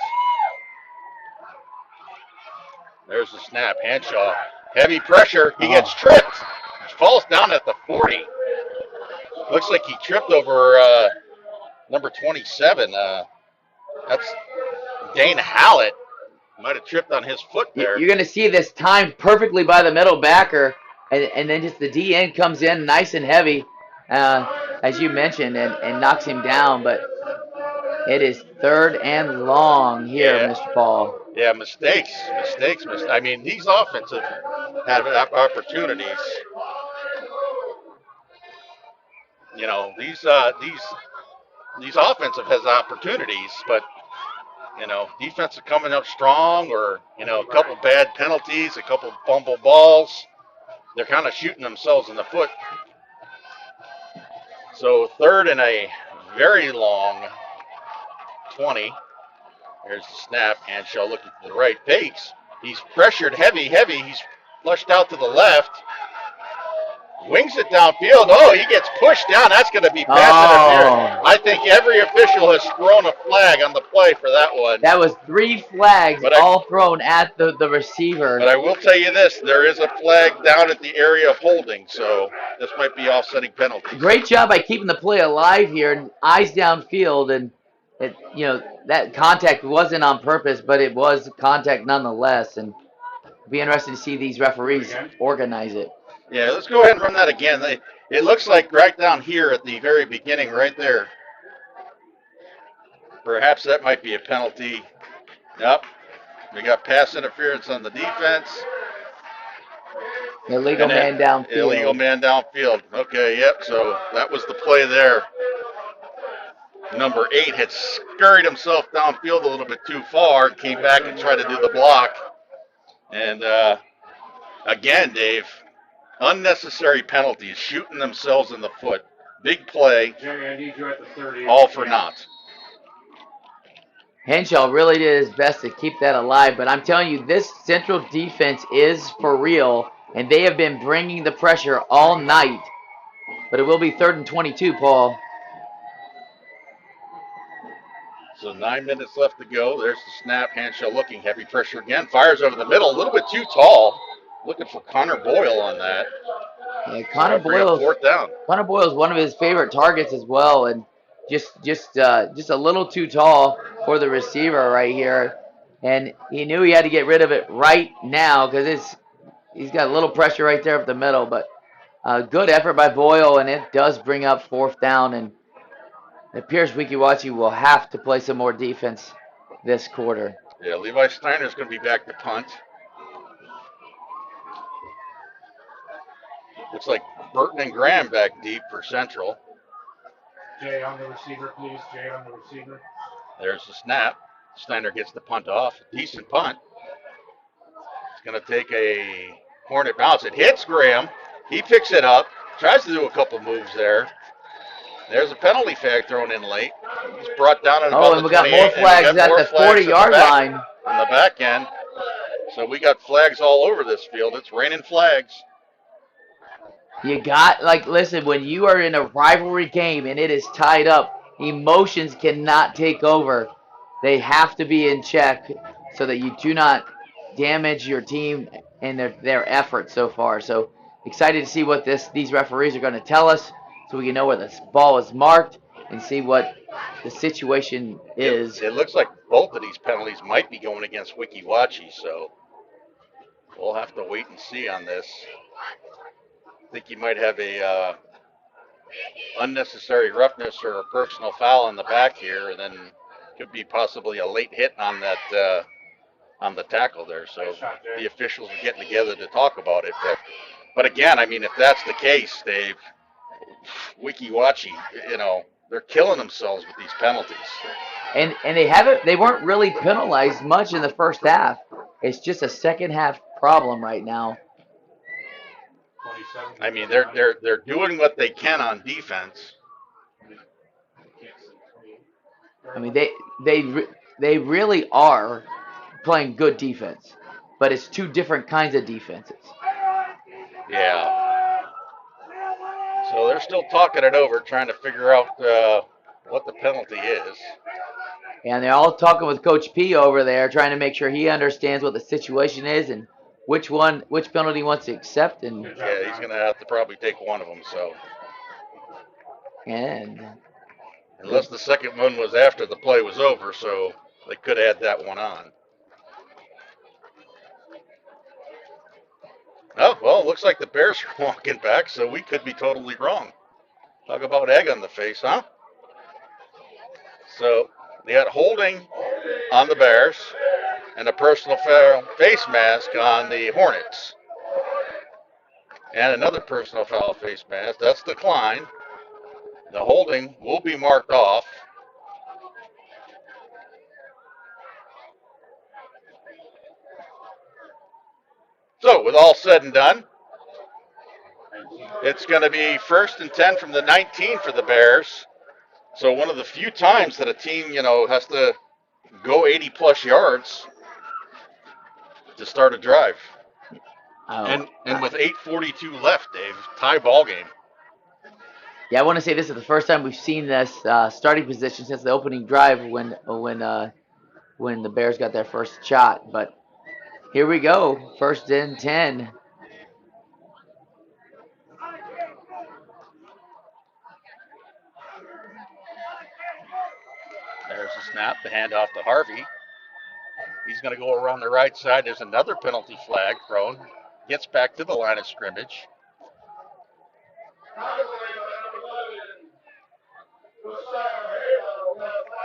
There's the snap. Hanshaw. Heavy pressure. He gets tripped. He falls down at the 40. Looks like he tripped over number 27. That's Dane Hallett. Might have tripped on his foot there. You're going to see this timed perfectly by the middle backer, and then just the DN comes in nice and heavy, as you mentioned, and knocks him down. But it is 3rd and long here, Mr. Paul. Yeah, mistakes. I mean, these offensive have opportunities. You know, these offensive has opportunities, but you know, defense is coming up strong, or you know, a couple bad penalties, a couple fumble balls. They're kind of shooting themselves in the foot. So 3rd and a very long 20. There's the snap. Hanshaw looking to the right. Pace. He's pressured heavy. He's flushed out to the left. Wings it downfield. Oh, he gets pushed down. That's going to be pass interference. I think every official has thrown a flag on the play for that one. That was 3 flags all thrown at the receiver. But I will tell you this. There is a flag down at the area of holding, so this might be offsetting penalty. Great job by keeping the play alive here, and eyes downfield, and that contact wasn't on purpose, but it was contact nonetheless, and it'll be interesting to see these referees organize it. Yeah, let's go ahead and run that again. It looks like right down here at the very beginning, right there. Perhaps that might be a penalty. Yep. We got pass interference on the defense. Illegal man downfield. Illegal man downfield. Okay, yep. So that was the play there. Number 8 had scurried himself downfield a little bit too far, came back and tried to do the block. And again, Dave, unnecessary penalties, shooting themselves in the foot. Big play, Jerry, I need you at the 30. all for naught. Henshaw really did his best to keep that alive, but I'm telling you, this Central defense is for real, and they have been bringing the pressure all night. But it will be 3rd and 22, Paul. So 9 minutes left to go. There's the snap. Hanshaw looking, heavy pressure again. Fires over the middle, a little bit too tall. Looking for Connor Boyle on that. Yeah, Connor Boyle. 4th down. Connor Boyle is one of his favorite targets as well, and just a little too tall for the receiver right here. and he knew he had to get rid of it right now because he's got a little pressure right there up the middle. But good effort by Boyle, and it does bring up 4th down, and it appears Weeki Wachee will have to play some more defense this quarter. Yeah, Levi Steiner's going to be back to punt. Looks like Burton and Graham back deep for Central. Jay on the receiver, please. Jay on the receiver. There's the snap. Steiner gets the punt off. Decent punt. It's going to take a Hornet bounce. It hits Graham. He picks it up. Tries to do a couple moves there. There's a penalty flag thrown in late. He's brought down at about and we got more flags at the 40-yard line. On the back end. So we got flags all over this field. It's raining flags. You got, listen, when you are in a rivalry game and it is tied up, emotions cannot take over. They have to be in check so that you do not damage your team and their effort so far. So excited to see what these referees are going to tell us so we can know where this ball is marked and see what the situation is. It looks like both of these penalties might be going against Weeki Wachee, so we'll have to wait and see on this. I think you might have a unnecessary roughness or a personal foul in the back here, and then could be possibly a late hit on that on the tackle there. So the officials are getting together to talk about it. But again, I mean, if that's the case, Dave, Weeki Wachee, they're killing themselves with these penalties. And they weren't really penalized much in the first half. It's just a second half problem right now. I mean, they're doing what they can on defense. I mean, they really are playing good defense, but it's two different kinds of defenses. Yeah. So they're still talking it over, trying to figure out what the penalty is. And they're all talking with Coach P over there, trying to make sure he understands what the situation is and which penalty he wants to accept. And yeah, he's going to have to probably take one of them. So. And unless the second one was after the play was over, so they could add that one on. Oh, well, it looks like the Bears are walking back, so we could be totally wrong. Talk about egg on the face, huh? So they got holding on the Bears and a personal foul face mask on the Hornets. And another personal foul face mask. That's declined. The holding will be marked off. So, with all said and done, it's going to be 1st and 10 from the 19 for the Bears. So, one of the few times that a team, has to go 80-plus yards to start a drive. And with 8:42 left, Dave, tie ball game. Yeah, I want to say this is the first time we've seen this starting position since the opening drive when the Bears got their first shot. But here we go, 1st and 10. There's the snap, the handoff to Harvey. He's going to go around the right side. There's another penalty flag thrown. Gets back to the line of scrimmage.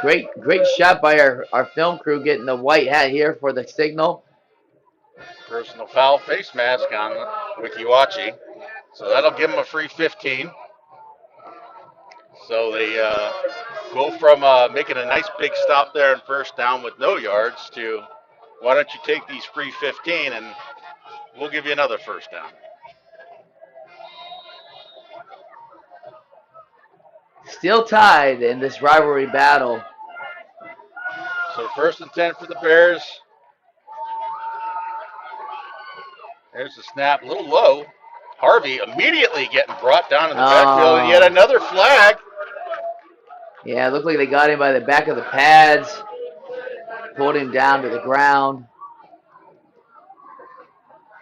Great shot by our film crew getting the white hat here for the signal. Personal foul face mask on Weeki Wachee. So that'll give him a free 15. So they go from making a nice big stop there in 1st down with no yards to why don't you take these free 15 and we'll give you another 1st down. Still tied in this rivalry battle. So 1st and 10 for the Bears. There's the snap, a little low. Harvey immediately getting brought down in the backfield, and yet another flag. Yeah, it looked like they got him by the back of the pads, pulled him down to the ground.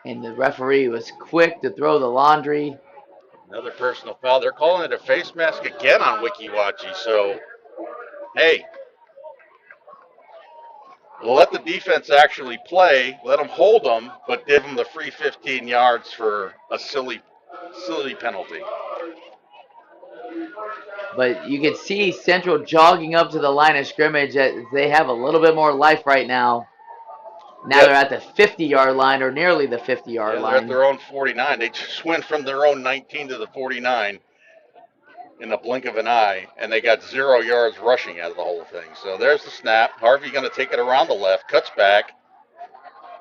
And the referee was quick to throw the laundry. Another personal foul. They're calling it a face mask again on Weeki Wachee. So, hey, let the defense actually play, let them hold them, but give them the free 15 yards for a silly penalty. But you can see Central jogging up to the line of scrimmage. They have a little bit more life right now. Now they're at the 50-yard line or nearly the 50-yard They're at line. their own 49. They just went from their own 19 to the 49 in the blink of an eye, and they got 0 yards rushing out of the whole thing. So there's the snap. Harvey going to take it around the left, cuts back.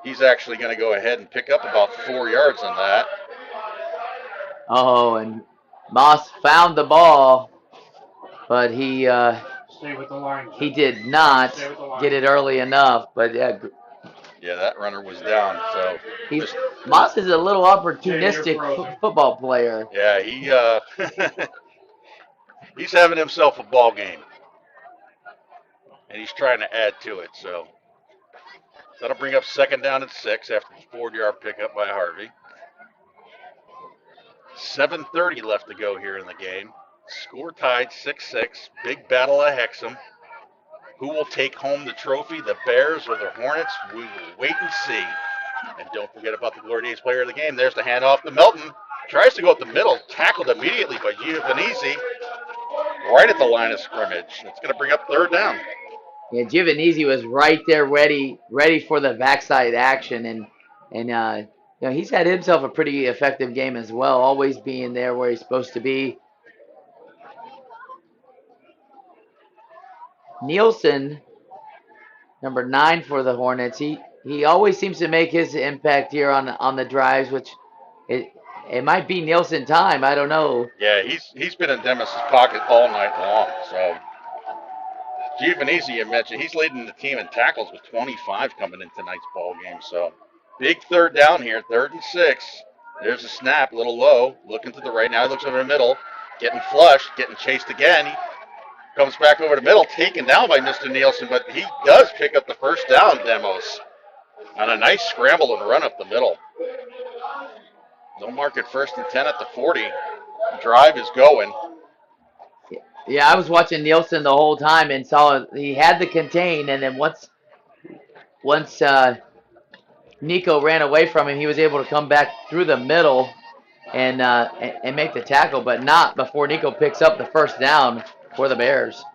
He's actually going to go ahead and pick up about 4 yards on that. Oh, and Moss found the ball, but he did not get it early enough. But yeah, that runner was down. So Moss is a little opportunistic football player. Yeah, he's having himself a ball game, and he's trying to add to it. So that'll bring up 2nd down and 6 after the 4-yard pickup by Harvey. 7:30 left to go here in the game. Score tied 6-6. Big battle of Hexam. Who will take home the trophy, the Bears or the Hornets? We will wait and see. And don't forget about the Glory Days player of the game. There's the handoff to Melton. Tries to go up the middle. Tackled immediately by Giovanizzi. Right at the line of scrimmage. It's going to bring up 3rd down. Yeah, Giovanizzi was right there, ready for the backside action, and he's had himself a pretty effective game as well, always being there where he's supposed to be. Nielsen, number 9 for the Hornets, he always seems to make his impact here on the drives, which it might be Nielsen time. I don't know. Yeah, he's been in Demis's pocket all night long. So Giovanizzi, you mentioned, he's leading the team in tackles with 25 coming in tonight's ball game. So big 3rd down here, 3rd and 6. There's a snap, a little low, looking to the right. Now he looks over the middle, getting flushed, getting chased again. He comes back over the middle, taken down by Mr. Nielsen, but he does pick up the 1st down, Demos, on a nice scramble and run up the middle. They'll mark it 1st and 10 at the 40. Drive is going. Yeah, I was watching Nielsen the whole time and saw he had the contain, and then once Nico ran away from him, he was able to come back through the middle and make the tackle, but not before Nico picks up the 1st down for the Bears.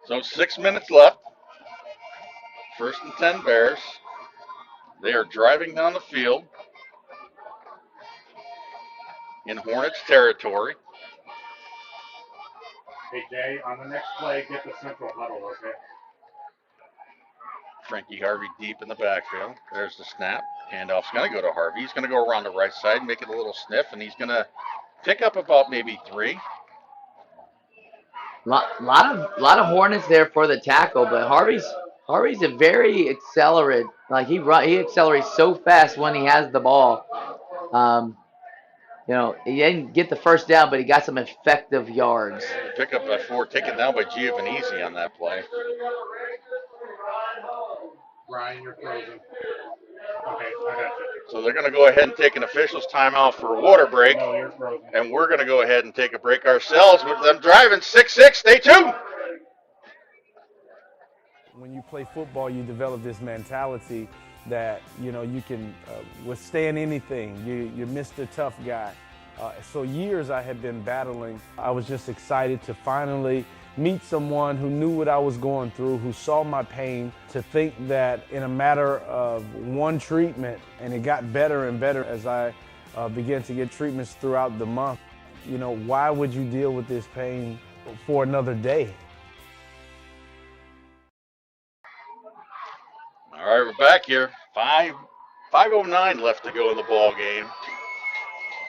So 6 minutes left. 1st and 10 Bears. They are driving down the field in Hornets territory. Hey, Jay, on the next play, get the central huddle, okay? Frankie Harvey deep in the backfield. There's the snap. Handoff's going to go to Harvey. He's going to go around the right side, make it a little sniff, and he's going to pick up about maybe 3. Lot of Hornets there for the tackle, but Harvey's a very accelerant. Like he accelerates so fast when he has the ball. He didn't get the 1st down, but he got some effective yards. Pick up by 4, taken down by Giovanizzi on that play. Ryan, you're frozen. Okay, I got you. So they're going to go ahead and take an official's timeout for a water break. No, you're frozen. And we're going to go ahead and take a break ourselves with them driving 6-6. Stay tuned. When you play football, you develop this mentality that, you can withstand anything. You're Mr. Tough Guy. So years I had been battling. I was just excited to finally meet someone who knew what I was going through, who saw my pain, to think that in a matter of one treatment, and it got better and better as I began to get treatments throughout the month. Why would you deal with this pain for another day? All right, we're back here. 5:09 left to go in the ball game.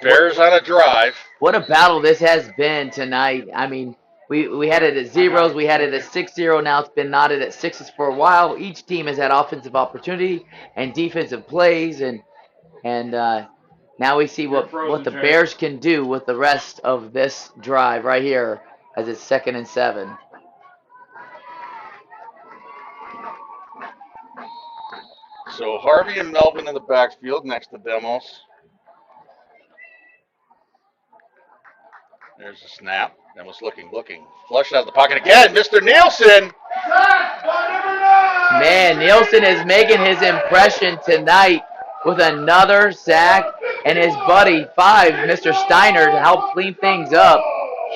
Bears on a drive. What a battle this has been tonight. I mean, we had it at 0s, we had it at 6-0. Now it's been knotted at 6s for a while. Each team has had offensive opportunity and defensive plays, and now we see what the Bears can do with the rest of this drive right here as it's 2nd and 7. So Harvey and Melvin in the backfield next to Demos. There's a snap. Almost looking. Flushed out of the pocket again. Mr. Nielsen. Man, Nielsen is making his impression tonight with another sack, and his buddy 5, Mr. Steiner, to help clean things up.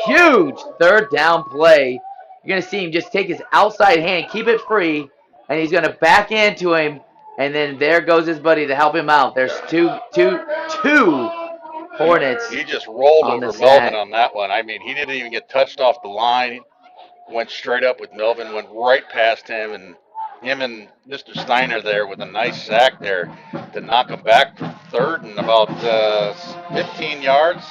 Huge third down play. You're going to see him just take his outside hand, keep it free, and he's going to back into him, and then there goes his buddy to help him out. There's two Hornets. He just rolled on the over sack. Melvin on that one. I mean, he didn't even get touched off the line. Went straight up with Melvin, went right past him, and him and Mr. Steiner there with a nice sack there to knock him back for third and about 15 yards.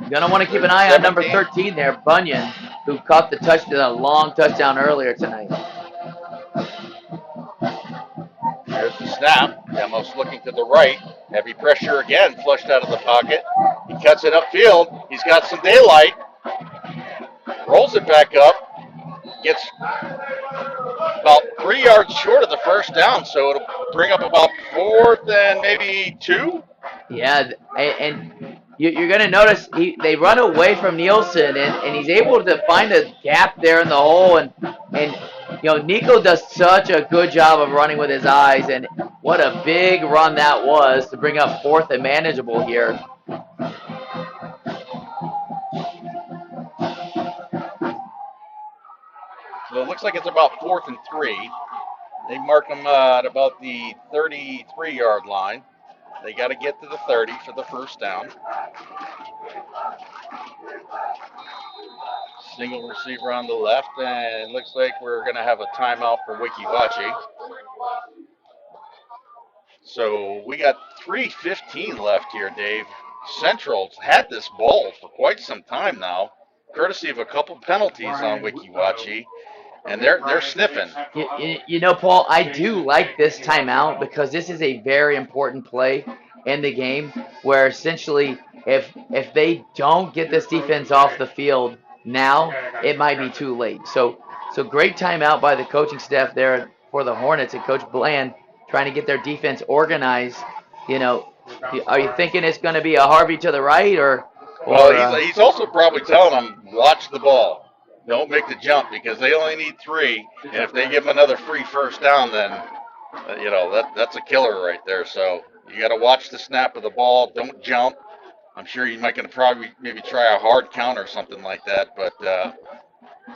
Gonna want to keep an eye on number 13 there, Bunyan, who caught the long touchdown earlier tonight. There's the snap. Demos looking to the right. Heavy pressure again, flushed out of the pocket. He cuts it upfield. He's got some daylight. Rolls it back up. Gets about 3 yards short of the first down, so it'll bring up about 4th and maybe 2. Yeah, and you're going to notice they run away from Nielsen, and he's able to find a gap there in the hole. And Nico does such a good job of running with his eyes, and what a big run that was to bring up 4th and manageable here. So it looks like it's about 4th and 3. They mark them at about the 33-yard line. They got to get to the 30 for the first down. Single receiver on the left, and it looks like we're going to have a timeout for Weeki Wachee. So we got 3:15 left here, Dave. Central's had this ball for quite some time now, courtesy of a couple penalties on Weeki Wachee, and they're sniffing. Paul, I do like this timeout because this is a very important play in the game where essentially if they don't get this defense off the field now, it might be too late. So great timeout by the coaching staff there for the Hornets and Coach Bland trying to get their defense organized. Are you thinking it's going to be a Harvey to the right or well, he's also probably telling them, watch the ball. Don't make the jump because they only need 3. And if they give them another free first down, then, that's a killer right there. So you got to watch the snap of the ball. Don't jump. I'm sure you might going to probably maybe try a hard count or something like that. But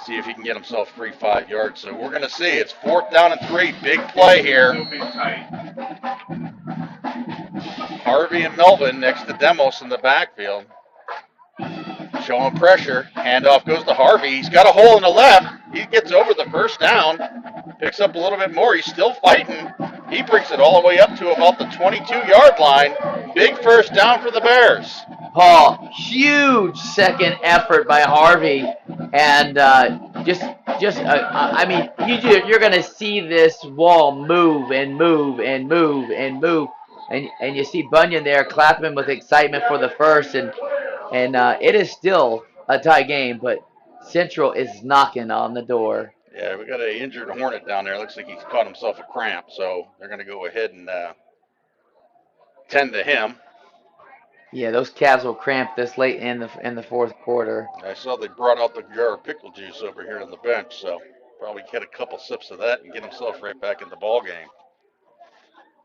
see if he can get himself free 5 yards. So we're going to see. It's 4th down and 3. Big play here. Harvey and Melvin next to Demos in the backfield. Showing pressure. Handoff goes to Harvey. He's got a hole in the left. He gets over the first down. Picks up a little bit more. He's still fighting. He brings it all the way up to about the 22-yard line. Big first down for the Bears. Paul, huge second effort by Harvey. And you're going to see this wall move and move and move and move. And you see Bunyan there clapping with excitement for the first. And it is still a tie game, but Central is knocking on the door. Yeah, we got an injured Hornet down there. Looks like he's caught himself a cramp, so they're going to go ahead and tend to him. Yeah, those calves will cramp this late in the fourth quarter. I saw they brought out the jar of pickle juice over here on the bench, so probably get a couple sips of that and get himself right back in the ball game.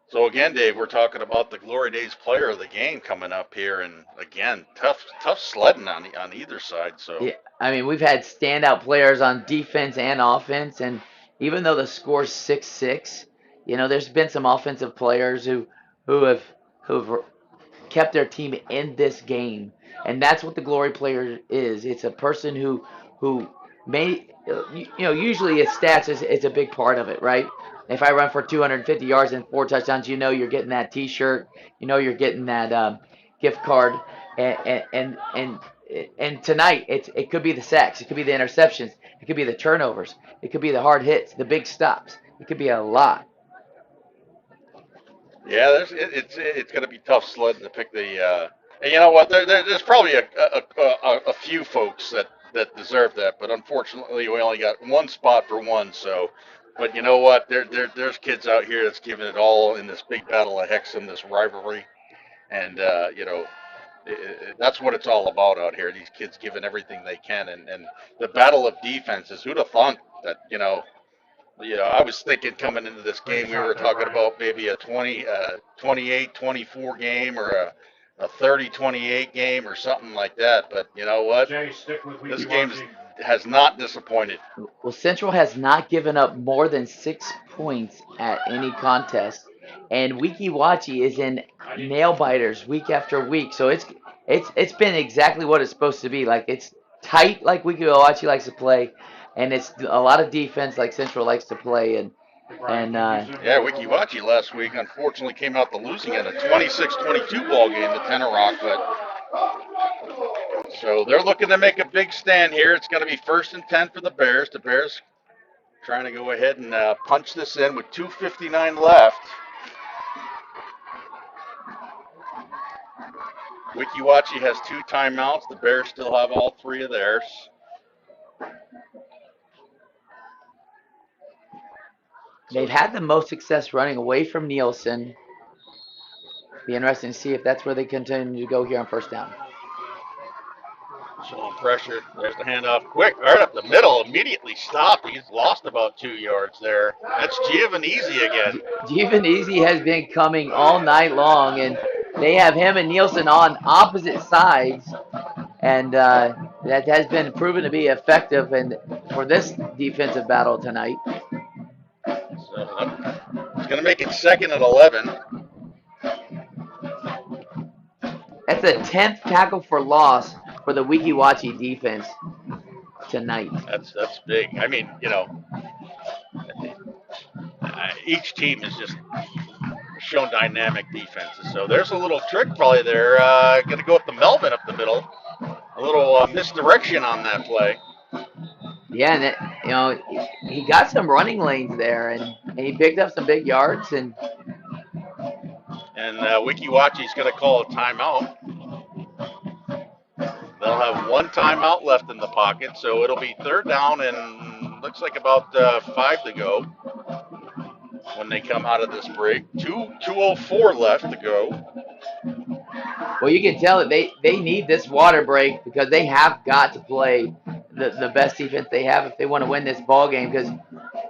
So again, Dave, we're talking about the Glory Days player of the game coming up here, and again, tough sledding on either side. So yeah, I mean, we've had standout players on defense and offense, and even though the score's 6-6, there's been some offensive players who have kept their team in this game, and that's what the Glory player is. It's a person who may, usually his stats is a big part of it, right? If I run for 250 yards and 4 touchdowns, you're getting that T-shirt, you're getting that gift card, and tonight it could be the sacks, it could be the interceptions, it could be the turnovers, it could be the hard hits, the big stops, it could be a lot. Yeah, it's going to be tough sledding to pick the. And you know what? There's probably a few folks that deserve that, but unfortunately, we only got one spot for one. So. But you know what? There's kids out here that's giving it all in this big Battle of Hexam, this rivalry. And, That's what it's all about out here. These kids giving everything they can, and the battle of defenses. Who'd have thought that, I was thinking coming into this game, we were talking about maybe a 28-24 game or a 30-28 game or something like that. But you know what? This game has not disappointed. Well, Central has not given up more than 6 points at any contest, and Weeki Wachee is in nail biters week after week. So it's been exactly what it's supposed to be. Like, it's tight, like Weeki Wachee likes to play, and it's a lot of defense like Central likes to play. And yeah, Weeki Wachee last week unfortunately came out the losing end, a 26-22 ball game to Tenor Rock, but so they're looking to make a big stand here. It's going to be 1st and 10 for the Bears. The Bears trying to go ahead and punch this in with 2:59 left. Weeki Wachee has 2 timeouts. The Bears still have all 3 of theirs. They've had the most success running away from Nielsen. Be interesting to see if that's where they continue to go here on 1st down. Showing pressure. There's the handoff. Quick, right up the middle. Immediately stopped. He's lost about 2 yards there. That's Giovanese again. Giovanese has been coming all night long, and they have him and Nielsen on opposite sides, and that has been proven to be effective and for this defensive battle tonight. So it's going to make it 2nd and 11. That's the 10th tackle for loss for the Weeki Wachee defense tonight. That's big. I mean, each team has just shown dynamic defenses. So there's a little trick probably there. Going to go with the Melvin up the middle. A little misdirection on that play. Yeah, and he got some running lanes there, and he picked up some big yards. And Weeki Wachee's going to call a timeout. They'll have 1 timeout left in the pocket, so it'll be 3rd down and looks like about 5 to go when they come out of this break. 2:04 left to go. Well, you can tell that they need this water break because they have got to play the best defense they have if they want to win this ball game, because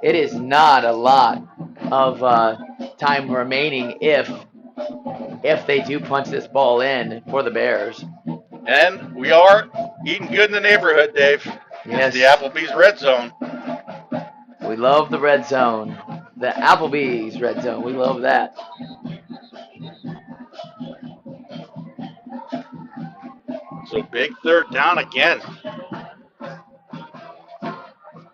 it is not a lot of time remaining if they do punch this ball in for the Bears. And we are eating good in the neighborhood, Dave. Yes. It's the Applebee's Red Zone. We love the red zone. The Applebee's red zone. We love that. So big 3rd down again.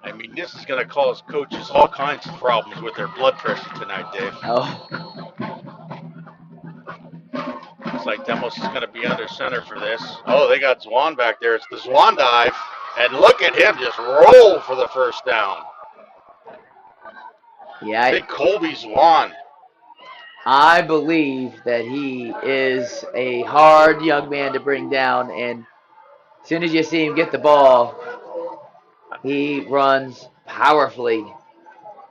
I mean, this is going to cause coaches all kinds of problems with their blood pressure tonight, Dave. Oh. Looks like Demos is going to be under center for this. Oh, they got Zwan back there. It's the Zwan dive. And look at him just roll for the 1st down. Yeah. Big Colby Zwan. I believe that he is a hard young man to bring down, and as soon as you see him get the ball, he runs powerfully.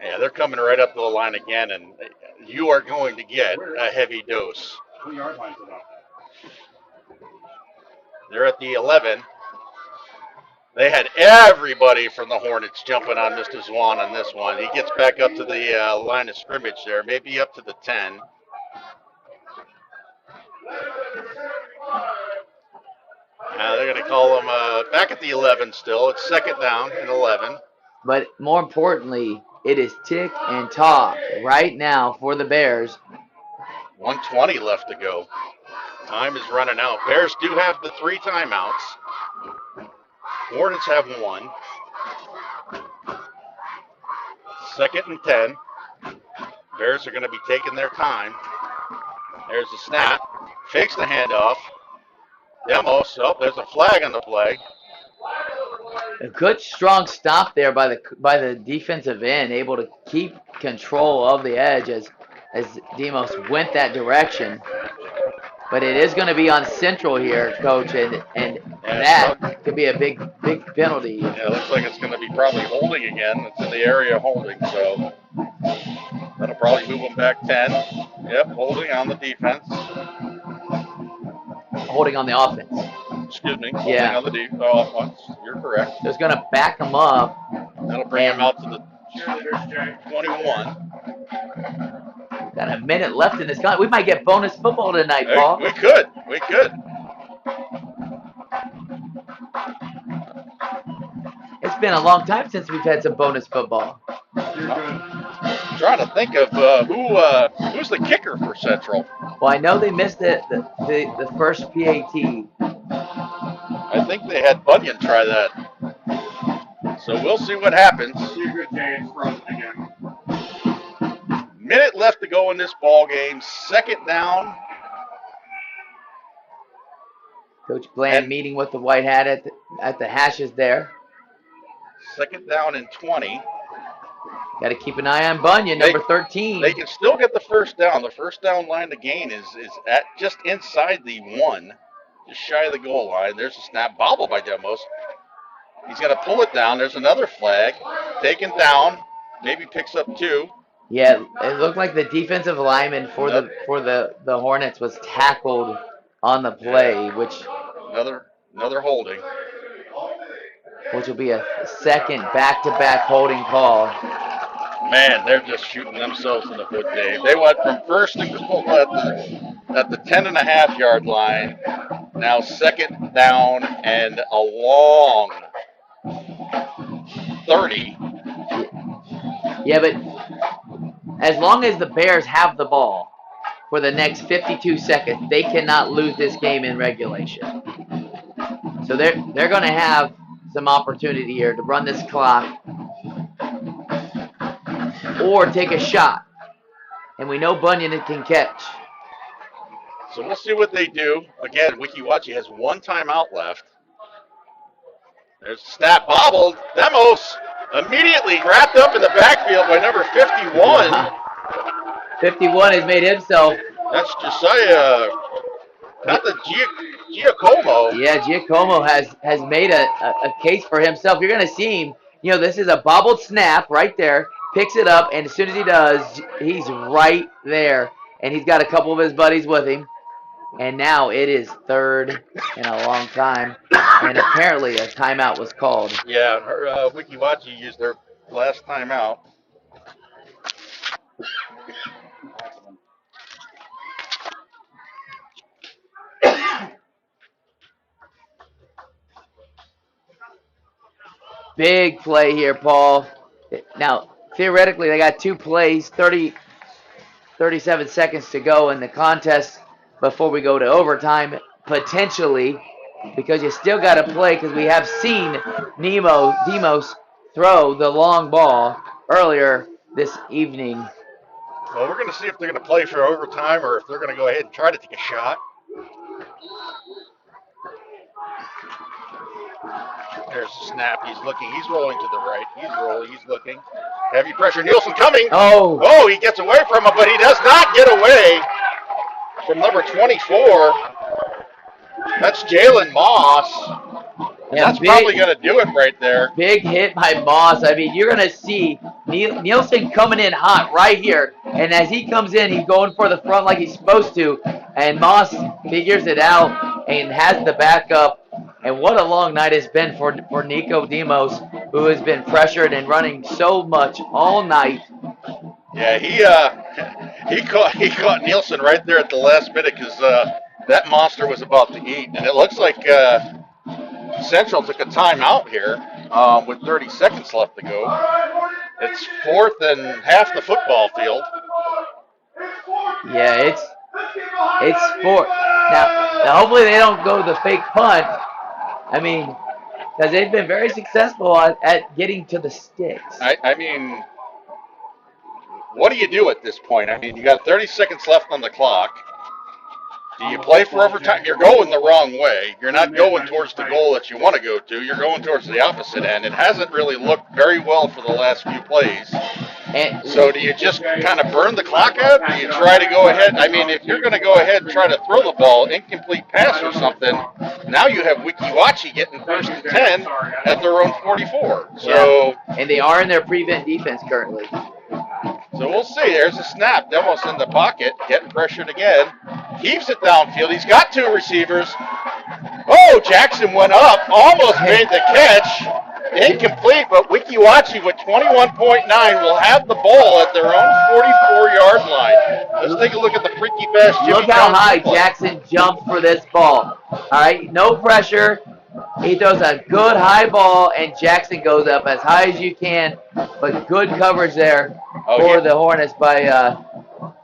Yeah, they're coming right up to the line again, and you are going to get a heavy dose. 2 yard lines it up. They're at the 11. They had everybody from the Hornets jumping on Mr. Zwan on this one. He gets back up to the line of scrimmage there, maybe up to the 10. They're going to call him back at the 11 still. It's 2nd down and 11. But more importantly, it is tick and talk right now for the Bears. 1:20 left to go. Time is running out. Bears do have the 3 timeouts. Hornets have 1. 2nd and 10. Bears are going to be taking their time. There's the snap. Fakes the handoff. Demos. Oh, there's a flag on the play. A good strong stop there by the defensive end, able to keep control of the edge as Demos went that direction. But it is going to be on Central here, Coach, and that could be a big penalty. Yeah, it looks like it's going to be probably holding again. It's in the area of holding, so that'll probably move them back 10. Yep, holding on the defense. holding on the offense. Excuse me. Yeah. On the offense. You're correct. So it's going to back them up. That'll bring him out to the 21. Got a minute left in this game. We might get bonus football tonight, Paul. We could. We could. It's been a long time since we've had some bonus football. Trying to think of who's the kicker for Central. Well, I know they missed the first PAT. I think they had Bunyan try that. So we'll see what happens. Minute left to go in this ball game. Second down. Coach Bland meeting with the white hat at the hashes there. Second down and 20. Got to keep an eye on Bunyan, number 13. They can still get the first down. The first down line to gain is at just inside the 1, just shy of the goal line. There's a snap bobble by Demos. He's going to pull it down. There's another flag. Taken down. Maybe picks up 2. Yeah, it looked like the defensive lineman for the Hornets was tackled on the play, which another holding. Which will be a second back-to-back holding call. Man, they're just shooting themselves in the foot, Dave. They went from first to goal at the 10.5-yard line. Now second down and a long 30. Yeah, but as long as the Bears have the ball for the next 52 seconds, they cannot lose this game in regulation. So they're going to have some opportunity here to run this clock or take a shot. And we know Bunyan can catch. So we'll see what they do. Again, Weeki Wachee has 1 timeout left. There's a snap bobbled. Demos immediately wrapped up in the backfield by number 51. 51 has made himself. That's Josiah, not the Giacomo. Yeah, Giacomo has made a case for himself. You're going to see him. You know, this is a bobbled snap right there. Picks it up, and as soon as he does, he's right there. And he's got a couple of his buddies with him. And now it is third in a long time. And apparently a timeout was called. Yeah, Weeki Wachee used their last timeout. Big play here, Paul. Now, theoretically, they got 2 plays, 37 seconds to go in the contest before we go to overtime, potentially, because you still got to play, because we have seen Demos throw the long ball earlier this evening. Well, we're going to see if they're going to play for overtime or if they're going to go ahead and try to take a shot. There's the snap. He's looking. He's rolling to the right. He's rolling. He's looking. Heavy pressure. Nielsen coming. Oh, he gets away from him, but he does not get away from number 24. That's Jalen Moss. And that's probably going to do it right there. Big hit by Moss. I mean, you're going to see Nielsen coming in hot right here. And as he comes in, he's going for the front like he's supposed to. And Moss figures it out and has the backup. And what a long night it's been for Nico Demos, who has been pressured and running so much all night. Yeah, he caught Nielsen right there at the last minute because that monster was about to eat. And it looks like Central took a timeout here with 30 seconds left to go. It's 4th and half the football field. Yeah, it's 4th. Now hopefully they don't go the fake punt. I mean, because they've been very successful at getting to the sticks. I mean, what do you do at this point? I mean, you got 30 seconds left on the clock. Do you play for overtime? You're going the wrong way. You're not going towards the goal that you want to go to. You're going towards the opposite end. It hasn't really looked very well for the last few plays. So do you just kind of burn the clock out? Do you try to go ahead? I mean, if you're going to go ahead and try to throw the ball, incomplete pass or something, now you have Weeki Wachee getting 1st and 10 at their own 44. So, and they are in their prevent defense currently. So we'll see. There's a snap. Demos in the pocket, getting pressured again. keeps it downfield. He's got 2 receivers. Oh, Jackson went up, almost made the catch. Incomplete, but Weeki Wachee with 21.9 will have the ball at their own 44-yard line. Let's take a look at the freaky fast Jimmy Look how Jones high play. Jackson jumped for this ball. All right, no pressure. He throws a good high ball, and Jackson goes up as high as you can. But good coverage there for the Hornets by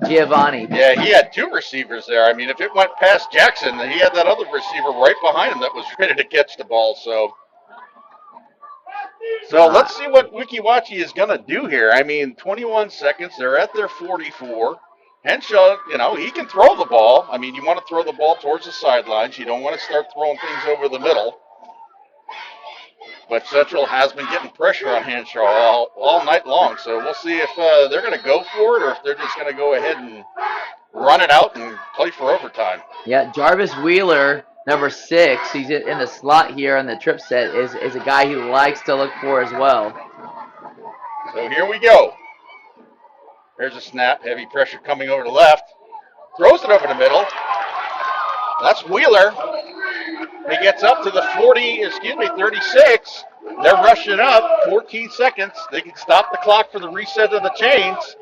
Giovanni. Yeah, he had 2 receivers there. I mean, if it went past Jackson, he had that other receiver right behind him that was ready to catch the ball. So let's see what Weeki Wachee is going to do here. I mean, 21 seconds. They're at their 44. Henshaw, he can throw the ball. I mean, you want to throw the ball towards the sidelines. You don't want to start throwing things over the middle. But Central has been getting pressure on Henshaw all night long. So we'll see if they're going to go for it or if they're just going to go ahead and run it out and play for overtime. Yeah, Jarvis Wheeler, number 6, he's in the slot here on the trip set, is a guy he likes to look for as well. So here we go. There's a snap, heavy pressure coming over the left. Throws it over the middle. That's Wheeler. He gets up to the 36. They're rushing up, 14 seconds. They can stop the clock for the reset of the chains.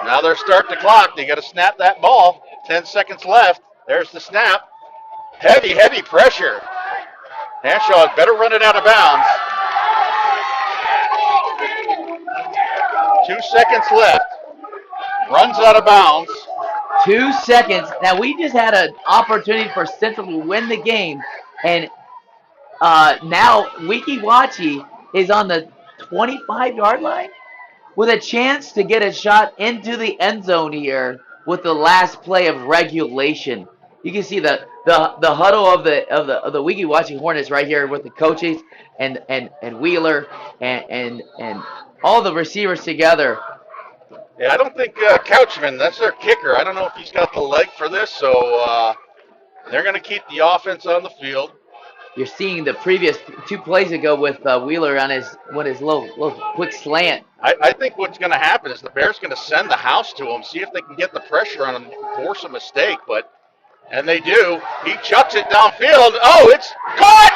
Now they're starting the clock. They got to snap that ball. 10 seconds left. There's the snap. Heavy pressure. Henshaw had better run it out of bounds. 2 seconds left. Runs out of bounds. 2 seconds. Now, we just had an opportunity for Central to win the game, and now Weeki Wachee is on the 25-yard line with a chance to get a shot into the end zone here with the last play of regulation. You can see the huddle of the Weeki Wachee Hornets right here with the coaches and Wheeler and all the receivers together. Yeah, I don't think Couchman, that's their kicker. I don't know if he's got the leg for this, so they're going to keep the offense on the field. You're seeing the previous 2 plays ago with Wheeler on his little quick slant. I think what's going to happen is the Bears going to send the house to him, see if they can get the pressure on him, force a mistake, and they do. He chucks it downfield. Oh, it's caught!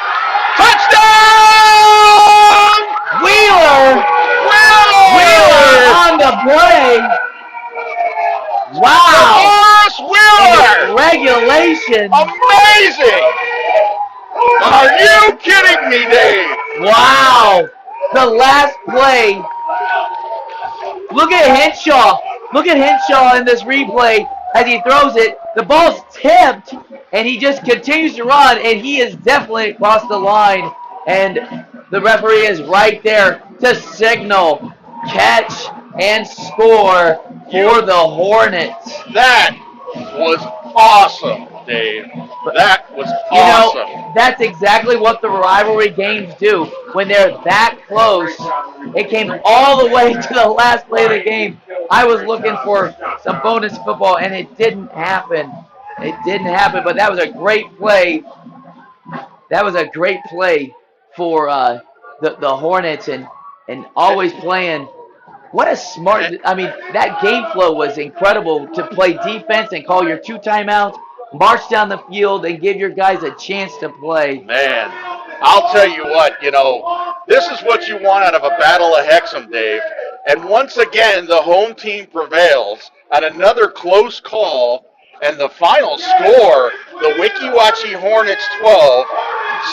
Touchdown! Wheeler on the play. Wow! Wheeler! Regulation. Amazing! Are you kidding me, Dave? Wow! The last play. Look at Henshaw. Look at Henshaw in this replay as he throws it. The ball's tipped, and he just continues to run, and he is definitely across the line. And the referee is right there to signal catch and score for the Hornets. That was awesome, Dave. That was awesome. That's exactly what the rivalry games do. When they're that close, it came all the way to the last play of the game. I was looking for some bonus football, and it didn't happen. It didn't happen, but that was a great play. That was a great play for the Hornets and always playing. What a smart, that game flow was incredible to play defense and call your 2 timeouts, march down the field, and give your guys a chance to play. Man, I'll tell you what, this is what you want out of a Battle of Hexam, Dave. And once again, the home team prevails on another close call. And the final score, the Weeki Wachee Hornets 12,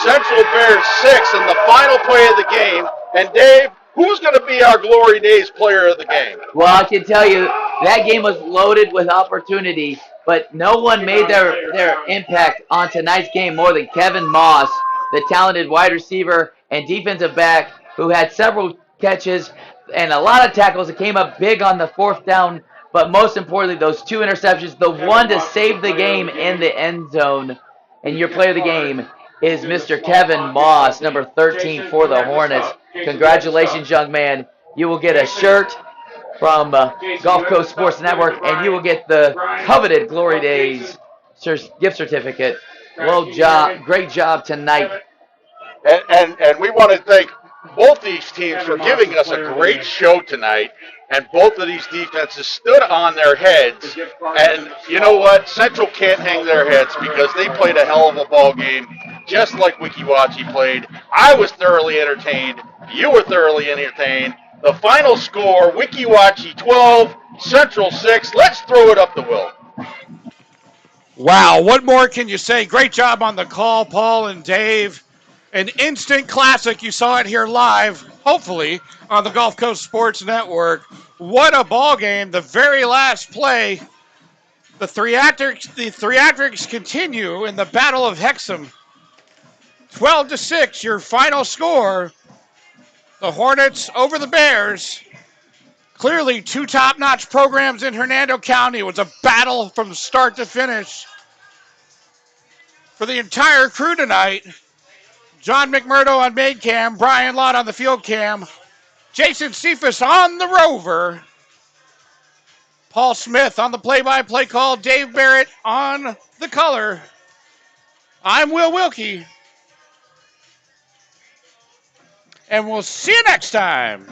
Central Bears 6 in the final play of the game. And Dave, who's going to be our Glory Days player of the game? Well, I can tell you that game was loaded with opportunity, but no one made their impact on tonight's game more than Kevin Moss, the talented wide receiver and defensive back who had several catches and a lot of tackles that came up big on the 4th down. But most importantly, those 2 interceptions, the one to save the game in the end zone. And your player of the game is Mr. Kevin Moss, number 13 for the Hornets. Congratulations, young man. You will get a shirt from Gulf Coast Sports Network, and you will get the coveted Glory Days gift certificate. Well job. Great job tonight. And we want to thank both these teams for giving us a great show tonight. And both of these defenses stood on their heads. And you know what? Central can't hang their heads because they played a hell of a ball game, just like Weeki Wachee played. I was thoroughly entertained. You were thoroughly entertained. The final score, Weeki Wachee 12, Central 6. Let's throw it up the Will. Wow, what more can you say? Great job on the call, Paul and Dave. An instant classic. You saw it here live, hopefully, on the Gulf Coast Sports Network. What a ball game. The very last play. The theatrics continue in the Battle of Hexam. 12-6, your final score. The Hornets over the Bears. Clearly two top-notch programs in Hernando County. It was a battle from start to finish. For the entire crew tonight, John McMurdo on main cam, Brian Lott on the field cam, Jason Cephas on the rover, Paul Smith on the play-by-play call, Dave Barrett on the color. I'm Will Wilkie, and we'll see you next time.